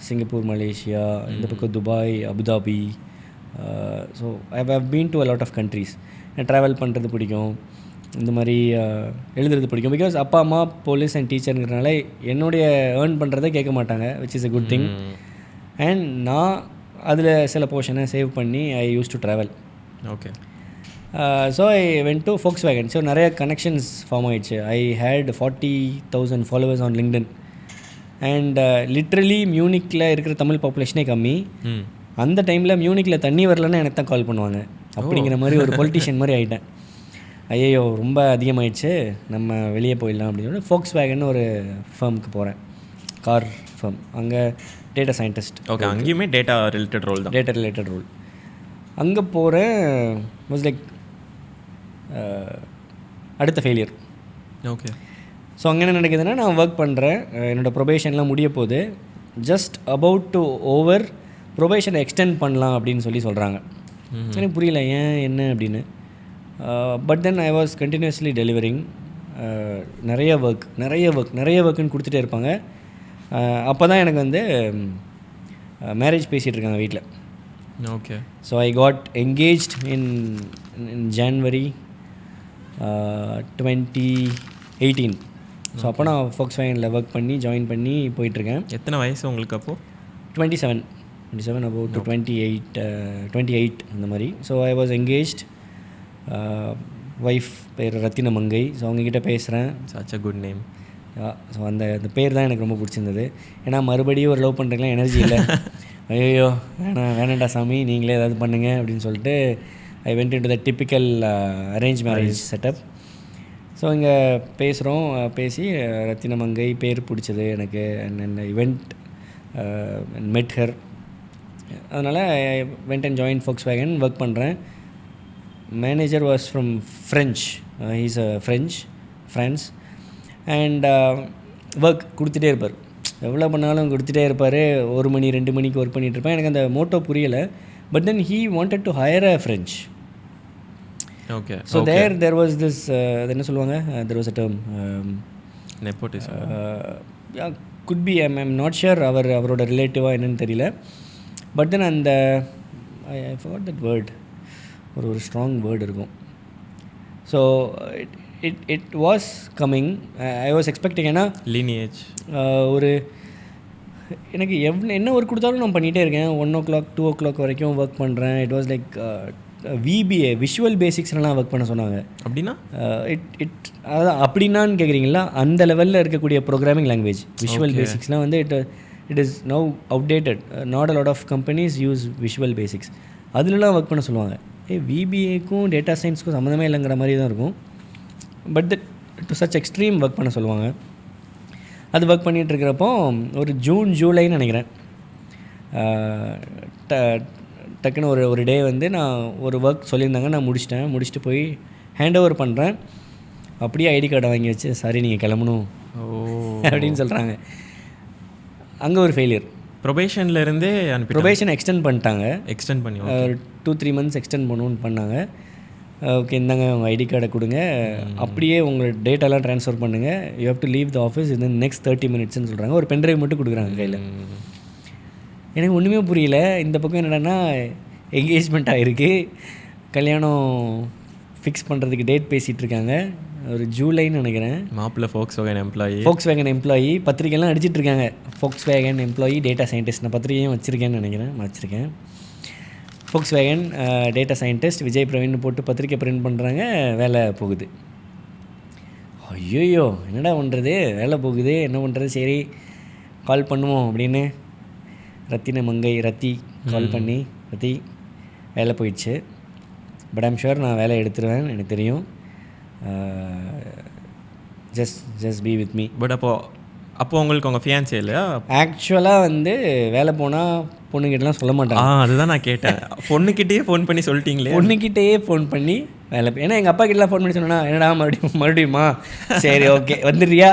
சிங்கப்பூர், மலேசியா, இந்த பக்கம் Dubai, Abu Dhabi. So I have been to a lot of countries. Travel பண்ணுறது பிடிக்கும், இந்த மாதிரி எழுதுறது பிடிக்கும். பிகாஸ் அப்பா அம்மா போலீஸ் அண்ட் டீச்சருங்கிறனால என்னுடைய ஏர்ன் பண்ணுறதை கேட்க மாட்டாங்க, which is a good thing. And நான் அதில் சில போர்ஷனை சேவ் பண்ணி I use to travel. Okay. So I went to Volkswagen. So நிறைய கனெக்ஷன்ஸ் ஃபார்ம் ஆகிடுச்சு. I had 40,000 followers on LinkedIn. And literally மியூனிக்கில் இருக்கிற தமிழ் பாப்புலேஷனே கம்மி. அந்த டைமில் மியூனிக்கில் தண்ணி வரலன்னா எனக்கு தான் கால் பண்ணுவாங்க. அப்படிங்கிற மாதிரி ஒரு பொலிட்டிஷியன் மாதிரி ஆகிட்டேன். ஐயோ ரொம்ப அதிகமாகிடுச்சு, நம்ம வெளியே போயிடலாம் அப்படின்னு சொல்லி Volkswagen ஒரு ஃபர்முக்கு போகிறேன், கார் ஃபர்ம். அங்கே டேட்டா சயின்டிஸ்ட். ஓகே. அங்கேயுமே டேட்டா ரிலேட்டட் ரோல் தான். Data related role. அங்கே போகிறேன். வாஸ் லைக் அடுத்த ஃபெயிலியர். ஓகே. ஸோ அங்கே என்ன நடக்குதுன்னா, நான் ஒர்க் பண்ணுறேன், என்னோடய ப்ரொபேஷன்லாம் முடிய போகுது. ஜஸ்ட் அபவுட் டு ஓவர், ப்ரொபேஷனை எக்ஸ்டெண்ட் பண்ணலாம் அப்படின்னு சொல்கிறாங்க. எனக்கு புரியல ஏன் என்ன அப்படின்னு. But then I was continuously delivering. நிறைய ஒர்க்குன்னு கொடுத்துட்டே இருப்பாங்க. அப்போ தான் எனக்கு வந்து மேரேஜ் பேசிகிட்டு இருக்காங்க வீட்டில். Okay. So I got engaged in January 2018. So அப்போ நான் Volkswagenல ஒர்க் பண்ணி ஜாயின் பண்ணி போயிட்டுருக்கேன். எத்தனை வயசு உங்களுக்கு அப்போது? 27 அபவுட் டு 28 அந்த மாதிரி. So I was engaged. Wife பேர் ரத்தின மங்கை. ஸோ அவங்கக்கிட்ட பேசுகிறேன். Such a good name. So அந்த பேர் தான் எனக்கு ரொம்ப பிடிச்சிருந்தது. ஏன்னா மறுபடியும் ஒரு லவ் பண்ணுறதுலாம் எனர்ஜி இல்லை. ஐயோ வேணாண்டா சாமி, நீங்களே ஏதாவது பண்ணுங்க அப்படின்னு சொல்லிட்டு I went into the typical arrange marriage setup. So இங்கே பேசுகிறோம். பேசி ரத்தின மங்கை பேர் பிடிச்சது எனக்கு. And I went met her. அதனால் went and join Volkswagen. Work பண்ணுறேன். Manager was from French. He's a France. And work கொடுத்துட்டே இருப்பார், எவ்வளோ பண்ணாலும் கொடுத்துட்டே இருப்பார். 1 மணி 2 மணிக்கு ஒர்க் பண்ணிகிட்டு இருப்பேன். எனக்கு அந்த மோட்டோ புரியலை. But then he wanted to hire a French. Okay. So there was this, அது என்ன சொல்லுவாங்க, there was a term, nepotism. Could be, I'm not sure அவரோட ரிலேட்டிவாக என்னன்னு தெரியல. பட் தென் அந்த ஐ ஃபர்காட் தட் வேர்ட், ஒரு ஸ்ட்ராங் வேர்டு இருக்கும். So it was coming. I was expecting. ஏன்னா லீனியேஜ் ஒரு எனக்கு என்ன ஒர்க் கொடுத்தாலும் நான் பண்ணிகிட்டே இருக்கேன். 1 o'clock 2 o'clock வரைக்கும் ஒர்க் பண்ணுறேன். It was like VBA, visual பேசிக்ஸ்லாம் ஒர்க் பண்ண சொன்னாங்க. அப்படின்னா அதான் அப்படின்னான்னு கேட்குறீங்களா, அந்த லெவலில் இருக்கக்கூடிய ப்ரோக்ராமிங் லாங்குவேஜ் விஷுவல் பேசிக்ஸ்லாம் வந்து it is now outdated. Not a lot of companies use visual basics. அதுலலாம் ஒர்க் பண்ண சொல்லுவாங்க. விபிஏக்கும் டேட்டா சயின்ஸ்க்கும் சம்மந்தமே இல்லைங்கிற மாதிரி தான் இருக்கும். But that to such extreme work பண்ண சொல்லுவாங்க. அது ஒர்க் பண்ணிகிட்ருக்கிறப்போ ஒரு ஜூலைன்னு நினைக்கிறேன், டக்குன்னு ஒரு டே வந்து நான் ஒரு ஒர்க் சொல்லியிருந்தாங்க, நான் முடிச்சுட்டு போய் ஹேண்ட் ஓவர் பண்ணுறேன். அப்படியே ஐடி கார்டை வாங்கி வச்சு, சாரி நீங்கள் கிளம்பணும் அப்படின்னு சொல்கிறாங்க. அங்கே ஒரு ஃபெயிலியர். ப்ரொபேஷன்லேருந்தே ப்ரொபேஷன் எக்ஸ்டெண்ட் பண்ணிட்டாங்க. எக்ஸ்டெண்ட் பண்ணி 2-3 months எக்ஸ்டெண்ட் பண்ணணும்னு பண்ணாங்க. ஓகே, இந்தாங்க உங்கள் ஐடி கார்டை கொடுங்க, அப்படியே உங்கள் டேட்டாலாம் ட்ரான்ஸ்ஃபர் பண்ணுங்கள், you have to leave the office in next 30 minutesன்னு சொல்கிறாங்க. ஒரு பென்ட்ரைவ் மட்டும் கொடுக்குறாங்க கையில். எனக்கு ஒன்றுமே புரியல. இந்த பக்கம் என்னடான்னா என்கேஜ்மெண்ட் ஆகிருக்கு, கல்யாணம் ஃபிக்ஸ் பண்ணுறதுக்கு டேட் பேசிகிட்டு இருக்காங்க. ஒரு ஜூலைன்னு நினைக்கிறேன். மாப்பிள்ள Volkswagen எம்ப்ளாயி பத்திரிக்கைலாம் அடிச்சிட்ருக்காங்க. Volkswagen employee data scientist. நான் பத்திரிக்கையும் வச்சுருக்கேன்னு நினைக்கிறேன், வச்சுருக்கேன். Volkswagen data scientist Vijay Praveen போட்டு பத்திரிக்கை பிரிண்ட் பண்ணுறாங்க. வேலை போகுது. ஐயோ என்னடா பண்ணுறது, வேலை போகுது, என்ன பண்ணுறது, சரி கால் பண்ணுவோம் அப்படின்னு ரத்தின மங்கை கால் பண்ணி, ரத்தி வேலை போயிடுச்சு, பட் ஐம் ஷுர் நான் வேலை எடுத்துருவேன், எனக்கு தெரியும், just be with me. But அப்போ உங்களுக்கு உங்கள் ஃபியான்ஸே இல்லையா? ஆக்சுவலாக வந்து வேலை போனால் பொண்ணுக்கிட்டலாம் சொல்ல மாட்டாங்க. அதுதான் நான் கேட்டேன். பொண்ணுக்கிட்டேயே ஃபோன் பண்ணி சொல்லிட்டீங்களே? பொண்ணுக்கிட்டேயே ஃபோன் பண்ணி வேலை, ஏன்னா எங்கள் அப்பா கிட்டலாம் ஃபோன் பண்ணி சொன்னா, என்னடா மறுபடியுமா, சரி ஓகே வந்துடுறியா,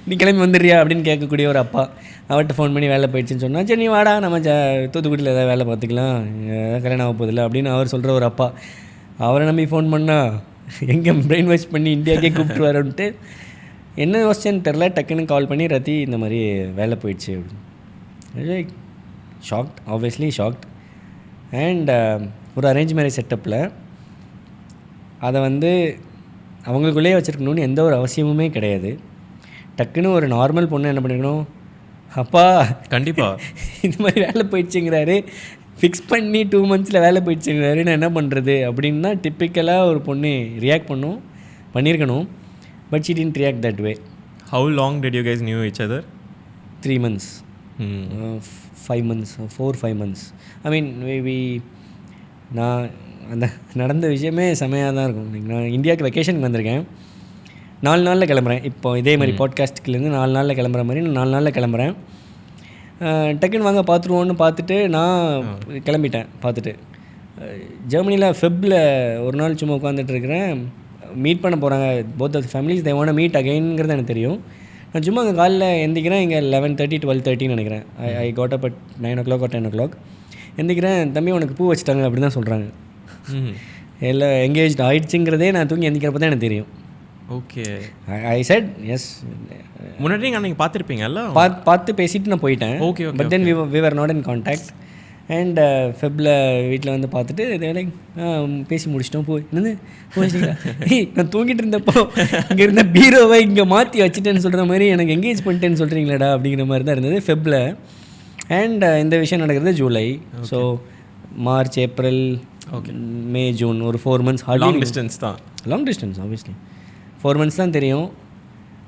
நீ கிளம்பி வந்துடுறியா அப்படின்னு கேட்கக்கூடிய ஒரு அப்பா. அவர்கிட்ட ஃபோன் பண்ணி வேலை போயிடுச்சுன்னு சொன்னால், சரி நீ வாடா நம்ம தூத்துக்குடியில் ஏதாவது வேலை பார்த்துக்கலாம், கல்யாணம் ஆக போதில்லை அப்படின்னு அவர் சொல்கிற ஒரு அப்பா. அவரை நம்பி ஃபோன் பண்ணால் எங்கே பிரெயின் வாஷ் பண்ணி இந்தியாவுக்கே கூப்பிட்டு வரன்ட்டு என்ன யோசிச்சேன்னு தெரில. டக்குன்னு கால் பண்ணி ரத்தி இந்த மாதிரி வேலை போயிடுச்சு அப்படின்னு. Shocked, obviously shocked. அண்ட் ஒரு அரேஞ்ச் மேரேஜ் செட்டப்பில் அதை வந்து அவங்களுக்குள்ளேயே வச்சுருக்கணும்னு எந்த ஒரு அவசியமுமே கிடையாது. டக்குன்னு ஒரு நார்மல் பொண்ணு என்ன பண்ணிக்கணும், அப்பா கண்டிப்பாக இந்த மாதிரி வேலை போயிடுச்சுங்கிறாரு, ஃபிக்ஸ் பண்ணி 2 monthsல வேலை போயிடுச்சுங்கிறாரு, நான் என்ன பண்ணுறது அப்படின்னு தான் டிப்பிக்கலாக ஒரு பொண்ணு ரியாக்ட் பண்ணியிருக்கணும். But she didn't react that way. How long did you guys new each other? 3 months, 5 months, 4-5 months. I mean maybe நான் அந்த நடந்த விஷயமே செமையாக தான் இருக்கும். நான் இந்தியாவுக்கு வெக்கேஷனுக்கு வந்திருக்கேன், 4 நாளில் கிளம்புறேன். இப்போ இதே மாதிரி பாட்காஸ்ட்டுக்குலேருந்து 4 நாளில் கிளம்புற மாதிரி நான் 4 நாளில் கிளம்புறேன். டக்குன்னு வாங்க பார்த்துருவோன்னு பார்த்துட்டு நான் கிளம்பிட்டேன். பார்த்துட்டு ஜெர்மனியில் ஃபெப்பில் ஒரு நாள் சும்மா உட்காந்துட்டு இருக்கிறேன். மீட் பண்ண போகிறாங்க both of families, they want meet அகைன்ங்கிறது எனக்கு தெரியும். நான் சும்மா அங்கே காலையில் எந்திக்கிறேன், இங்கே 11:30 12:30 நினைக்கிறேன். I got up at 9 o'clock or 10 o'clock. எந்திக்கிறேன், தம்பி உனக்கு பூ வச்சுட்டாங்க அப்படி தான் சொல்கிறாங்க. எல்லாம் எங்கேஜ் ஆயிடுச்சுங்கிறதே நான் தூங்கி எந்திக்கிறப்ப தான் எனக்கு தெரியும். Okay, I said yes. முன்னாடி நீங்கள் பார்த்துருப்பீங்கல்ல, பார்த்து பேசிட்டு நான் போயிட்டேன். Okay, but then we were not in contact. And ஃபெப்பில் வீட்டில் வந்து பார்த்துட்டு லைக் பேசி முடிச்சிட்டோம். என்னது நான் தூங்கிட்டு இருந்தப்போ இங்கே இருந்த பீரோவை இங்கே மாற்றி வச்சுட்டேன்னு சொல்கிற மாதிரி எனக்கு எங்கேஜ் பண்ணிட்டேன்னு சொல்கிறீங்களாடா அப்படிங்கிற மாதிரி தான் இருந்தது ஃபெப்பில். அண்ட் இந்த விஷயம் நடக்கிறது ஜூலை. ஸோ மார்ச், ஏப்ரல், மே, ஜூன், ஒரு 4 months. லாங் டிஸ்டன்ஸ் தான். லாங் டிஸ்டன்ஸ் ஆப்வியஸ்லி 4 months தான் தெரியும்.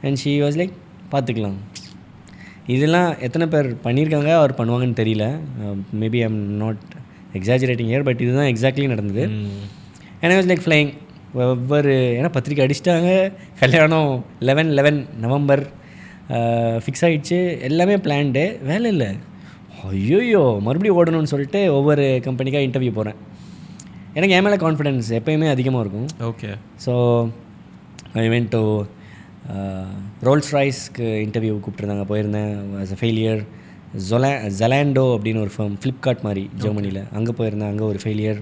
அண்ட் ஷீ வாஸ் லைக் பார்த்துக்கலாம். இதெல்லாம் எத்தனை பேர் பண்ணியிருக்காங்க அவர் பண்ணுவாங்கன்னு தெரியல. Maybe I'm not exaggerating here, but இதுதான் எக்ஸாக்ட்லி நடந்தது. And I was like flying ஒவ்வொரு, ஏன்னா பத்திரிக்கை அடிச்சிட்டாங்க, கல்யாணம் 11 November ஃபிக்ஸ் ஆகிடுச்சு, எல்லாமே பிளான்டு. வேலை இல்லை, ஐயோயோ மறுபடியும் ஓடணும்னு சொல்லிட்டு ஒவ்வொரு கம்பெனிக்காக இன்டர்வியூ போகிறேன். எனக்கு என் மேலே கான்ஃபிடென்ஸ் எப்போயுமே அதிகமாக இருக்கும். Okay, so I went to Rolls ராய்ஸ்க்கு இன்டர்வியூ கூப்பிட்டுருந்தாங்க, போயிருந்தேன். As a failure. ஜலாண்டோ அப்படின்னு ஒரு ஃபர்ம், ஃப்ளிப்கார்ட் மாதிரி ஜெர்மனியில், அங்கே போயிருந்தேன். அங்கே ஒரு ஃபெயிலியர்.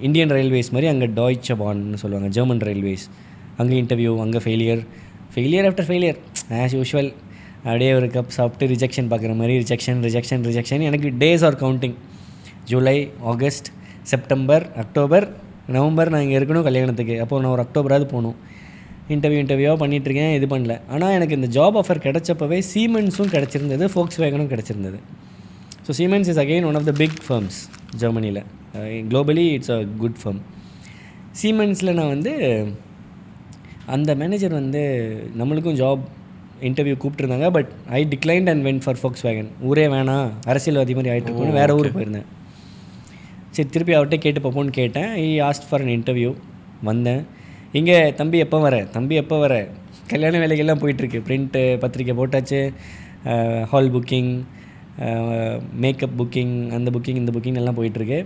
இந்தியன் ரயில்வேஸ் மாதிரி அங்கே டாய்ச்சே பான்னு சொல்லுவாங்க, ஜெர்மன் ரயில்வேஸ், அங்கே இன்டர்வியூ, அங்கே failure after failure as usual. அப்படியே ஒரு கப் சாப்பிட்டு ரிஜெக்ஷன் பார்க்குற மாதிரி ரிஜெக்ஷன். எனக்கு days or counting. July, August, September, October, November நான் இங்கே இருக்கணும் கல்யாணத்துக்கு. அப்போது நான் ஒரு அக்டோபராவது போகணும். இன்டர்வியூவாக பண்ணிகிட்ருக்கேன், இது பண்ணல. ஆனால் எனக்கு இந்த ஜாப் ஆஃபர் கிடச்சப்பவே சீமென்ஸும் கிடச்சிருந்தது, ஃபோக்ஸ் வேகனும் கிடச்சிருந்தது. So Siemens is again one of the big firms ஜெர்மனியில். Globally it's a good firm. சீமென்ஸில் நான் வந்து அந்த மேனேஜர் வந்து நம்மளுக்கும் ஜாப் இன்டர்வியூ கூப்பிட்டுருந்தாங்க. But I declined and went for Volkswagen. ஊரே வேணாம், அரசியல்வாதி மாதிரி ஆகிட்டு இருக்கணும், வேறு ஊருக்கு போயிருந்தேன். சரி, திருப்பி அவர்கிட்ட கேட்டு பார்ப்போன்னு கேட்டேன். ஈ ஆஸ்ட் ஃபார் அன் இன்டர்வியூ. வந்தேன். இங்கே தம்பி எப்போ வர கல்யாண வேலைகள்லாம் போயிட்டுருக்கு. பிரிண்ட்டு பத்திரிக்கை போட்டாச்சு, ஹால் புக்கிங், மேக்கப் புக்கிங், அந்த புக்கிங் இந்த புக்கிங் எல்லாம் போயிட்டுருக்கு.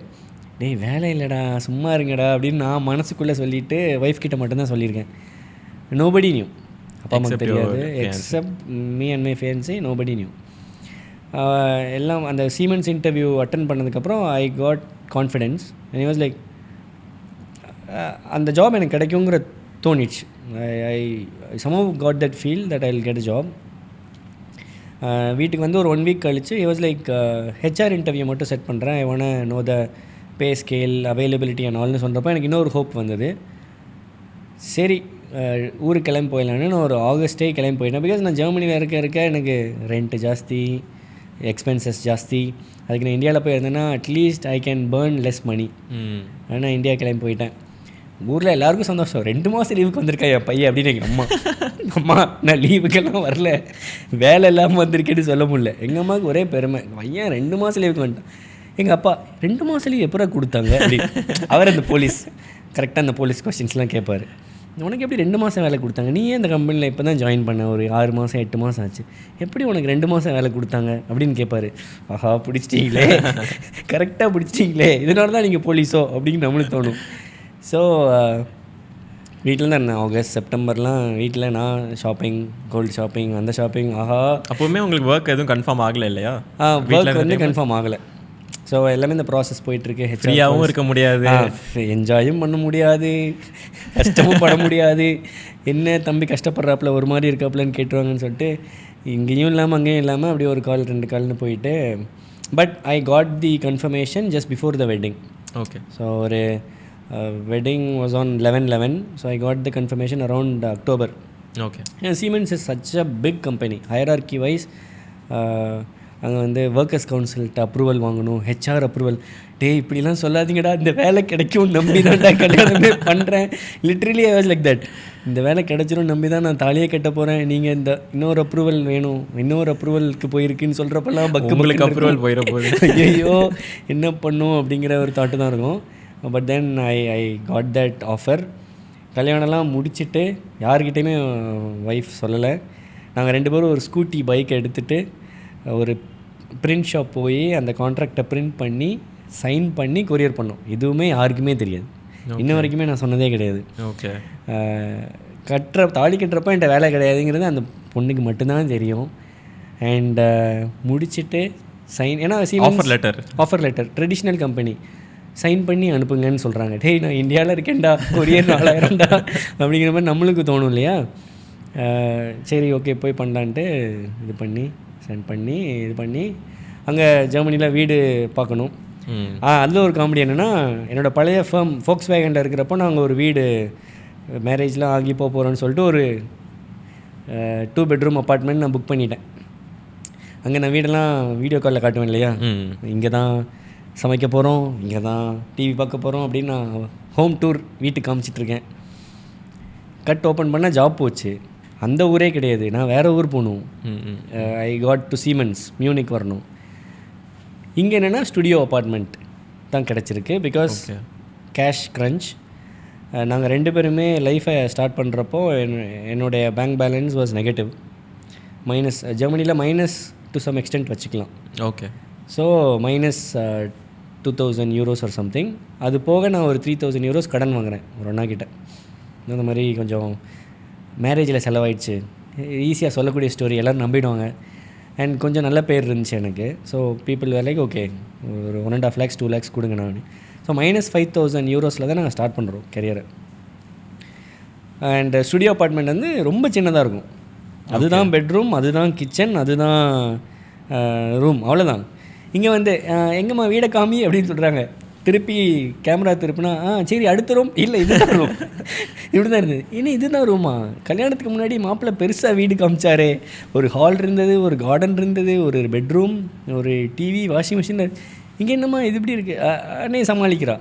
டேய் வேலை இல்லைடா, சும்மா இருங்கடா அப்படின்னு நான் மனசுக்குள்ளே சொல்லிவிட்டு ஒய்ஃப் கிட்ட மட்டும்தான் சொல்லியிருக்கேன். நோபடி நியூ, அப்பா அம்மாவுக்கு தெரியாது, accept me and my fiancée. Nobody new. எல்லாம் அந்த சீமென்ஸ் இன்டர்வியூ அட்டன் பண்ணதுக்கப்புறம் I got confidence. And I was like அந்த ஜாப் எனக்கு கிடைக்குங்கிற தோணிச்சு. ஐ somehow got that feel that I'll get a job. வீட்டுக்கு வந்து ஒரு 1 week கழிச்சு I was like HR interview மட்டும் செட் பண்ணுறேன். I want know the pay scale, availability and ஆல்னு சொல்கிறப்போ எனக்கு இன்னொரு ஹோப் வந்தது. சரி ஊருக்கு கிளம்பி போயிடலான்னு நான் ஒரு ஆகஸ்ட்டே கிளம்பி போயிட்டேன். பிகாஸ் நான் ஜெர்மனியில் இருக்க எனக்கு ரெண்ட்டு ஜாஸ்தி, எக்ஸ்பென்சஸ் ஜாஸ்தி. அதுக்கு நான் இந்தியாவில் போயிருந்தேன்னா at least I can burn less money. ஆனால் இந்தியா கிளம்பி போயிட்டேன். ஊரில் எல்லாருக்கும் சந்தோஷம், 2 மாதம் லீவுக்கு வந்திருக்கா என் பையன் அப்படின்னு. எங்கள் அம்மா நான் லீவுக்கெல்லாம் வரல, வேலை இல்லாமல் வந்திருக்கேன்னு சொல்ல முடியல. எங்கள் அம்மாவுக்கு ஒரே பெருமை, பையன் 2 மாதம் லீவுக்கு வந்துட்டான். எங்கள் அப்பா 2 மாதம் லீவ் எப்போ கொடுத்தாங்க அப்படின்னு. அவர் அந்த போலீஸ் கரெக்டாக அந்த போலீஸ் கொஸ்டின்ஸ்லாம் கேட்பார். உனக்கு எப்படி 2 மாதம் வேலை கொடுத்தாங்க, நீ ஏன் இந்த கம்பெனியில் இப்போ தான் ஜாயின் பண்ண, ஒரு 6 மாதம் 8 மாதம் ஆச்சு, எப்படி உனக்கு 2 மாதம் வேலை கொடுத்தாங்க அப்படின்னு கேட்பார். ஆஹா பிடிச்சிட்டிங்களே, கரெக்டாக பிடிச்சிட்டிங்களே, இதனால தான் நீங்கள் போலீஸோ அப்படின்னு நம்மளுக்கு தோணும். ஸோ வீட்டில் தான் இருந்தேன். ஆகஸ்ட் செப்டம்பர்லாம் வீட்டில் நான் ஷாப்பிங், கோல்டு ஷாப்பிங், அந்த ஷாப்பிங். ஆஹா, அப்போவுமே உங்களுக்கு ஒர்க் எதுவும் கன்ஃபார்ம் ஆகலை இல்லையா? ஒர்க் வந்து கன்ஃபார்ம் ஆகலை. ஸோ எல்லாமே இந்த ப்ராசஸ் போயிட்டுருக்கு. ஃப்ரீயாகவும் இருக்க முடியாது, என்ஜாயும் பண்ண முடியாது, கஷ்டமும் பட முடியாது. என்ன தம்பி கஷ்டப்படுறாப்புல ஒரு மாதிரி இருக்காப்புலன்னு கேட்டுருவாங்கன்னு சொல்லிட்டு இங்கேயும் இல்லாமல் அங்கேயும் இல்லாமல் அப்படியே ஒரு கால் 2 கால்னு போயிட்டு, but I got the confirmation just before the wedding. Okay. So ஒரு wedding was on 11/11, so I got the confirmation around October. Okay. Yeah, Siemens is such a big company, hierarchy wise. அங்கே வந்து ஒர்க்கர்ஸ் கவுன்சில்கிட்ட அப்ரூவல் வாங்கணும், ஹெச்ஆர் அப்ரூவல். இப்படிலாம் சொல்லாதீங்கடா, இந்த வேலை கிடைக்கும் நம்பி தான்டா கல்யாணமே பண்ணுறேன். Literally I was like that. இந்த வேலை கிடைச்சிரும் நம்பி தான் நான் தாலியே கட்ட போகிறேன், நீங்கள் இந்த இன்னொரு அப்ரூவல் வேணும், இன்னொரு அப்ரூவலுக்கு போயிருக்குன்னு சொல்கிறப்பெல்லாம் உங்களுக்கு அப்ரூவல் போயிட போகுது, ஐயோ என்ன பண்ணும் அப்படிங்கிற ஒரு தாட்டு தான் இருக்கும். But then I got that offer. கல்யாணம்லாம் முடிச்சுட்டு யார்கிட்டையுமே ஒய்ஃப் சொல்லலை. நாங்கள் 2 பேரும் ஒரு ஸ்கூட்டி பைக் எடுத்துகிட்டு ஒரு பிரிண்ட் ஷாப் போய் அந்த கான்ட்ராக்டை பிரிண்ட் பண்ணி சைன் பண்ணி கொரியர் பண்ணோம். எதுவுமே யாருக்குமே தெரியாது, இன்ன வரைக்குமே நான் சொன்னதே கிடையாது. ஓகே. தாலி கட்டுறப்போ என்கிட்ட வேலை கிடையாதுங்கிறது அந்த பொண்ணுக்கு மட்டும்தான் தெரியும். அண்ட் முடிச்சுட்டு சைன், ஏன்னா offer letter traditional company sign பண்ணி அனுப்புங்கன்னு சொல்கிறாங்க. நான் இந்தியாவில் இருக்கேன்டா, கொரியர் 4000டா அப்படிங்கிற மாதிரி நம்மளுக்கு தோணும் இல்லையா. சரி ஓகே போய் பண்ணலான்ட்டு இது பண்ணி சென்ட் பண்ணி இது பண்ணி அங்கே ஜெர்மனியில் வீடு பார்க்கணும். அதில் ஒரு காமெடி என்னென்னா, என்னோடய பழைய ஃபேம் ஃபோக்ஸ்வேகனில் இருக்கிறப்போ நாங்கள் ஒரு வீடு மேரேஜ்லாம் ஆகி போகிறோன்னு சொல்லிட்டு ஒரு 2 பெட்ரூம் அப்பார்ட்மெண்ட் நான் புக் பண்ணிட்டேன். அங்கே நான் வீடெல்லாம் வீடியோ காலில் காட்டுவேன் இல்லையா, இங்கே தான் சமைக்க போகிறோம், இங்கே தான் டிவி பார்க்க போகிறோம் அப்படின்னு நான் ஹோம் டூர் வீட்டுக்கு காமிச்சிட்ருக்கேன். கட் ஓப்பன் பண்ணால் ஜாப் போச்சு. அந்த ஊரே கிடையாது, நான் வேறு ஊர் போகணும். I got to siemens, Munich வரணும். இங்கே என்னென்னா ஸ்டுடியோ அப்பார்ட்மெண்ட் தான் கிடச்சிருக்கு. Because cash crunch. நாங்கள் 2 பேருமே லைஃப்பை ஸ்டார்ட் பண்ணுறப்போ என்னுடைய bank balance was negative, minus. ஜெர்மனியில் மைனஸ் டு சம் எக்ஸ்டென்ட் வச்சுக்கலாம். Okay. So minus 2000 euros or something. அது போக நான் ஒரு 3000 euros கடன் வாங்குகிறேன் ஒரு அண்ணா கிட்ட. இந்த மாதிரி கொஞ்சம் மேரேஜில் செலவாயிடுச்சு, ஈஸியாக சொல்லக்கூடிய ஸ்டோரி, எல்லோரும் நம்பிடுவாங்க. அண்ட் கொஞ்சம் நல்ல பேர் இருந்துச்சு எனக்கு. So people were like okay ஒரு 1.5 lakhs 2 lakhs கொடுங்க நான். ஸோ மைனஸ் 5000 euros தான் நாங்கள் ஸ்டார்ட் பண்ணுறோம் கெரியரை. அண்ட் ஸ்டுடியோ அப்பார்ட்மெண்ட் வந்து ரொம்ப சின்னதாக இருக்கும். அதுதான் பெட்ரூம், அதுதான் கிச்சன், அதுதான் ரூம், அவ்வளோதான். இங்கே வந்து எங்கம்மா வீடை காமி அப்படின்னு சொல்கிறாங்க. திருப்பி கேமரா திருப்பினா சரி அடுத்த ரூம், இல்லை இதுதான் ரூம். இப்படி தான் இருந்தது. ஏன்னா இதுதான் ரூமா? கல்யாணத்துக்கு முன்னாடி மாப்பிள்ளை பெருசாக வீடு காமிச்சாரே, ஒரு ஹால் இருந்தது, ஒரு கார்டன் இருந்தது, ஒரு பெட்ரூம், ஒரு டிவி, வாஷிங் மிஷின். இங்கே என்னம்மா இது இப்படி இருக்குது அண்ணே சமாளிக்கிறா.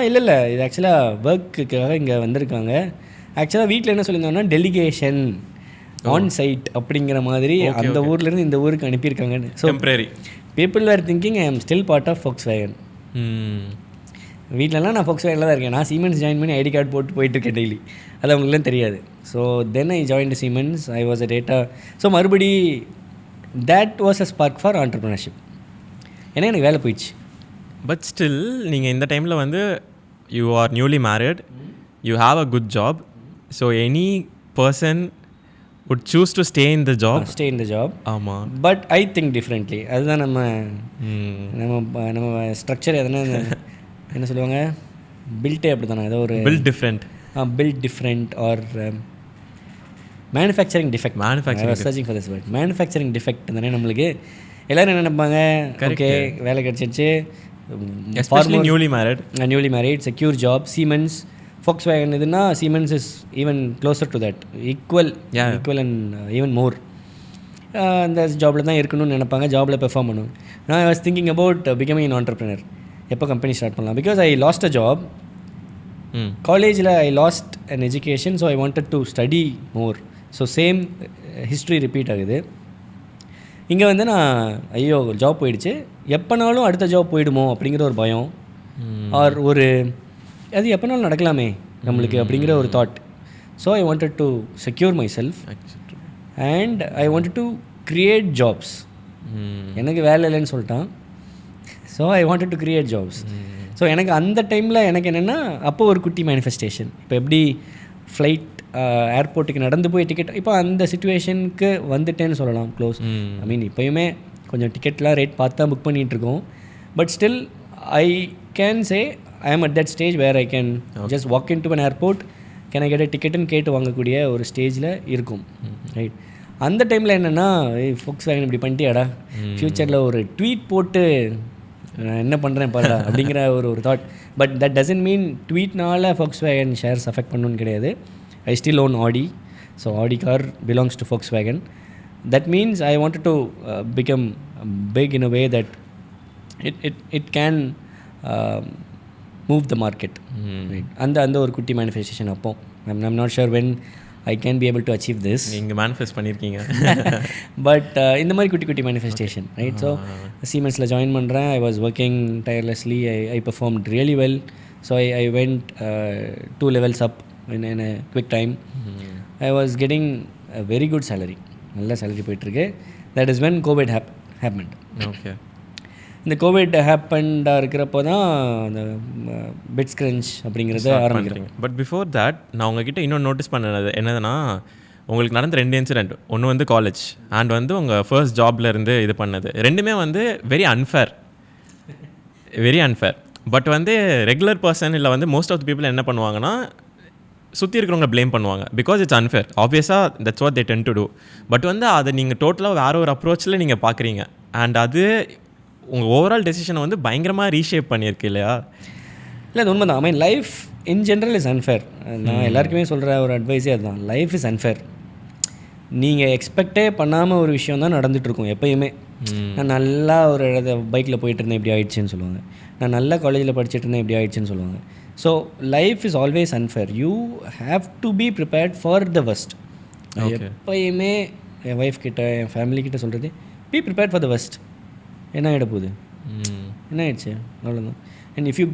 இல்லை இது ஆக்சுவலாக ஒர்க்குக்காக இங்கே வந்திருக்காங்க. ஆக்சுவலாக வீட்டில் என்ன சொல்லியிருந்தோன்னா டெலிகேஷன் ஆன் சைட் அப்படிங்கிற மாதிரி அந்த ஊர்லேருந்து இந்த ஊருக்கு அனுப்பியிருக்காங்கன்னு. So people are thinking I am still part of Volkswagen. வீட்டிலலாம் நான் ஃபோக்ஸ்வேகனில் தான் இருக்கேன். நான் சீமென்ஸ் ஜாயின் பண்ணி ஐடி கார்டு போட்டு போயிட்டுருக்கேன் டெய்லி. அது அவங்களுக்குலாம் தெரியாது. So then I join Siemens, I was a data. So மறுபடி that was a spark for entrepreneurship. ஏன்னா எனக்கு வேலை போயிடுச்சு. பட் ஸ்டில் நீங்கள் இந்த டைமில் வந்து you are newly married, you have a good job. So any person would choose to stay in the job. Stay in the job. ஆமாம். But I think differently. அதுதான் நம்ம ஸ்ட்ரக்சர் எதனா என்ன சொல்லுவாங்க, பில்ட்டே அப்படி தானே, ஏதோ ஒரு build different or manufacturing defect. Searching for this word, manufacturing defect தானே நம்மளுக்கு. எல்லோரும் என்ன நினைப்பாங்க, ஓகே வேலை கிடச்சிருச்சு, newly married secure job. Siemens Volkswagen இதுனா Siemens is even closer to that, equal and even more. அந்த ஜாபில் தான் இருக்கணும்னு நினைப்பாங்க, ஜாபில் பெர்ஃபார்ம் பண்ணுவாங்க. நான் I was thinking about becoming an entrepreneur. எப்போ கம்பெனி ஸ்டார்ட் பண்ணலாம்? Because I lost a job காலேஜில். I lost an education, so I wanted to study more. So same history repeat ஆகுது. இங்கே வந்து நான் ஐயோ ஜாப் போயிடுச்சு, எப்போனாலும் அடுத்த ஜாப் போயிடுமோ அப்படிங்கிற ஒரு பயம், ஆர் ஒரு அது எப்போனாலும் நடக்கலாமே நம்மளுக்கு அப்படிங்கிற ஒரு thought. So I wanted to secure my self and I wanted to create jobs. எனக்கு வேலை இல்லைன்னு சொல்லிட்டான். So I wanted to create jobs. So எனக்கு அந்த டைமில் எனக்கு என்னென்னா, அப்போ ஒரு குட்டி மேனிஃபெஸ்டேஷன். இப்போ எப்படி ஃப்ளைட் ஏர்போர்ட்டுக்கு நடந்து போய் டிக்கெட், இப்போ அந்த சிச்சுவேஷனுக்கு வந்துட்டேன்னு சொல்லலாம் க்ளோஸ். ஐ மீன் இப்போயுமே கொஞ்சம் டிக்கெட்லாம் ரேட் பார்த்து தான் புக் பண்ணிகிட்ருக்கோம். But still I can say I am at that stage where I can just walk into an airport, can I get a ticketன்னு கேட்டு வாங்கக்கூடிய ஒரு ஸ்டேஜில் இருக்கும். ரைட், அந்த டைமில் என்னென்னா ஃபோக்ஸ் வேகன் இப்படி பண்ணிட்டியாடா, ஃப்யூச்சரில் ஒரு ட்வீட் போட்டு நான் என்ன பண்ணுறேன் பாருடா அப்படிங்கிற ஒரு thought. But that doesn't mean ட்வீட்னால ஃபோக்ஸ் வேகன் ஷேர்ஸ் அஃபெக்ட் பண்ணணும்னு கிடையாது. I still own Audi, so Audi car belongs to Volkswagen. That means I wanted to become big in a way that it can move the market. Right. அந்த ஒரு குட்டி manifestation அப்போ I'm not sure when I can be able to achieve this. நீங்கள் மேனிஃபெஸ்ட் பண்ணியிருக்கீங்க. பட் இந்த மாதிரி குட்டி குட்டி manifestation, right? So Siemensல ஜாயின் பண்ணுறேன். I was working tirelessly. I performed really well. So I went 2 levels up in a quick time. I was getting a very good salary. நல்ல சேலரி போயிட்டுருக்கு. That is when Covid happened. Okay, இந்த கோவிட் ஹேப்பண்டாக இருக்கிறப்போ தான் அந்த பிட்ஸ்க்ரன்ச் அப்படிங்கிறத ஆரம்பிக்கிறேன். பட் பிஃபோர் தேட் நான் உங்ககிட்ட இன்னொன்று நோட்டீஸ் பண்ணது என்னதுன்னா, உங்களுக்கு நடந்த 2 இன்சிடெண்ட். ஒன்று வந்து காலேஜ் அண்ட் வந்து உங்கள் ஃபர்ஸ்ட் ஜாப்ல இருந்து இது பண்ணது. ரெண்டுமே வந்து வெரி அன்ஃபேர். பட் வந்து ரெகுலர் பர்சன் இல்லை வந்து மோஸ்ட் ஆஃப் த பீப்புள் என்ன பண்ணுவாங்கன்னா, சுற்றி இருக்கிறவங்க ப்ளேம் பண்ணுவாங்க. Because it's unfair. ஆப்வியஸாக that's what they tend to do. But வந்து அதை நீங்கள் டோட்டலாக வேறு ஒரு அப்ரோச்சில் நீங்கள் பார்க்குறீங்க. அண்ட் அது உங்கள் ஓவரால் டெசிஷனை வந்து பயங்கரமாக ரீஷேப் பண்ணியிருக்கு இல்லையா? இல்லை, அது உண்மை தான். I mean life in general is unfair. நான் எல்லாருக்குமே சொல்கிற ஒரு அட்வைஸே அதுதான். Life is unfair. நீங்கள் எக்ஸ்பெக்டே பண்ணாமல் ஒரு விஷயம் தான் நடந்துகிட்ருக்கும் எப்போயுமே. நான் நல்லா ஒரு பைக்கில் போயிட்டு இருந்தேன், இப்படி ஆயிடுச்சுன்னு சொல்லுவாங்க. நான் நல்ல காலேஜில் படிச்சுட்டு இருந்தேன், இப்படி ஆயிடுச்சுன்னு சொல்லுவாங்க. So life is always unfair. You have to be prepared for the worst. எப்போயுமே என் ஒய்ஃப் கிட்ட, என் ஃபேமிலி கிட்ட சொல்கிறது, be prepared for the worst. என்ன ஆகிட போகுது, என்ன ஆயிடுச்சு, அவ்வளோதான். And if you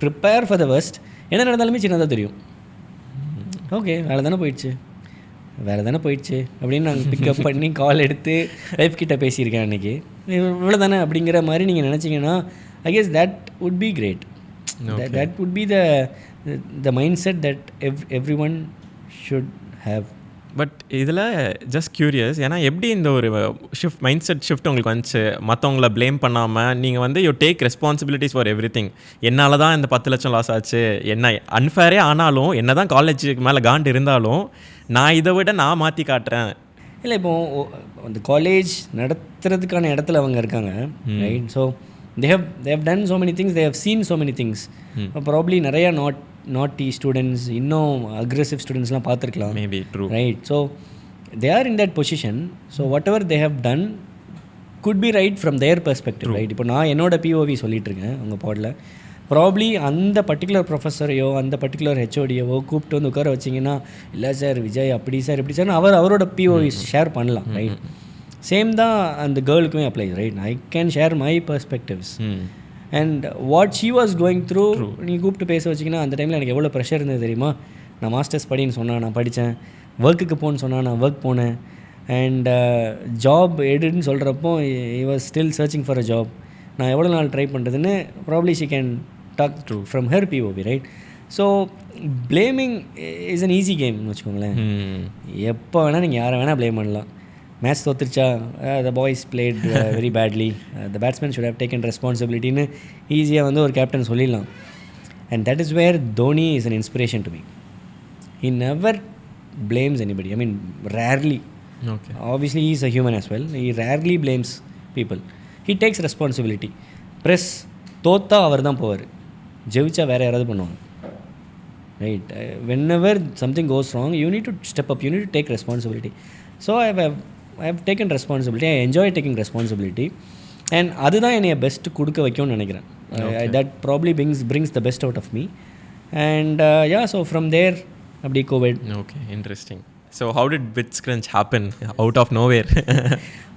prepare for the worst, என்ன நடந்தாலுமே சின்னதாக தெரியும். ஓகே, வேலை தானே போயிடுச்சு அப்படின்னு நாங்கள் பிக்கப் பண்ணி கால் எடுத்து ஒய்ஃப் கிட்ட பேசியிருக்கேன் அன்றைக்கி. இவ்வளோ தானே அப்படிங்கிற மாதிரி நீங்கள் நினச்சிங்கன்னா, I guess that would be great. That would be the mindset that everyone should have. But இதில் ஜஸ்ட் க்யூரியஸ், ஏன்னா எப்படி இந்த ஒரு மைண்ட் செட் ஷிஃப்ட் உங்களுக்கு வந்துச்சு? மற்றவங்கள ப்ளேம் பண்ணாமல் நீங்கள் வந்து you take responsibilities for every thing. என்னால் தான் இந்த 10 லட்சம் லாஸ் ஆச்சு, என்ன அன்ஃபேரே ஆனாலும், என்ன தான் காலேஜுக்கு மேலே காண்டு இருந்தாலும், நான் இதை விட நான் மாற்றி காட்டுறேன். இல்லை, இப்போது அந்த காலேஜ் நடத்துறதுக்கான இடத்துல அவங்க இருக்காங்க, right? So they have done so many things, they have seen so many things. Probably நிறைய naughty students, இன்னும் aggressive studentsலாம் பார்த்துருக்கலாம். Maybe, true. Right? So they are in that position. So whatever they have done could be right from their perspective. Right? இப்போ நான் என்னோட POV சொல்லிட்டு இருக்கேன் உங்கள் பாடில். ப்ராப்ளி அந்த பர்டிகுலர் ப்ரொஃபஸரையோ அந்த பர்டிகுலர் ஹெச்ஓடியோ கூப்பிட்டு வந்து உட்கார வச்சிங்கன்னா, இல்லை சார் விஜய் அப்படி சார் இப்படி சார் அவரோட POV ஷேர் பண்ணலாம். ரைட்? சேம் தான் அந்த கேர்ளுக்குமே apply. Right? I can share my perspectives and what she was going through. நீங்கள் கூப்பிட்டு பேச வச்சிங்கன்னா, அந்த டைமில் எனக்கு எவ்வளோ ப்ரெஷர் இருந்தது தெரியுமா? நான் மாஸ்டர்ஸ் படின்னு சொன்னேன், நான் படித்தேன். ஒர்க்குக்கு போகணுன்னு சொன்னால் நான் ஒர்க் போனேன். அண்ட் ஜாப் எடுன்னு சொல்கிறப்போ I was still searching for a job. நான் எவ்வளோ நாள் ட்ரை பண்ணுறதுன்னு probably she can talk through from her POV. Right? So blaming is an easy கேம்னு வச்சுக்கோங்களேன். எப்போ வேணால் நீங்கள் யாரை வேணால் ப்ளேம் பண்ணலாம். மேட்ச் தோத்துருச்சா, the boys played very badly, the batsman should have taken ரெஸ்பான்சிபிலிட்டின்னு ஈஸியாக வந்து ஒரு கேப்டன் சொல்லிடலாம். And that is where Dhoni is an inspiration to me. He never blames anybody. I mean, rarely. Okay. Obviously, he is a human as well. He rarely blames people. He takes responsibility. Press தோத்தா அவர் தான் போவார், ஜெயிச்சா வேறு யாராவது பண்ணுவாங்க. Right? whenever something goes wrong, you need to step up, you need to take responsibility. So I have taken responsibility. I enjoy taking responsibility. And அதுதான் என்னைய பெஸ்ட் கொடுக்க வைக்கும்னு நினைக்கிறேன். That probably brings the best out of me. And yeah, so from there அப்படி Covid. Okay, interesting. So how did Bitscrunch happen out of nowhere?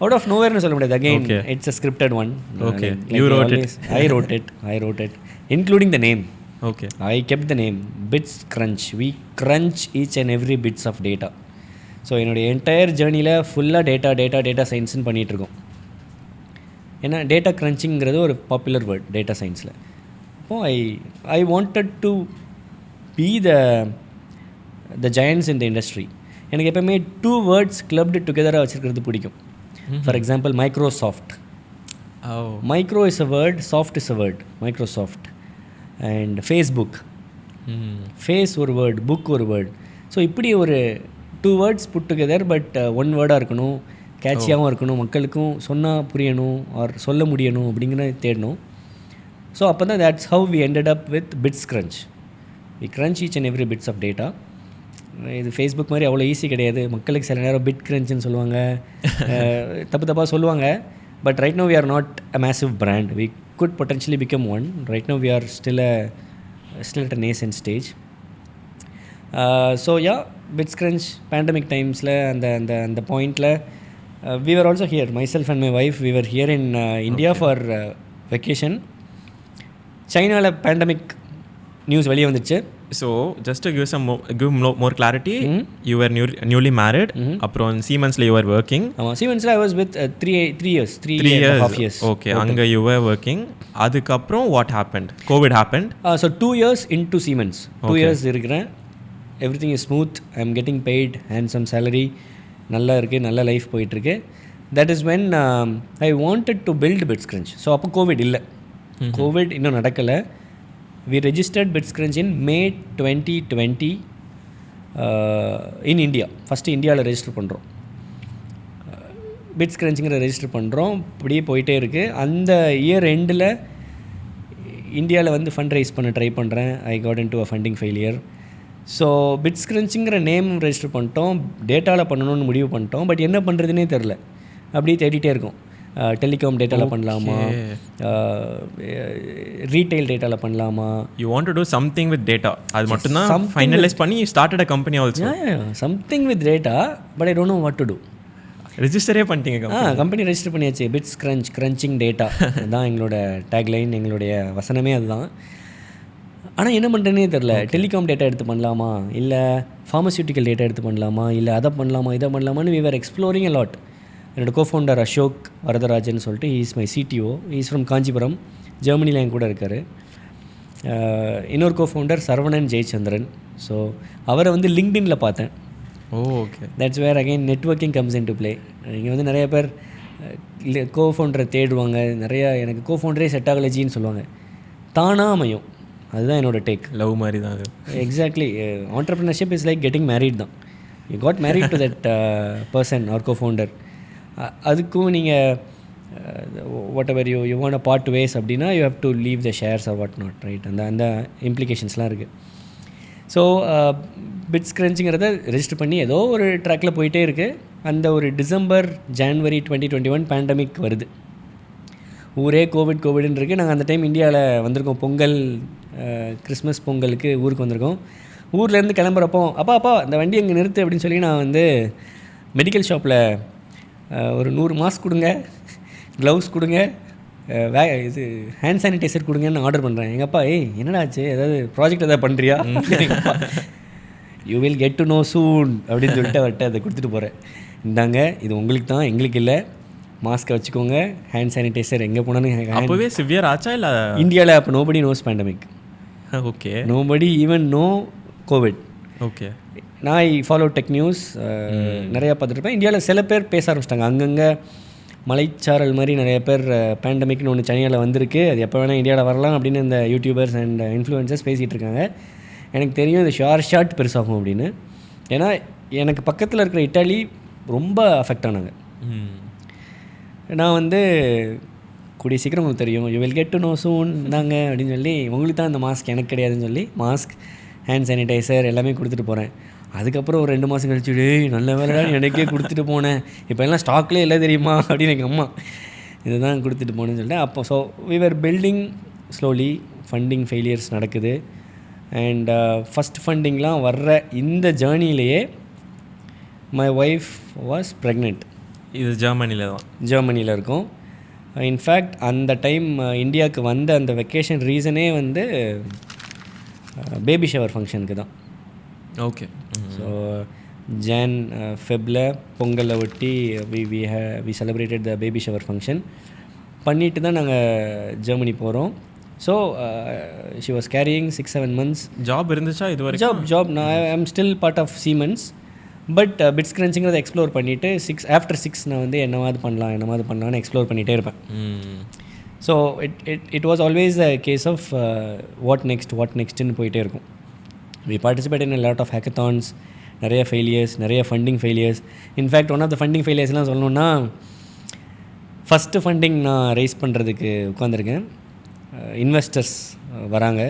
Out of nowhere னு சொல்ல முடியாது. Again, it's a scripted one. Okay. Like you wrote it. I wrote it including the name. Okay. I kept the name Bitscrunch. We crunch each and every bits of data. So என்னுடைய என்டையர் ஜேர்னியில் ஃபுல்லாக டேட்டா சயின்ஸ்னு பண்ணிகிட்ருக்கோம். ஏன்னா டேட்டா க்ரன்ச்சிங்கிறது ஒரு பாப்புலர் வேர்ட் டேட்டா சயின்ஸில். அப்போது I wanted to be the giants in the industry. எனக்கு எப்போயுமே 2 வேர்ட்ஸ் கிளப்டு டுகெதராக வச்சுருக்கிறது பிடிக்கும். For example Microsoft. Micro is a word, soft is a word, Microsoft. And Facebook, face ஒரு வேர்ட், புக் ஒரு வேர்ட். ஸோ இப்படி ஒரு 2 வேர்ட்ஸ் புட் டுகெதர், பட் 1 வேர்டாக இருக்கணும், கேட்சியாகவும் இருக்கணும், மக்களுக்கும் சொன்னால் புரியணும் ஆர் சொல்ல முடியணும் அப்படிங்கிறத தேடணும். ஸோ அப்போ தான் that's how we ended up with Bitscrunch. we crunch each and every bits of data. இது ஃபேஸ்புக் மாதிரி அவ்வளோ ஈஸி கிடையாது. மக்களுக்கு சில நேரம் பிட் கிரன்ச்னு சொல்லுவாங்க, தப்பாக சொல்லுவாங்க. But right no we are not a massive brand. we could potentially become one. right now we are still at a nascent stage. So yeah, Bitscrunch pandemic timesல அந்த பாயிண்டில் we were also here, myself and my wife, we were here in India for vacation. சைனாவில் பேண்டமிக் நியூஸ் வெளியே வந்துச்சு. So just give more clarity, you were newly married, அப்புறம் சீமென்ஸில் you were working. ஆமாம், சீமென்ஸில் I was with 3 years. Okay, அங்கே you were working. அதுக்கப்புறம் what happened? COVID happened. So 2 years into Siemens. 2 years இருக்கிறேன். everything is smooth. I am getting paid handsome salary. நல்லா இருக்குது, நல்ல லைஃப் போயிட்டுருக்கு. that is when I wanted to build Bitscrunch. So அப்போ கோவிட் இல்லை, கோவிட் இன்னும் நடக்கலை. we registered Bitscrunch in May 2020 in India. First இந்தியாவில் ரெஜிஸ்டர் பண்ணுறோம், Bitscrunchங்கிற ரெஜிஸ்டர் பண்ணுறோம். இப்படியே போயிட்டே இருக்குது. அந்த இயர் எண்டில் இந்தியாவில் வந்து ஃபண்ட் ரைஸ் பண்ண ட்ரை பண்ணுறேன். I got into a funding failure. So Bitscrunchங்கிற நேம் ரெஜிஸ்டர் பண்ணிட்டோம், டேட்டாவில் பண்ணணும்னு முடிவு பண்ணிட்டோம். பட் என்ன பண்ணுறதுனே தெரில, அப்படியே தேடிட்டே இருக்கோம். டெலிகாம் டேட்டாவில் பண்ணலாமா, ரீட்டைல் டேட்டாவில் பண்ணலாமா. You want to do something with data, அது மட்டும்தான் ஃபைனலைஸ் பண்ணி you started a company also. Something with data, but I don't know what to do. ரெஜிஸ்டரே பண்ணிட்டீங்க? கம்பெனி ரெஜிஸ்டர் பண்ணியாச்சு. Bitscrunch, கிரன்ச்சிங் டேட்டா, அதுதான் எங்களோட டேக்லைன், எங்களுடைய வசனமே அதுதான். ஆனால் என்ன பண்ணுறேன்னே தெரில. டெலிகாம் டேட்டா எடுத்து பண்ணலாமா, இல்லை ஃபார்மசியூட்டிக்கல் டேட்டா எடுத்து பண்ணலாமா, இல்லை அதை பண்ணலாமா, இதை பண்ணலாமான்னு we were exploring a lot. என்னோடய கோஃபவுண்டர் அசோக் வரதராஜன் சொல்லிட்டு, is my CTO, is from Kanchipuram, ஜெர்மனியில் என் கூட இருக்கார். இன்னொரு கோஃபவுண்டர் சரவணன் ஜெயச்சந்திரன். ஸோ அவரை வந்து லிங்க்டின்ல பார்த்தேன். Okay, that's where again networking comes in to play. இங்கே வந்து நிறைய பேர் கோஃபவுண்டரை தேடுவாங்க, நிறையா எனக்கு கோஃபவுண்டரே செட் ஆகலஜின்னு சொல்லுவாங்க. தானாக அமையும், அதுதான் என்னோடய டேக். லவ் மாதிரி தான் அது. Exactly. entrepreneurship is like getting married தான். You got married to that person or cofounder. அதுக்கும் நீங்கள் whatever you want a part ways அப்படின்னா you have to leave the shares or what not, right? அந்த இம்ப்ளிகேஷன்ஸ்லாம் இருக்குது. ஸோ Bitscrunchங்கிறத ரெஜிஸ்டர் பண்ணி ஏதோ ஒரு ட்ராக்கில் போயிட்டே இருக்குது. அந்த ஒரு டிசம்பர் ஜான்வரி 2021 பேண்டமிக் வருது. ஊரே கோவிட்னு இருக்குது. நாங்கள் அந்த டைம் இந்தியாவில் வந்திருக்கோம், பொங்கல் கிறிஸ்மஸ் பொங்கலுக்கு ஊருக்கு வந்திருக்கோம். ஊர்லேருந்து கிளம்புறப்போ அப்பா அந்த வண்டி அங்கே நிறுத்து அப்படின்னு சொல்லி நான் வந்து மெடிக்கல் ஷாப்பில் ஒரு 100 மாஸ்க் கொடுங்க, க்ளவுஸ் கொடுங்க, இது ஹேண்ட் சானிடைசர் கொடுங்கன்னு ஆர்டர் பண்ணுறேன். எங்கள் அப்பா, என்னடா ஆச்சு, ஏதாவது ப்ராஜெக்ட் எதாவது பண்ணுறியா? You will get to know soon அப்படின்னு சொல்லிட்டு அவர்கிட்ட அதை கொடுத்துட்டு போகிறேன். இந்தாங்க, இது உங்களுக்கு தான், எங்களுக்கு இல்லை, மாஸ்க்கை வச்சுக்கோங்க, ஹேண்ட் சானிடைசர் எங்கே போனாலும். அப்போவே சிவியர் ஆச்சா இல்லை இந்தியாவில்? அப்போ nobody knows pandemic. Okay, nobody even know COVID. Okay, நான் ஐ ஃபாலோ டெக் நியூஸ் நிறையா பார்த்துருப்பேன். இந்தியாவில் சில பேர் பேச ஆரம்பிச்சிட்டாங்க, அங்கங்கே மலைச்சாரல் மாதிரி நிறைய பேர் பேண்டமிக்னு ஒன்று சைனாவில் வந்திருக்கு, அது எப்போ வேணால் இந்தியாவில் வரலாம் அப்படின்னு இந்த யூடியூபர்ஸ் அண்ட் இன்ஃப்ளூயன்சர்ஸ் பேசிகிட்டு இருக்காங்க. எனக்கு தெரியும் இது ஷார்ட் பெருசாகும் அப்படின்னு. ஏன்னா எனக்கு பக்கத்தில் இருக்கிற இட்டாலி ரொம்ப அஃபெக்ட் ஆனாங்க. நான் வந்து கூடிய சீக்கிரம் உங்களுக்கு தெரியும், you will get to know soon தாங்க அப்படின்னு சொல்லி, உங்களுக்கு தான் இந்த மாஸ்க், எனக்கு கிடையாதுன்னு சொல்லி மாஸ்க், ஹேண்ட் சானிடைசர் எல்லாமே கொடுத்துட்டு போகிறேன். அதுக்கப்புறம் ஒரு 2 மாதம் கழிச்சு, நல்ல வேலைடா எனக்கே கொடுத்துட்டு போனேன், இப்போ எல்லாம் ஸ்டாக்லேயே இல்லை தெரியுமா அப்படின்னு எங்கள் அம்மா இதுதான் கொடுத்துட்டு போனேன்னு சொல்லிட்டு. அப்போ so we were building slowly. Funding failures நடக்குது. அண்ட் ஃபஸ்ட் ஃபண்டிங்லாம் வர்ற இந்த ஜேர்னிலேயே மை ஒய்ஃப் வாஸ் ப்ரெக்னென்ட். இது ஜெர்மனியில் தான், ஜெர்மனியில் இருக்கும். இன்ஃபேக்ட் அந்த டைம் இந்தியாவுக்கு வந்த அந்த வெக்கேஷன் ரீசனே வந்து பேபி ஷவர் ஃபங்க்ஷனுக்கு தான். ஓகே, ஸோ ஜான் ஃபெப்ல பொங்கலை ஒட்டி we celebrated the baby shower function பண்ணிட்டு தான் நாங்கள் ஜெர்மனி போகிறோம். So she was carrying 6-7 months. Job இருந்துச்சா இது வரைக்கும்? ஜாப் நான் I am still part of Siemens. பட் பிட்ஸ்க்ரன்ச்சுங்கிறத எக்ஸ்ப்ளோர் பண்ணிவிட்டு ஆஃப்டர் 6 நான் வந்து என்னமாவது பண்ணலாம்னு எக்ஸ்ப்ளோர் பண்ணிகிட்டே இருப்பேன். So it was always a case of what நெக்ஸ்ட்னு போயிட்டே இருக்கும். We participate in lot of hackathons, நிறைய ஃபெயிலியர்ஸ், நிறைய funding failures. In fact one of the funding ஃபெயிலியர்ஸ்லாம் சொல்லணுன்னா, ஃபஸ்ட்டு ஃபண்டிங் நான் ரைஸ் பண்ணுறதுக்கு உட்காந்துருக்கேன். இன்வெஸ்டர்ஸ் வராங்க,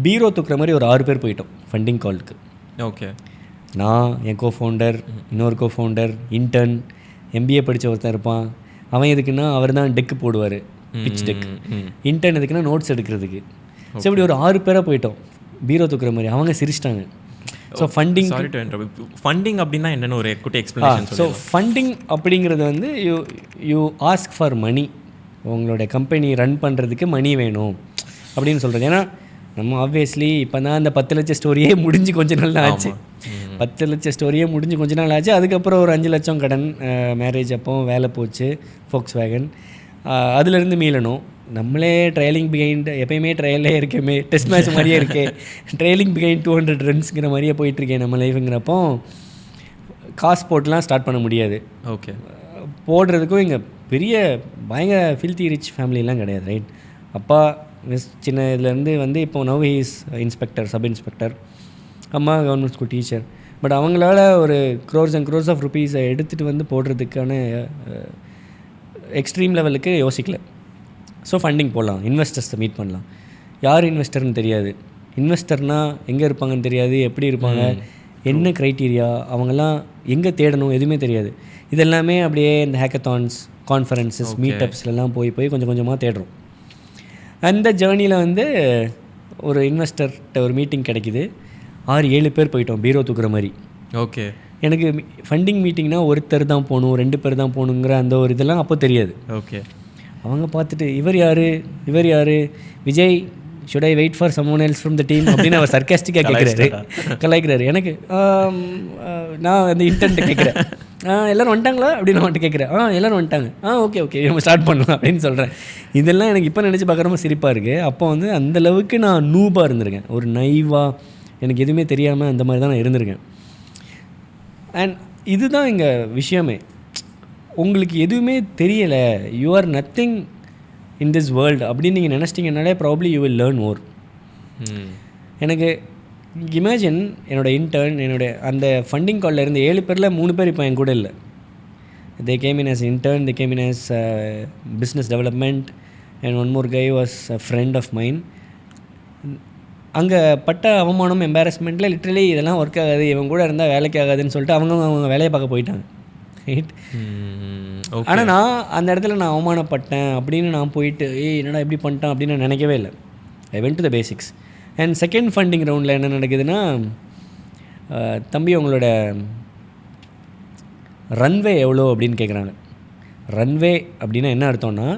பீரோ தூக்குற மாதிரி ஒரு 6 பேர் போயிட்டோம் ஃபண்டிங் காலுக்கு. ஓகே. நான், என் கோஃபவுண்டர், இன்னொரு கோஃபவுண்டர், இன்டர்ன், எம்பிஏ படித்த ஒருத்தன் இருப்பான். அவன் எதுக்குன்னா அவர் தான் டெக்கு போடுவார், பிச் டெக். இன்டர்ன் எதுக்குன்னா நோட்ஸ் எடுக்கிறதுக்கு. ஸோ இப்படி ஒரு 6 பேராக போயிட்டோம் பீரோ தூக்குற மாதிரி. அவங்க சிரிச்சிட்டாங்க. ஸோ ஃபண்டிங் அப்படின்னா என்னென்னு ஒரு குட்டி எக்ஸ்பிளனேஷன். ஸோ ஃபண்டிங் அப்படிங்கிறது வந்து யூ ஆஸ்க் ஃபார் மணி. உங்களோட கம்பெனி ரன் பண்ணுறதுக்கு மணி வேணும் அப்படின்னு சொல்கிறது. ஏன்னா நம்ம ஆப்வியஸ்லி இப்போ தான் அந்த 10 லட்சம் ஸ்டோரியே முடிஞ்சு கொஞ்ச நாள் ஆச்சு. 10 லட்சம் ஸ்டோரியே முடிஞ்சு கொஞ்ச நாள் ஆச்சு. அதுக்கப்புறம் ஒரு 5 லட்சம் கடன், மேரேஜ் அப்போ வேலை போச்சு, ஃபோக்ஸ் வேகன். அதுலேருந்து மீளணும். நம்மளே ட்ரையலிங் பிஹைண்ட், எப்பயுமே ட்ரையலே இருக்கேமே, டெஸ்ட் மேட்ச் மாதிரியே இருக்கே, ட்ரையலிங் பிஹைண்ட் 200 ரன்ஸுங்கிற மாதிரியே போயிட்டுருக்கேன் நம்ம லைஃபுங்கிறப்போ காசு போட்டுலாம் ஸ்டார்ட் பண்ண முடியாது. ஓகே. போடுறதுக்கும் இங்கே பெரிய பயங்கர ஃபில்த்தி ரிச் ஃபேமிலிலாம் கிடையாது, ரைட்? அப்பா சின்ன இதுலேருந்து வந்து இப்போ now he's inspector, sub inspector. அம்மா கவர்மெண்ட் ஸ்கூல் டீச்சர். பட் அவங்களால ஒரு க்ரோர்ஸ் அண்ட் க்ரோர்ஸ் ஆஃப் ருபீஸை எடுத்துகிட்டு வந்து போடுறதுக்கான எக்ஸ்ட்ரீம் லெவலுக்கு யோசிக்கல. ஸோ ஃபண்டிங் போடலாம், இன்வெஸ்டர்ஸை மீட் பண்ணலாம். யார் இன்வெஸ்டர்னு தெரியாது, இன்வெஸ்டர்னால் எங்கே இருப்பாங்கன்னு தெரியாது, எப்படி இருப்பாங்க, என்ன க்ரைட்டீரியா, அவங்கெல்லாம் எங்கே தேடணும், எதுவுமே தெரியாது. இதெல்லாமே அப்படியே இந்த ஹேக்கத்தான்ஸ், கான்ஃபரன்ஸஸ், மீட்டப்ஸ்லாம் போய் கொஞ்சம் கொஞ்சமாக தேடுறோம். அந்த ஜேர்னியில் வந்து ஒரு இன்வெஸ்டர்கிட்ட ஒரு மீட்டிங் கிடைக்கிது. 6-7 பேர் போயிட்டோம் பீரோ தூக்குற மாதிரி. ஓகே. எனக்கு ஃபண்டிங் மீட்டிங்னா ஒருத்தர் தான் போகணும், 2 பேர் தான் போகணுங்கிற அந்த ஒரு இதெல்லாம் அப்போ தெரியாது. ஓகே. அவங்க பார்த்துட்டு இவர் யார் Vijay, should I wait for someone else from the team அப்படின்னு அவர் சர்க்காஸ்டிக்காக கலாய்க்கிறாரு. எனக்கு நான் அந்த இன்டென்ட் கேட்குறேன், எல்லோரும் வந்துட்டாங்களா அப்படின்னு வந்துட்டு கேட்குறேன். எல்லோரும் வந்துட்டாங்க, ஓகே நம்ம ஸ்டார்ட் பண்ணலாம் அப்படின்னு சொல்கிறேன். இதெல்லாம் எனக்கு இப்போ நினச்சி பார்க்குறப்ப சிரிப்பாக இருக்குது. அப்போ வந்து அந்தளவுக்கு நான் நூபாக இருந்திருக்கேன், ஒரு நைவாக, எனக்கு எதுவுமே தெரியாமல் அந்த மாதிரி தான் நான் இருந்திருக்கேன். அண்ட் இதுதான் இங்கே விஷயமே. உங்களுக்கு எதுவுமே தெரியலை, you are nothing in this world அப்படின்னு நீங்கள் நினச்சிட்டிங்கனாலே probably you will learn more. எனக்கு இமேஜின் என்னோடய இன்டர்ன், என்னோடய அந்த ஃபண்டிங் காலில் இருந்த 7 பேரில் 3 பேர் இப்போ என் கூட இல்லை. They came in as intern, they came in as business development, and one more guy was a friend of mine. அங்கே பட்ட அவமானம், எம்பாரஸ்மெண்ட்டில் லிட்ரலி இதெல்லாம் ஒர்க் ஆகாது, இவங்க கூட இருந்தால் வேலைக்கு ஆகாதுன்னு சொல்லிட்டு அவங்க வேலையை பார்க்க போயிட்டாங்க, ரைட்? ஆனால் நான் அந்த இடத்துல நான் அவமானப்பட்டேன் அப்படின்னு நான் போயிட்டு என்னடா இப்படி பண்ணிட்டேன் அப்படின்னு நான் நினைக்கவே இல்லை. ஐ went to the basics. And second funding ரவுண்டில் என்ன நடக்குதுன்னா, தம்பி உங்களோட ரன்வே எவ்வளோ அப்படின்னு கேட்குறாங்க. ரன்வே அப்படின்னா என்ன அர்த்தம்னா,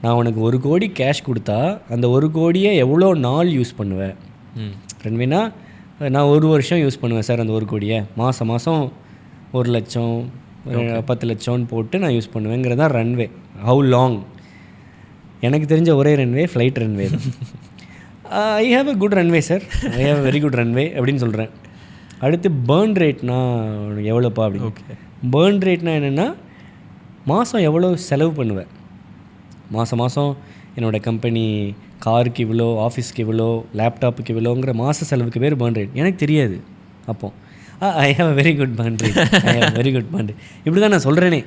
நான் உனக்கு 1 கோடி கேஷ் கொடுத்தா அந்த 1 கோடியை எவ்வளோ நாள் யூஸ் பண்ணுவேன். ரன்வேனா நான் 1 வருஷம் யூஸ் பண்ணுவேன் சார் அந்த 1 கோடியை, மாதம் 1 லட்சம் 10 லட்சம்னு போட்டு நான் யூஸ் பண்ணுவேங்கிறதா ரன்வே. How long? எனக்கு தெரிஞ்ச ஒரே ரன்வே ஃப்ளைட் ரன்வே தான். ஐ have a good runway sir, I have a very good runway அப்படின்னு சொல்கிறேன். அடுத்து பேர்ன் ரேட்னா எவ்வளோப்பா அப்படின்னு. ஓகே. பேர்ன் ரேட்னா என்னென்னா, மாதம் எவ்வளோ செலவு பண்ணுவேன், மாதம் என்னோடய கம்பெனி காருக்கு இவ்வளோ, ஆஃபீஸ்க்கு இவ்வளோ, லேப்டாப்புக்கு இவ்வளோங்கிற மாத செலவுக்கு பேர் பேர்ன் ரேட். எனக்கு தெரியாது அப்போது. I have a very good burn rate, I have very good burn rate, இப்படி தான் நான் சொல்கிறேனே.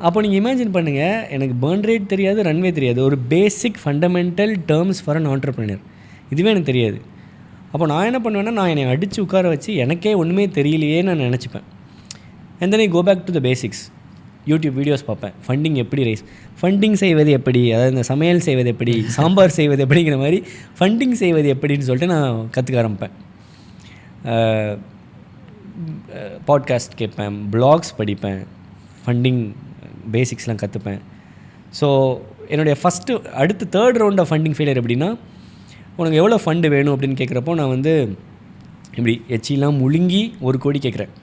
அப்போ நீங்கள் இமேஜின் பண்ணுங்கள், எனக்கு பேர்ன் ரேட் தெரியாது, ரன்வே தெரியாது, ஒரு பேசிக் fundamental terms for an entrepreneur, இதுவே எனக்கு தெரியாது. அப்போ நான் என்ன பண்ணுவேன்னா, நான் என்னை அடித்து உட்கார வச்சு எனக்கே ஒன்றுமே தெரியலையே நான் நினச்சிப்பேன். And then I go back to the basics. YouTube videos பார்ப்பேன், ஃபண்டிங் எப்படி ரைஸ், ஃபண்டிங் செய்வது எப்படி, அதாவது இந்த சமையல் செய்வது எப்படி, சாம்பார் செய்வது எப்படிங்கிற மாதிரி ஃபண்டிங் செய்வது எப்படின்னு சொல்லிட்டு நான் கற்றுக்க ஆரம்பிப்பேன். பாட்காஸ்ட் கேட்பேன், பிளாக்ஸ் படிப்பேன், ஃபண்டிங் பேசிக்ஸ்லாம் கற்றுப்பேன். ஸோ என்னுடைய அடுத்து 3rd round of funding failure எப்படின்னா, உனக்கு எவ்வளோ ஃபண்டு வேணும் அப்படின்னு கேட்குறப்போ நான் வந்து இப்படி எச்சிலாம் முழுங்கி 1 கோடி கேட்குறேன்.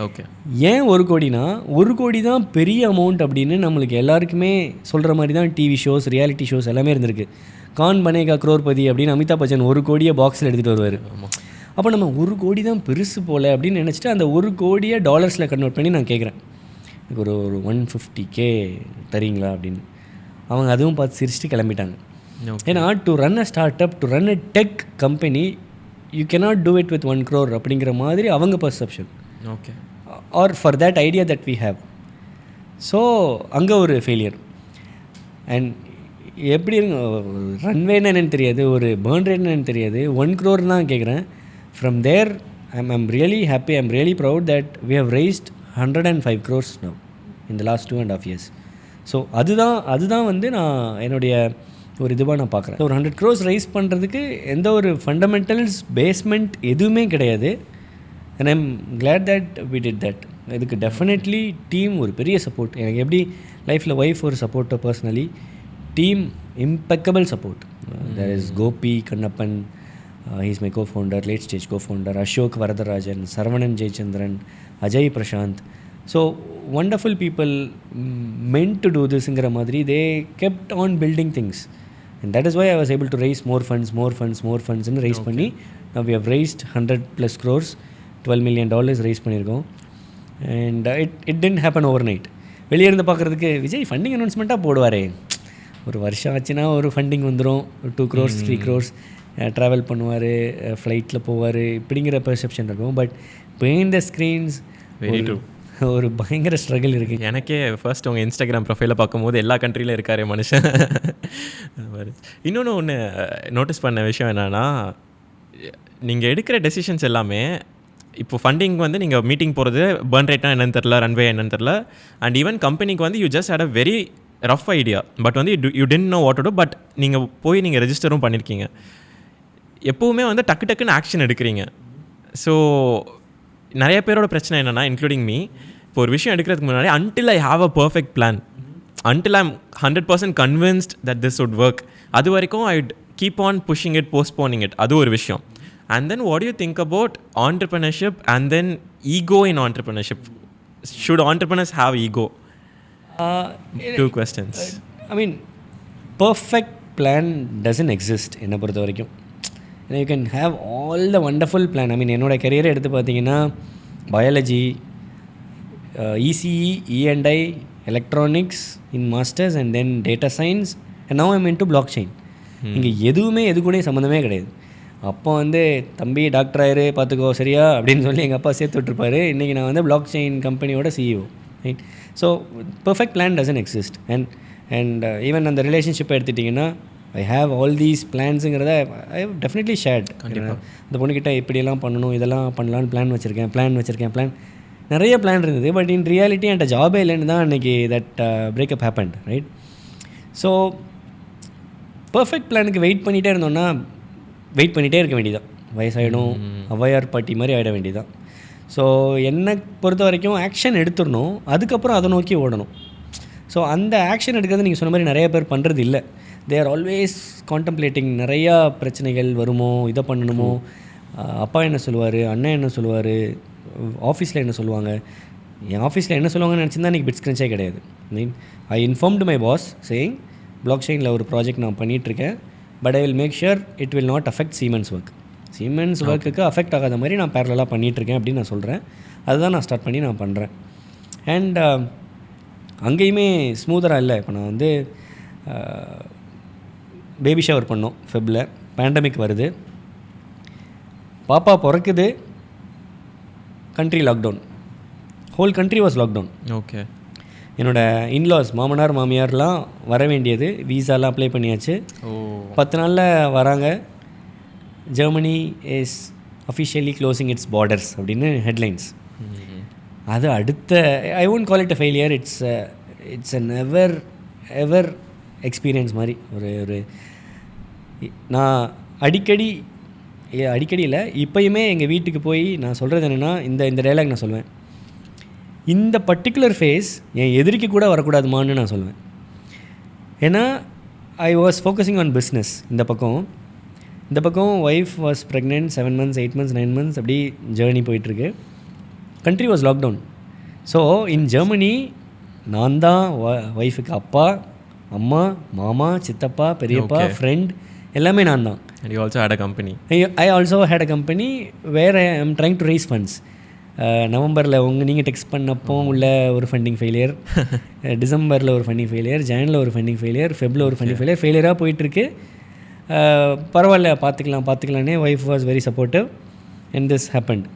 ஓகே. ஏன் 1 கோடினா, 1 கோடி தான் பெரிய அமௌண்ட் அப்படின்னு நம்மளுக்கு எல்லாருக்குமே சொல்கிற மாதிரி தான் டிவி ஷோஸ், ரியாலிட்டி ஷோஸ் எல்லாமே இருந்திருக்கு. கான் பனேகா குரோர்பதி அப்படின்னு அமிதாப் பச்சன் 1 கோடியை பாக்ஸில் எடுத்துகிட்டு வருவார். அப்போ நம்ம 1 கோடி தான் பெருசு போல் அப்படின்னு நினச்சிட்டு அந்த 1 கோடியை டாலர்ஸில் கன்வெர்ட் பண்ணி நான் கேட்குறேன், எனக்கு ஒரு 150K தரீங்களா அப்படின்னு. அவங்க அதுவும் பார்த்து சிரிச்சுட்டு கிளம்பிட்டாங்க. ஏன்னா to run a startup, to run a tech company, you cannot do it with 1 crore அப்படிங்கிற மாதிரி அவங்க perception. Okay. Or for that idea that we have. So அங்கே ஒரு ஃபெயிலியர். அண்ட் எப்படி ரன்வேன்னு என்னென்னு தெரியாது, ஒரு பேர்ன் ரேட்னு என்னென்னு தெரியாது, 1 crore தான் கேட்குறேன். From there I'm really happy, I'm really proud that we have raised 105 crores now in the last 2.5 years. So அதுதான் வந்து நான் என்னுடைய ஒரு இதுவாக நான் பார்க்குறேன். ஒரு 100 crores ரைஸ் பண்ணுறதுக்கு எந்த ஒரு ஃபண்டமெண்டல்ஸ் பேஸ்மெண்ட் எதுவுமே கிடையாது. And I'm glad that we did that. இதுக்கு டெஃபினெட்லி டீம் ஒரு பெரிய சப்போர்ட். எனக்கு எப்படி லைஃப்பில் ஒய்ஃப் ஒரு சப்போர்ட்டோ personally, team impeccable support. There is Gopi Kannappan, he's my co-founder, late stage co-founder, Ashok Varadarajan, Saravanan Jayachandran, Ajay Prashanth. So wonderful people meant to do this-ங்கிற மாதிரி they kept on building things, and that is why I was able to raise more funds ன்னு raise பண்ணி now we have raised 100+ crores, $12 million raise பண்ணியிருக்கோம். and it didn't happen overnight. வெளியே இருந்து பார்க்குறதுக்கு விஜய் ஃபண்டிங் அனௌன்ஸ்மெண்ட்டாக போடுவாரே, ஒரு வருஷம் ஆச்சுன்னா ஒரு ஃபண்டிங் வந்துடும், 2 crores 3 crores ட்ராவல் பண்ணுவார், ஃப்ளைட்டில் போவார், இப்படிங்கிற பெர்செப்ஷன் இருக்கும். But behind the screens very true, ஒரு பயங்கர ஸ்ட்ரகிள் இருக்குது. எனக்கே ஃபர்ஸ்ட் உங்கள் இன்ஸ்டாகிராம் ப்ரொஃபைலை பார்க்கும்போது எல்லா கண்ட்ரியிலும் இருக்கார் மனுஷன். இன்னொன்று ஒன்று நோட்டீஸ் பண்ண விஷயம் என்னென்னா, நீங்கள் எடுக்கிற டெசிஷன்ஸ் எல்லாமே இப்போ ஃபண்டிங் வந்து நீங்கள் மீட்டிங் போகிறது பர்ன் ரேட்னா என்னன்னு தெரில, ரன்வே என்னன்னு தெரில, அண்ட் ஈவன் கம்பெனிக்கு வந்து you just had a very rough idea, but வந்து you didn't know what to do. But நீங்கள் போய் நீங்கள் ரெஜிஸ்டரும் பண்ணியிருக்கீங்க. எப்போவுமே வந்து டக்குன்னு ஆக்ஷன் எடுக்கிறீங்க. ஸோ நிறைய பேரோட பிரச்சனை என்னென்னா, இன்க்ளூடிங் மீ, இப்போ ஒரு விஷயம் எடுக்கிறதுக்கு முன்னாடி until I have a perfect plan, until I'm 100% convinced that this would work, அது வரைக்கும் I would keep on pushing it, postponing it. அது ஒரு விஷயம். And then what do you think about entrepreneurship and then ego in entrepreneurship? Should entrepreneurs have ego? Two questions. I mean, perfect plan doesn't exist என்னை பொறுத்த வரைக்கும். You can have all the wonderful plan. I mean, என்னோட கரியரை எடுத்து பார்த்தீங்கன்னா biology, ECE, E&I, electronics in masters and then data science, and now I'm into block chain. இங்கே எதுவுமே எது கூட சம்மந்தமே கிடையாது. அப்போ வந்து தம்பி டாக்டர் ஆயிரு பார்த்துக்கோ சரியா அப்படின்னு சொல்லி எங்கள் அப்பா சேர்த்து விட்டுருப்பாரு. இன்றைக்கி நான் வந்து பிளாக் செயின் கம்பெனியோட CEO, right? So perfect plan doesn't exist. And even அந்த ரிலேஷன்ஷிப்பை எடுத்துட்டிங்கன்னா ஐ ஹாவ் ஆல் தீஸ் பிளான்ஸுங்கிறத ஐ ஹவ் டெஃபினெட்லி ஷேர்ட். அந்த பொண்ணுக்கிட்ட இப்படியெல்லாம் பண்ணணும், இதெல்லாம் பண்ணலான்னு பிளான் நிறைய பிளான் இருந்தது. பட் இன் ரியாலிட்டி என்கிட்ட ஜாபே இல்லைன்னு தான் அன்றைக்கி that breakup happened, right? So perfect பிளானுக்கு வெயிட் பண்ணிகிட்டே இருந்தோன்னா வெயிட் பண்ணிகிட்டே இருக்க வேண்டியதான். வயசாகிடும், ஔவையார் பாட்டி மாதிரி ஆகிட வேண்டியதான். ஸோ என்னை பொறுத்த வரைக்கும் ஆக்ஷன் எடுத்துடணும், அதுக்கப்புறம் அதை நோக்கி ஓடணும். ஸோ அந்த ஆக்ஷன் எடுக்கிறது நீங்கள் சொன்ன மாதிரி நிறைய பேர் பண்ணுறது இல்லை. They are always contemplating. நிறையா பிரச்சனைகள் வருமோ, இதை பண்ணணுமோ, அப்பா என்ன சொல்லுவார், அண்ணன் என்ன சொல்லுவார், ஆஃபீஸில் என்ன சொல்லுவாங்க. என் ஆஃபீஸில் என்ன சொல்லுவாங்கன்னு நினச்சிருந்தா இன்றைக்கி பிட்ஸ்க்ரன்ச்சே கிடையாது. Mean I informed my boss saying பிளாக் செயினில் ஒரு ப்ராஜெக்ட் நான் பண்ணிகிட்ருக்கேன், but I will make sure it will not affect Siemens ஒர்க்குக்கு அஃபெக்ட் ஆகாத மாதிரி நான் பேரலாக பண்ணிகிட்ருக்கேன் அப்படின்னு நான் சொல்கிறேன். அதுதான் நான் ஸ்டார்ட் பண்ணி நான் பண்ணுறேன். அண்ட் அங்கேயுமே ஸ்மூதராக இல்லை. இப்போ நான் வந்து பேபி ஷவர் பண்ணோம் ஃபெப்பில், பேண்டமிக் வருது, பாப்பா பிறக்குது, country lockdown, whole country was lockdown. Okay. என்னோடய இன்லாஸ் மாமனார் மாமியார்லாம் வர வேண்டியது, வீசாலாம் அப்ளை பண்ணியாச்சு. 10 நாளில் வராங்க. Germany is officially closing it's borders அப்படின்னு ஹெட்லைன்ஸ். அது அடுத்த I won't call it a failure, it's an ever experience மாதிரி. ஒரு நான் அடிக்கடி இல்லை, இப்போயுமே எங்கள் வீட்டுக்கு போய் நான் சொல்கிறது என்னென்னா, இந்த டைலாக் நான் சொல்லுவேன், இந்த பர்டிகுலர் ஃபேஸ் என் எதிரிக்கு கூட வரக்கூடாதுமான்னு நான் சொல்லுவேன். ஏன்னா I was focusing on business. இந்த பக்கம் wife was pregnant, 7 months 8 months 9 months அப்படி ஜேர்னி போயிட்டுருக்கு. Country was lockdown. So in Germany நான் தான் ஒய்ஃபுக்கு அப்பா, அம்மா, மாமா, சித்தப்பா, பெரியப்பா, ஃப்ரெண்ட், எல்லாமே நான் தான். And you also had a company. I also had a company where I am trying to raise funds. நவம்பரில் நீங்கள் டெக்ஸ்ட் பண்ணப்போ உள்ள ஒரு ஃபண்டிங் ஃபெயிலியர், டிசம்பரில் ஒரு ஃபண்டிங் ஃபெயிலியர், ஜானில் ஒரு ஃபண்டிங் ஃபெயிலியர், ஃபெப்ரில் ஒரு ஃபண்டிங் ஃபெயிலியராக போயிட்டுருக்கு. பரவாயில்ல பார்த்துக்கலான்னே wife was very supportive and this happened.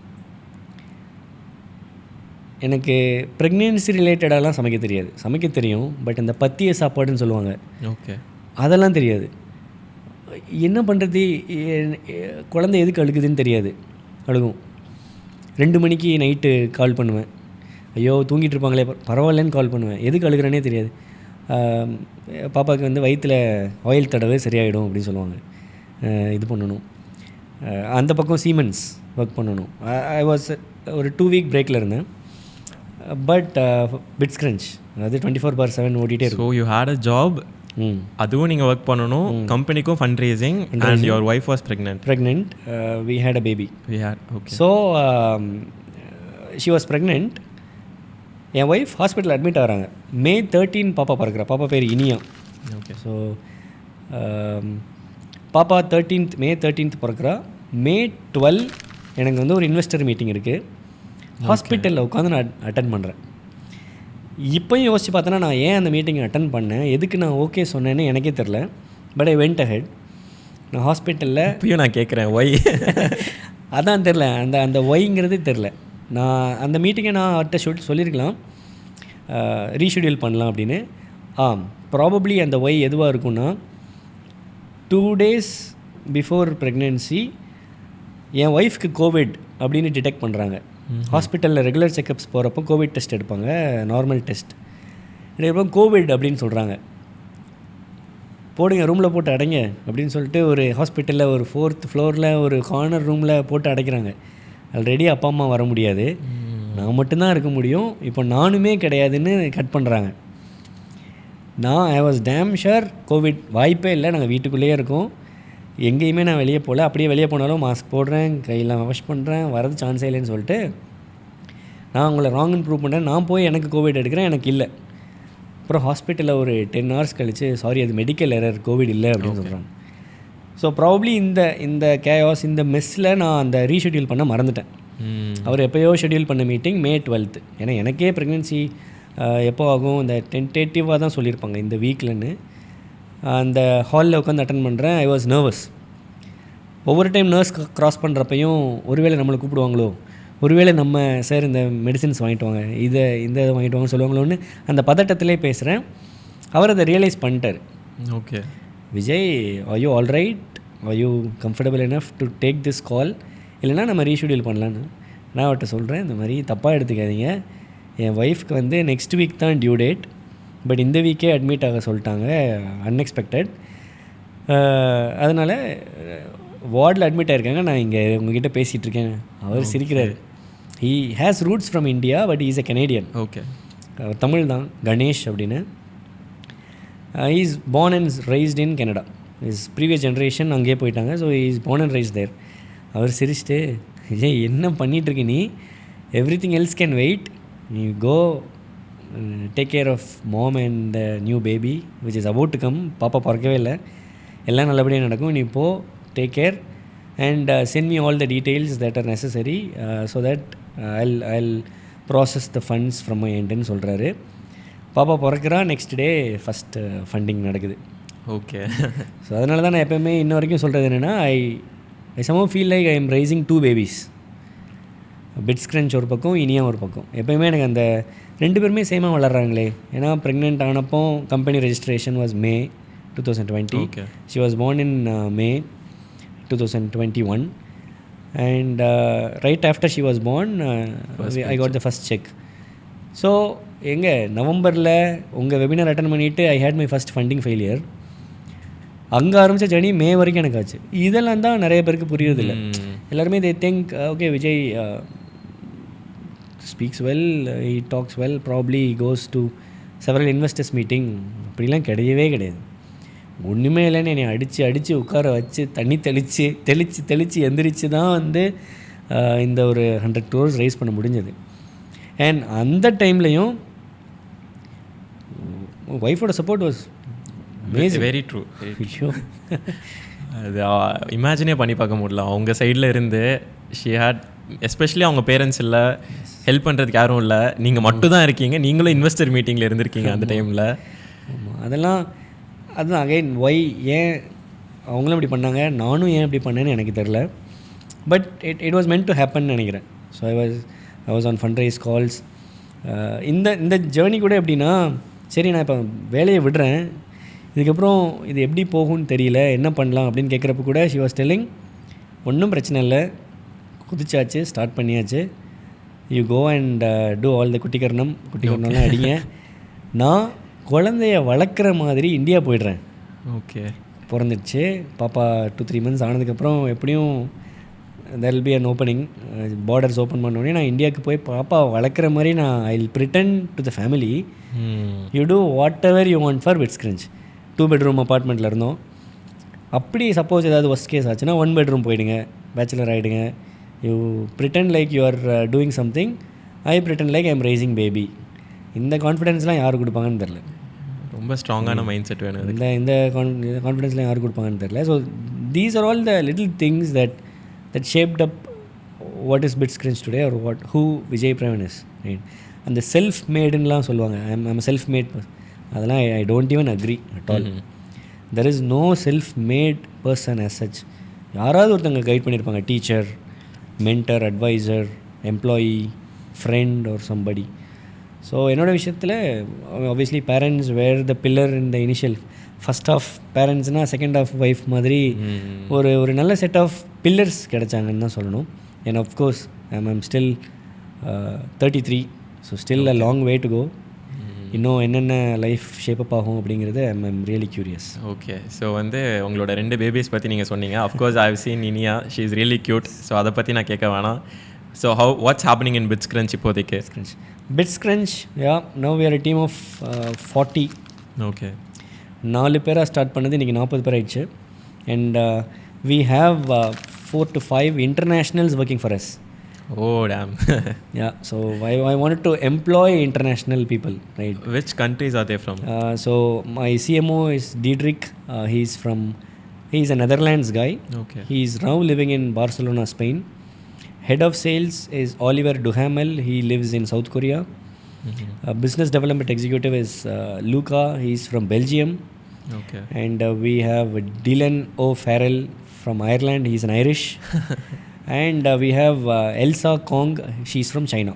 எனக்கு ப்ரெக்னென்சி ரிலேட்டடாலாம் சமைக்க தெரியும். பட் இந்த பத்திய சாப்பாடுன்னு சொல்லுவாங்க, ஓகே, அதெல்லாம் தெரியாது. என்ன பண்ணுறது, குழந்தை எதுக்கு அழுகுதுன்னு தெரியாது. அழுகும். 2 மணிக்கு நைட்டு கால் பண்ணுவேன், ஐயோ தூங்கிட்டு இருப்பாங்களே பரவாயில்லன்னு கால் பண்ணுவேன். எதுக்கு அழுகிறேனே தெரியாது. பாப்பாவுக்கு வந்து வயிற்றில் ஆயில் தடவை சரியாயிடும் அப்படின்னு சொல்லுவாங்க. இது பண்ணணும். அந்த பக்கம் சீமென்ஸ் ஒர்க் பண்ணணும். ஐ வாஸ் ஒரு 2 வீக் பிரேக்கில் இருந்தேன். பட் Bitscrunch அது 24/7 ஓடிட்டே இருக்கும். So you had a job, அதுவும் நீங்கள் ஒர்க் பண்ணணும், கம்பெனிக்கும் fund raising, and your wife was pregnant. We had a baby. Okay. So she was pregnant. என் ஒய்ஃப் ஹாஸ்பிட்டல் அட்மிட் ஆகிறாங்க. May 13 பாப்பா பிறக்கிறா. பாப்பா பேர் இனியா. ஓகே. ஸோ பாப்பா May 13 பிறக்கிறா. May 12 எனக்கு வந்து ஒரு இன்வெஸ்டர் மீட்டிங் இருக்குது. ஹாஸ்பிட்டலில் உட்காந்து நான் அட்டன் பண்ணுறேன். இப்போயும் யோசிச்சு பார்த்தோன்னா நான் ஏன் அந்த மீட்டிங்கை அட்டன் பண்ணேன், எதுக்கு நான் ஓகே சொன்னேன்னு எனக்கே தெரில. But I went ahead. நான் ஹாஸ்பிட்டலில் இப்போயும் நான் கேட்குறேன் ஒய், அதான் தெரில, அந்த ஒய்ங்கிறதே தெரில. நான் அந்த மீட்டிங்கை நான் அவர்கிட்ட சொல்லியிருக்கலாம், ரீஷெடியூல் பண்ணலாம் அப்படின்னு. ப்ராபப்ளி அந்த ஒய் எதுவாக இருக்குன்னா, 2 days பிஃபோர் ப்ரெக்னென்சி என் ஒய்ஃப்க்கு கோவிட் அப்படின்னு டிடெக்ட் பண்ணுறாங்க. ஹாஸ்பிட்டலில் ரெகுலர் செக்கப்ஸ் போகிறப்போ கோவிட் டெஸ்ட் எடுப்பாங்க, நார்மல் டெஸ்ட் எடுப்போம். கோவிட் அப்படின்னு சொல்கிறாங்க. போடுங்க, ரூமில் போட்டு அடைங்க அப்படின்னு சொல்லிட்டு ஒரு ஹாஸ்பிட்டலில் ஒரு 4th floor ஒரு கார்னர் ரூமில் போட்டு அடைக்கிறாங்க. ஆல்ரெடி அப்பா அம்மா வர முடியாது, நான் மட்டும்தான் இருக்க முடியும், இப்போ நானுமே கிடையாதுன்னு கட் பண்ணுறாங்க. I was dam sure Covid வாய்ப்பே இல்லை, நாங்கள் வீட்டுக்குள்ளேயே இருக்கோம், எங்கேயுமே நான் வெளியே போகல. அப்படியே வெளியே போனாலும் மாஸ்க் போடுறேன், கையெல்லாம் வாஷ் பண்ணுறேன், வரது சான்ஸே இல்லைன்னு சொல்லிட்டு நான் உங்களை ராங்னு ப்ரூவ் பண்ணுறேன். நான் போய் எனக்கு கோவிட் எடுக்கிறேன், எனக்கு இல்லை. அப்புறம் ஹாஸ்பிட்டலில் ஒரு 10 hours கழித்து, சாரி அது மெடிக்கல் எரர், கோவிட் இல்லை அப்படின்னு சொல்கிறாங்க. ஸோ ப்ராபப்ளி இந்த கேயாஸ், இந்த மெஸ்ஸில் நான் அந்த ரீஷெடியூல் பண்ண மறந்துட்டேன். அவர் எப்போயோ ஷெடியூல் பண்ண மீட்டிங் May 12. ஏன்னா எனக்கே ப்ரெக்னென்சி எப்போ ஆகும், இந்த டென்டேட்டிவாக தான் சொல்லியிருப்பாங்க இந்த வீக்லன்னு. அந்த ஹாலில் உட்காந்து அட்டன் பண்ணுறேன். I was nervous. ஒவ்வொரு டைம் நர்ஸ் க்ராஸ் பண்ணுறப்பையும் ஒருவேளை நம்மளை கூப்பிடுவாங்களோ, ஒருவேளை நம்ம சார் இந்த மெடிசின்ஸ் வாங்கிட்டு வாங்க, இந்த வாங்கிட்டு வாங்க சொல்லுவாங்களோன்னு அந்த பதட்டத்திலே பேசுகிறேன். அவர் அதை ரியலைஸ் பண்ணிட்டார். Okay, Vijay, are you all right, are you comfortable enough to take this call, இல்லைனா நம்ம ரீஷெடியூல் பண்ணலான்னு. நான் அவர்கிட்ட சொல்கிறேன், இந்த மாதிரி தப்பாக எடுத்துக்காதீங்க, என் ஒய்ஃப்க்கு வந்து நெக்ஸ்ட் வீக் தான் டியூ டேட், பட் இந்த வீக்கே அட்மிட் ஆக சொல்லிட்டாங்க, அன்எக்ஸ்பெக்டட். அதனால் வார்டில் அட்மிட் ஆகிருக்காங்க, நான் இங்கே உங்ககிட்ட பேசிகிட்டு இருக்கேன். அவர் சிரிக்கிறார். He has roots from India, but is a Canadian. Okay, Tamil தான், கணேஷ் அப்படின்னு. Is born and raised in Canada. Is previous generation அங்கேயே போயிட்டாங்க. So is born and raised there. அவர் சிரிச்சிட்டு, விஜய் என்ன பண்ணிகிட்ருக்க நீ, everything else can wait, நீ go take care of mom and new baby which is about to come. பாப்பா பிறக்கவே இல்லை, எல்லாம் நல்லபடியாக நடக்கும், நீ போ, take care and send me all the details that are necessary so that I'll process the funds from my எண்டுன்னு சொல்கிறாரு. பாப்பா பிறக்கிறா, நெக்ஸ்ட் டே ஃபஸ்ட்டு ஃபண்டிங் நடக்குது. ஓகே. ஸோ அதனால தான் நான் எப்போயுமே இன்ன வரைக்கும் சொல்கிறது என்னென்னா, I somehow feel like I am raising 2 babies. Bitscrunch ஒரு பக்கம், இனியா ஒரு பக்கம். எப்போயுமே எனக்கு அந்த 2 பேருமே சேமாக வளர்கிறாங்களே. ஏன்னா ப்ரெக்னென்ட் ஆனப்போ company registration was May 2020. She was born in May 2021 and right after she was born I got the first check. So எங்கே நவம்பரில் உங்கள் வெபினார் அட்டன் பண்ணிவிட்டு I had my first funding failure. அங்கே ஆரம்பித்த ஜர்னி மே வரைக்கும் எனக்கு ஆச்சு. இதெல்லாம் தான் நிறைய பேருக்கு புரியுறதில்ல. எல்லாருமே they think okay Vijay speaks well, he tax well, probably goes to several investors meeting. அப்படிலாம் கிடையவே கிடையாது. ஒன்றுமே இல்லைன்னு என்னை அடித்து உட்கார வச்சு தண்ணி தெளித்து எந்திரிச்சு தான் வந்து இந்த ஒரு 100 crores ரைஸ் பண்ண முடிஞ்சது. அண்ட் அந்த டைம்லையும் ஒய்ஃபோட support was amazing. Very true. அது இமேஜினே பண்ணி பார்க்க முடியல. அவங்க சைடில் இருந்து ஷி ஹேட் எஸ்பெஷலி அவங்க பேரண்ட்ஸ் இல்லை, ஹெல்ப் பண்ணுறதுக்கு யாரும் இல்லை, நீங்கள் மட்டும் தான் இருக்கீங்க, நீங்களும் இன்வெஸ்டர் மீட்டிங்கில் இருந்திருக்கீங்க அந்த டைமில். ஆமாம், அதெல்லாம் அதுதான் அகைன் ஒய் ஏன் அவங்களும் இப்படி பண்ணாங்க, நானும் ஏன் இப்படி பண்ணேன்னு எனக்கு தெரில. But it was meant to happen நினைக்கிறேன். So I was on fund raise calls. இந்த ஜேர்னி கூட எப்படின்னா, சரி நான் இப்போ வேலையை விடுறேன், இதுக்கப்புறம் இது எப்படி போகும்னு தெரியல, என்ன பண்ணலாம் அப்படின்னு கேட்குறப்ப கூட ஷி வாஸ் டெல்லிங், ஒன்றும் பிரச்சனை இல்லை, குதிச்சாச்சு, ஸ்டார்ட் பண்ணியாச்சு, you go and do all the குட்டிக்கரணம்லாம் அடிங்க, நான் குழந்தைய வளர்க்குற மாதிரி இந்தியா போயிடுறேன். ஓகே, பிறந்துடுச்சு பாப்பா 2-3 months ஆனதுக்கப்புறம் எப்படியும் there will be an opening, borders open பண்ணோடனே நான் இந்தியாவுக்கு போய் பாப்பா வளர்க்குற மாதிரி நான் I will pretend to the family, you do whatever you want for Bitscrunch. 2 bedroom அப்பார்ட்மெண்ட்டில் இருந்தோம். அப்படி சப்போஸ் ஏதாவது ஒர்ஸ்ட் கேஸ் ஆச்சுன்னா 1 bedroom போயிடுங்க, பேச்சுலர் ஆகிடுங்க. You pretend like you are doing something, I pretend like I am raising baby. இந்த கான்ஃபிடென்ஸ்லாம் யார் கொடுப்பாங்கன்னு தெரில. ரொம்ப ஸ்ட்ராங்கான மைண்ட் செட் வேணும். இந்த கான்ஃபிடென்ஸ்லாம் யார் கொடுப்பாங்கன்னு தெரில. So these are all the little things that shaped up what is Bitscrunch today or who Vijay Pravin is, right? அந்த செல்ஃப் மேடுன்னெலாம் சொல்லுவாங்க, ஐம் செல்ஃப் மேட், அதெல்லாம் I don't even agree at all. There is no self made person as such. யாராவது ஒருத்தங்க கைட் பண்ணியிருப்பாங்க, teacher, mentor, advisor, employee, friend or somebody. So என்னோடய விஷயத்தில் obviously parents were the pillar in the initial first half பேரண்ட்ஸ்னால் செகண்ட் ஆஃப் ஒய்ஃப் மாதிரி ஒரு நல்ல செட் ஆஃப் பில்லர்ஸ் கிடைச்சாங்கன்னு தான் சொல்லணும். And of course I'm still 33, so still a long way to go. இன்னும் என்னென்ன லைஃப் ஷேப்பப் ஆகும் அப்படிங்கிறது I'm really curious. Okay, so வந்து உங்களோட 2 பேபிஸ் பற்றி நீங்கள் சொன்னீங்க. Of course I have seen Iniya, she is really cute. So அதை பற்றி நான் கேட்க வேணாம். So what's happening in Bitscrunch இப்போதைக்கு? Bitscrunch, yeah, now we are a team of 40. Okay, 4 பேராக ஸ்டார்ட் பண்ணது இன்றைக்கி 40 பேர் ஆயிடுச்சு. And we have 4 to 5 internationals working for us. Oh damn. Yeah, so I wanted to employ international people, right? Which countries are they from? So my CMO is Diedrich. He's a Netherlands guy. Okay. He's now living in Barcelona, Spain. Head of sales is Oliver Duhamel. He lives in South Korea. Business development executive is Luca. He's from Belgium. Okay. And we have Dylan O'Farrell from Ireland. He's an Irish. And we have Elsa Kong. She's from China.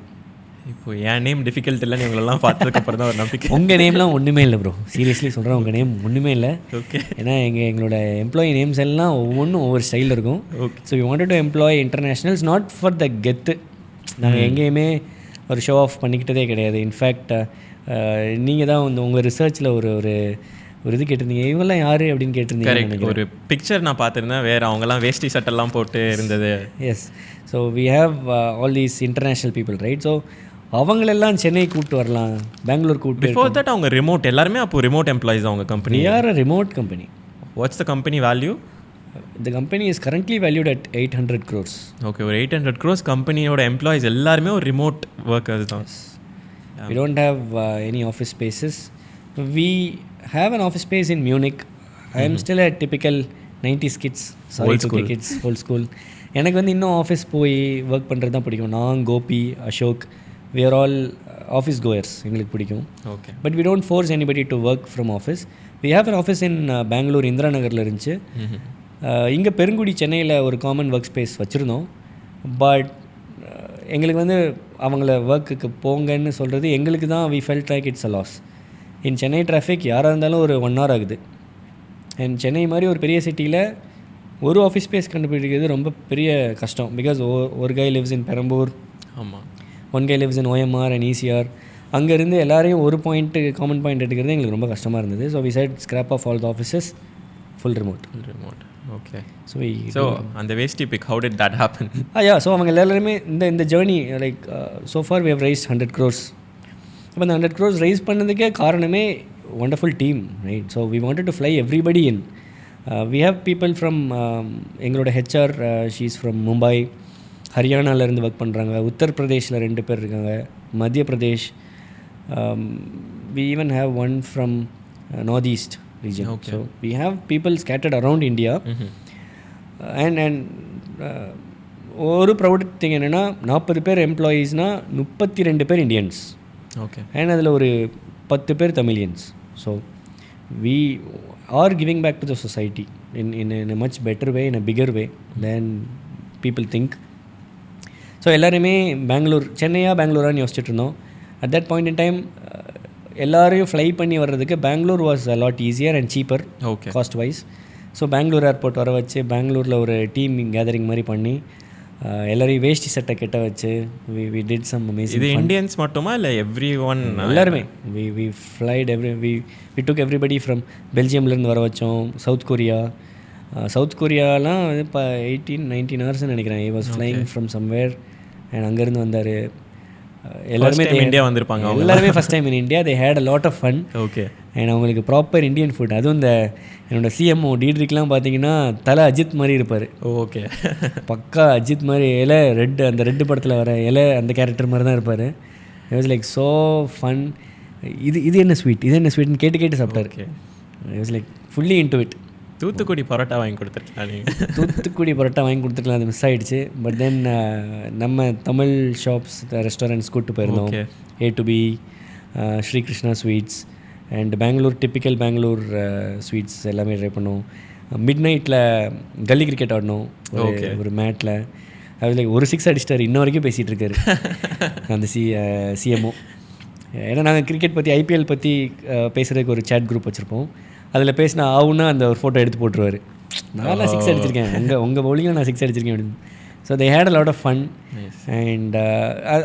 இப்போ என் நேம் டிஃபிகல்ட் இல்லைன்னு இவங்களெல்லாம் பார்த்ததுக்கப்புறம் தான் ஒரு நம்பிக்கை. உங்கள் நேம்லாம் ஒன்றுமே இல்லை ப்ரோ, சீரியஸ்லி சொல்கிறேன், உங்கள் நேம் ஒன்றுமே இல்லை. ஓகே, ஏன்னா எங்களோட எம்ப்ளாயி நேம்ஸ் எல்லாம் ஒவ்வொன்றும் ஒவ்வொரு ஸ்டைலில் இருக்கும். Okay. So we wanted to employ internationals, not for the கெத்து. நாங்கள் எங்கேயுமே ஒரு ஷோ ஆஃப் பண்ணிக்கிட்டதே கிடையாது. இன்ஃபேக்ட் நீங்கள் தான் வந்து உங்கள் ரிசர்ச்சில் ஒரு இது கேட்டிருந்தீங்க, இவங்கெல்லாம் யார் அப்படின்னு கேட்டிருந்தீங்க. ஒரு பிக்சர் நான் பார்த்துருந்தேன், வேறு அவங்கெல்லாம் வேஷ்டி சட்டெல்லாம் போட்டு இருந்தது. Yes, so we have all these international people, right? ஸோ அவங்களெல்லாம் சென்னை கூப்பிட்டு வரலாம், பெங்களூர் கூப்பிட்டு. பிஃபோர் தட் அவங்க ரிமோட், எல்லாருமே அப்போ ரிமோட் எம்ப்ளாயிஸ் அவங்க company. We are a remote company. What's the company value? The company is currently valued at 800 crores. Okay, ஒரு 800 crores கம்பெனியோட எம்ப்ளாயிஸ் எல்லாருமே ஒரு ரிமோட் ஒர்க்கர்ஸ் தான். We don't have any office spaces. We have an office space in Munich. I am still a typical 90s kids. Sorry, Old school. kids, old school. எனக்கு வந்து இன்னும் ஆஃபீஸ் போய் ஒர்க் பண்ணுறது தான் பிடிக்கும். நான், Gopi, Ashok, we are all office goers. எங்களுக்கு பிடிக்கும். Okay, but we don't force anybody to work from office. We have an office in Bangalore, இந்திரா நகரில் இருந்துச்சு. இங்கே பெருங்குடி, சென்னையில் ஒரு காமன் ஒர்க் ஸ்பேஸ் வச்சுருந்தோம். பட் எங்களுக்கு வந்து அவங்கள ஒர்க்குக்கு போங்கன்னு சொல்கிறது எங்களுக்கு தான் we felt like it's a loss. In Chennai traffic யாராக இருந்தாலும் ஒரு 1 hour ஆகுது. அண்ட் சென்னை மாதிரி ஒரு பெரிய சிட்டியில் ஒரு ஆஃபீஸ் ஸ்பேஸ் கண்டுபிடிக்கிறது ரொம்ப பெரிய கஷ்டம். பிகாஸ் ஒரு கை லிவ்ஸ் இன் பெரம்பூர், ஆமாம், one guy lives in OMR and ECR. அங்கேருந்து எல்லாரையும் ஒரு பாயிண்ட்டு காமன் பாயிண்ட் எடுக்கிறது எங்களுக்கு ரொம்ப கஷ்டமாக இருந்தது. So we said scrap off all the offices, full remote. Okay. So அந்த வேஸ்டி pic, how did that happen? So அவங்க எல்லாருமே இந்த journey like so far we have raised 100 crores. இப்போ அந்த 100 crores ரைஸ் பண்ணதுக்கே காரணமே wonderful team, right? So we wanted to fly everybody in. We have people from எங்களோட HR, she's from Mumbai, ஹரியானாலேருந்து ஒர்க் பண்ணுறாங்க, உத்தரப்பிரதேஷில் 2 பேர் இருக்காங்க, Madhya Pradesh. We even have one from Northeast region. Okay. So we have people scattered around India. And ஒரு ப்ரௌட் திங் என்னென்னா 40 பேர் எம்ப்ளாயீஸ்னால் 32 பேர் இண்டியன்ஸ். ஓகே. அண்ட் அதில் ஒரு 10 பேர் Tamilians. So we are giving back to the society in a much better way, in a bigger way than people think. So எல்லாருமே பெங்களூரான்னு யோசிச்சுட்டு இருந்தோம். At that point in time எல்லாரையும் ஃப்ளை பண்ணி வர்றதுக்கு Bangalore was a lot easier and cheaper cost wise. So Bangalore airport வர வச்சு பெங்களூரில் ஒரு டீம் கேதரிங் மாதிரி பண்ணி எல்லாரையும் வேஷ்டி சட்டை கெட்ட வச்சு we did some amazing. இது இந்தியன்ஸ் மட்டுமா இல்லை எவ்ரி ஒன்? எல்லாருமே we flied we took everybody from பெல்ஜியம்லேருந்து வர வச்சோம். சவுத் கொரியாலாம் இப்போ 18-19 ஹவர்ஸ்ன்னு நினைக்கிறேன். he was flying from somewhere and அங்கேருந்து வந்தார். எல்லாருமே இந்தியா வந்திருப்பாங்க. எல்லாருமே first time in India. they had a lot of fun. Okay. And அவங்களுக்கு ப்ராப்பர் இந்தியன் ஃபுட். அதுவும் இந்த என்னோடய சிஎம்ஓ டீட்ரிக்லாம் பார்த்தீங்கன்னா தலை அஜித் மாதிரி இருப்பார். ஓகே. பக்கா அஜித் மாதிரி அந்த ரெட்டு படத்தில் வர அந்த கேரக்டர் மாதிரி தான் இருப்பார். It was like so fun. இது என்ன ஸ்வீட்னு கேட்டு சாப்பிட்டாரு. It was like fully into it. Thoothukudi parotta வாங்கி கொடுத்துருக்கலாம். அது மிஸ் ஆகிடுச்சு. பட் தென் நம்ம தமிழ் ஷாப்ஸ் ரெஸ்டாரண்ட்ஸ் கூப்பிட்டு போயிருந்தோம். A2B, Sri Krishna sweets and typical Bangalore sweets எல்லாமே ட்ரை பண்ணோம். மிட் நைட்டில் கல்லி கிரிக்கெட் ஆடினோம் ஒரு மேட்டில். அது லைக் ஒரு 6 அடிச்சிட்டார். இன்ன வரைக்கும் பேசிகிட்டு இருக்காரு அந்த சிஎம்ஓ. ஏன்னா நாங்கள் கிரிக்கெட் பற்றி IPL பற்றி பேசுகிறதுக்கு ஒரு சேட் குரூப் வச்சுருப்போம். அதில் பேசினா ஆகுன்னா அந்த ஒரு ஃபோட்டோ எடுத்து போட்டுருவார். நான் 6 அடிச்சிருக்கேன், உங்கள் பவுலிங்கில் நான் 6 அடிச்சிருக்கேன் அப்படின்னு. So they had a lot of fun. And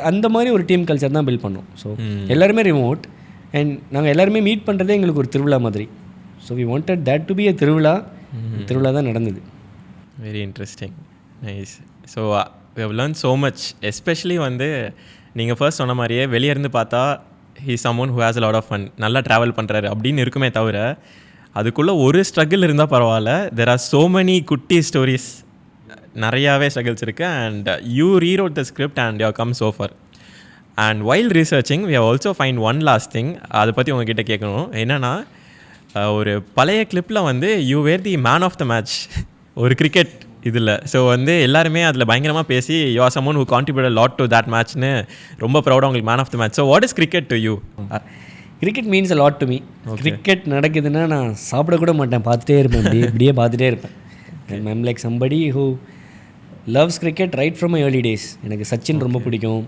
அந்த மாதிரி ஒரு டீம் கல்ச்சர் தான் பில்ட் பண்ணோம். ஸோ எல்லாருமே ரிமோட் அண்ட் நாங்கள் எல்லாருமே மீட் பண்ணுறதே எங்களுக்கு ஒரு திருவிழா மாதிரி. So we wanted that to be a thiruvizha தான் நடந்தது. Very interesting, nice. So we have learn so much. Especially நீங்கள் ஃபர்ஸ்ட் சொன்ன மாதிரியே வெளியே இருந்து பார்த்தா he someone who has a lot of fun, நல்லா ட்ராவல் பண்ணுறாரு அப்படின்னு இருக்குமே தவிர அதுக்குள்ளே ஒரு ஸ்ட்ரகிள் இருந்தால் பரவாயில்ல. தெர் ஆர் ஸோ மெனி குட்டி ஸ்டோரிஸ், நிறையாவே ஸ்ட்ரகிள்ஸ் இருக்குது. And you rewrote the script and you come so far. And while researching we have also find one last thing. அதை பற்றி உங்ககிட்ட கேட்கணும். என்னென்னா ஒரு பழைய கிளிப்பில் you were the man of the match ஒரு கிரிக்கெட் இதில். ஸோ எல்லாருமே அதில் பயங்கரமாக பேசி you are someone who contribute a lot to that matchன்னு ரொம்ப ப்ரௌடாக உங்களுக்கு man of the match. So what is cricket to you? Cricket means a lot to me. Cricket நடக்குதுன்னா நான் சாப்பிடக்கூட மாட்டேன், பார்த்துட்டே இருப்பேன், இப்படியே பார்த்துட்டே இருப்பேன். I'm like somebody who loves cricket right from my early days. எனக்கு சச்சின் ரொம்ப பிடிக்கும்.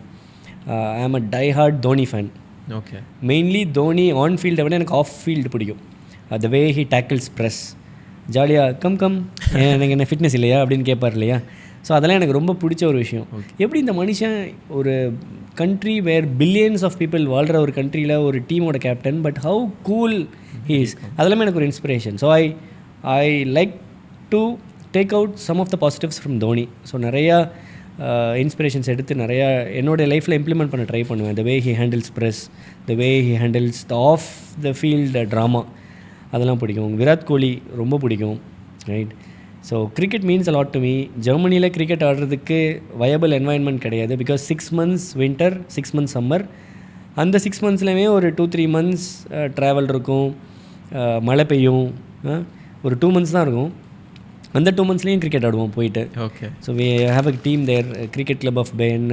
I am a die hard Dhoni fan. Okay. Mainly Dhoni on ஃபீல்டை விட எனக்கு ஆஃப் ஃபீல்டு பிடிக்கும். The way he tackles press, ஜாலியாக கம் எனக்கு என்ன ஃபிட்னஸ் இல்லையா அப்படின்னு கேட்பார் இல்லையா. ஸோ அதெல்லாம் எனக்கு ரொம்ப பிடிச்ச ஒரு விஷயம். எப்படி இந்த மனுஷன் ஒரு country where billions of people வாழ்கிற ஒரு கண்ட்ரியில் ஒரு டீமோட captain, but how cool he is, அதெல்லாமே எனக்கு ஒரு inspiration. So I like to take out some of the positives from Dhoni. So நிறையா இன்ஸ்பிரேஷன்ஸ் எடுத்து நிறையா என்னோடய லைஃப்பில் இம்ப்ளிமெண்ட் பண்ண ட்ரை பண்ணுவேன். The way he handles press, the way he handles the off the field drama, அதெல்லாம் பிடிக்கும். விராட் கோலி ரொம்ப பிடிக்கும், right. So cricket means a lot to me. ஜெர்மனியில் கிரிக்கெட் ஆடுறதுக்கு வயபிள் என்வாயன்மெண்ட் கிடையாது. Because 6 months winter, 6 months summer. அந்த 6 monthsலையுமே ஒரு 2-3 months ட்ராவல் இருக்கும், மழை பெய்யும், ஒரு 2 months தான் இருக்கும். அந்த 2 monthsலேயும் கிரிக்கெட் ஆடுவோம் போயிட்டு. Okay. So we have a team there, cricket club of Bonn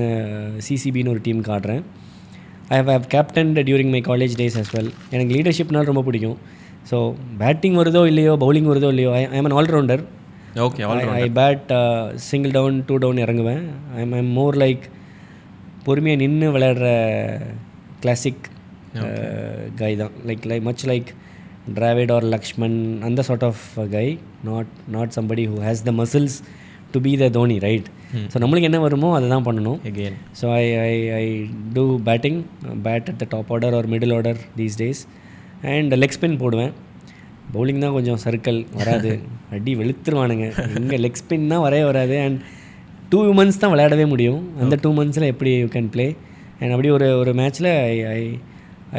CCBன்னு ஒரு டீமுக்கு ஆடுறேன். I have captained during my college days as well. எனக்கு லீடர்ஷிப்னால் ரொம்ப பிடிக்கும். ஸோ பேட்டிங் வருதோ இல்லையோ, பவுலிங் வருதோ இல்லையோ, I am an allrounder. Okay. I bat single down 2 down இறங்குவேன். ஐம் மோர் லைக் பொறுமையாக நின்று விளையாடுற கிளாசிக் கை தான். Like much like Dravid or Laxman, அந்த sort of guy. Not somebody who has the muscles to be the Dhoni, right. So நம்மளுக்கு என்ன வருமோ அதை தான் பண்ணணும். Again so I do bat at the top order or middle order these days. And leg spin போடுவேன். பவுலிங் தான் கொஞ்சம் சர்க்கிள் வராது, அடி வெளுத்துருவானுங்க. எங்கள் லெக் ஸ்பின் தான் வராது. அண்ட் 2 months தான் விளையாடவே முடியும். அந்த 2 monthsல எப்படி யூ கேன் ப்ளே. அண்ட் அப்படி ஒரு மேட்ச்சில்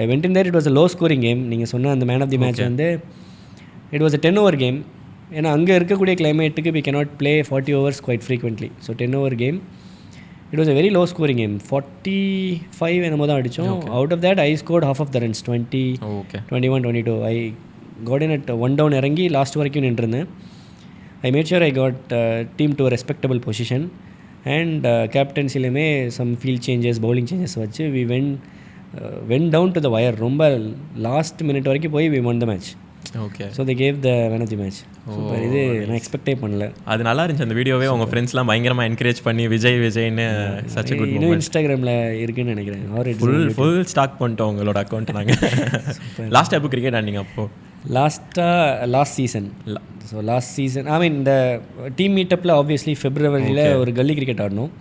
I went in there. It was a low scoring game. நீங்கள் சொன்ன அந்த man of the match it was a 10 over game. ஏன்னா அங்கே இருக்கக்கூடிய கிளைமேட்டுக்கு we cannot play 40 overs quite frequently. So 10 over game. It was a very low scoring game. 45 என்னமோ தான் அடித்தோம். Out of that I scored half of the runs, 20, 21, 22. ஐ got in at 1 down இறங்கி லாஸ்ட் வரைக்கும் நின்றுருந்தேன். I made sure I got team to a respectable position and captaincyலுமே some field changes bowling changes வச்சு we went down to the wire. ரொம்ப லாஸ்ட் மினிட் வரைக்கும் போய் we won the match. Okay. So they gave the man of the match. Super. இது நான் எக்ஸ்பெக்டே பண்ணல. அது நல்லா இருந்துச்சு அந்த வீடியோவே. உங்கள் ஃப்ரெண்ட்ஸ்லாம் பயங்கரமாக என்கரேஜ் பண்ணி விஜய்னு சச் குட் இன்னும் இன்ஸ்டாகிராமில் இருக்குன்னு நினைக்கிறேன். ஃபுல் ஸ்டாக் பண்ணிட்டோம் உங்களோட அக்கௌண்ட் நாங்கள். லாஸ்ட் எப்போ கிரிக்கெட் ஆடிங்க அப்போது? Last season. So last season I mean இந்த டீம் மீட்டப்பில் ஆப்வியஸ்லி ஃபெப்ரவரியில் ஒரு கல்லி கிரிக்கெட் ஆடணும்.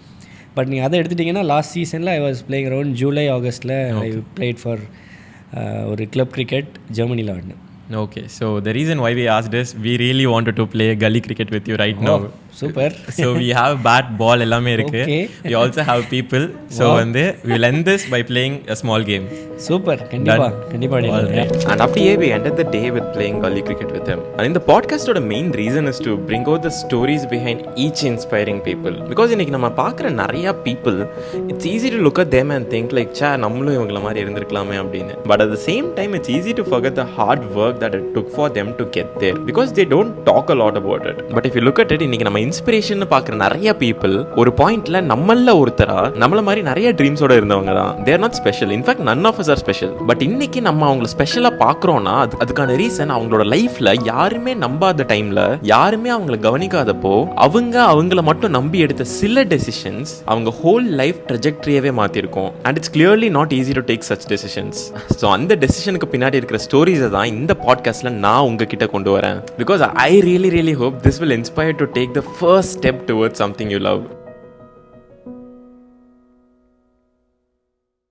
பட் நீங்கள் அதை எடுத்துட்டிங்கன்னா லாஸ்ட் சீசனில் I was playing around July ஆகஸ்ட்டில் ஐ பிளேட் ஃபார் ஒரு கிளப் கிரிக்கெட் ஜெர்மனியில் ஆடினேன். Okay, so the reason why we asked is we really wanted to play gully cricket with you right now. Super. So we have bat, ball எல்லாமே இருக்கு. We also have people. So வந்து we will end this by playing a small game. Super. கண்டிப்பா. And அப்படியே we ended the day with playing gully cricket with him. And in the podcast oda main reason is to bring out the stories behind each inspiring people. Because இன்னைக்கு நம்ம பார்க்குற நிறைய people, it's easy to look at them and think like சே நம்மளும் இவங்கள மாதிரி இருந்திருக்கலாமே அப்படின்னு. But at the same time it's easy to forget the hard work that it took for them to get there. Because they don't talk a lot about it. But if you look at it, இன்னைக்கு நம்ம இன்ஸ்பிரேஷன் பார்க்குற நிறைய பீப்புள் ஒரு பாயிண்ட்ல நம்மள ஒருத்தரா நம்மள மாதிரி நிறைய ட்ரீம்ஸோட இருந்தவங்க தான். They're not special. In fact none of us are special. But இன்னைக்கு நம்ம அவங்களை ஸ்பெஷலா பார்க்குறோம்னா அதுக்கான ரீசன் அவங்களோட லைஃப்ல யாருமே நம்பாத டைம்ல யாருமே அவங்களை கவனிக்காதப்போ அவங்கள மட்டும் நம்பி எடுத்த சில டெசிஷன்ஸ் அவங்க ஹோல் லைஃப் ட்ரெஜெக்டரியவே மாத்திருக்கும். And it's clearly not easy to take such decisions. So அந்த டெசிஷனுக்கு பின்னாடி இருக்கிற ஸ்டோரிஸை தான் இந்த பாட்காஸ்ட்ல நான் உங்ககிட்ட கொண்டு வரேன். Because I really hope this will inspire to take the first step towards something you love.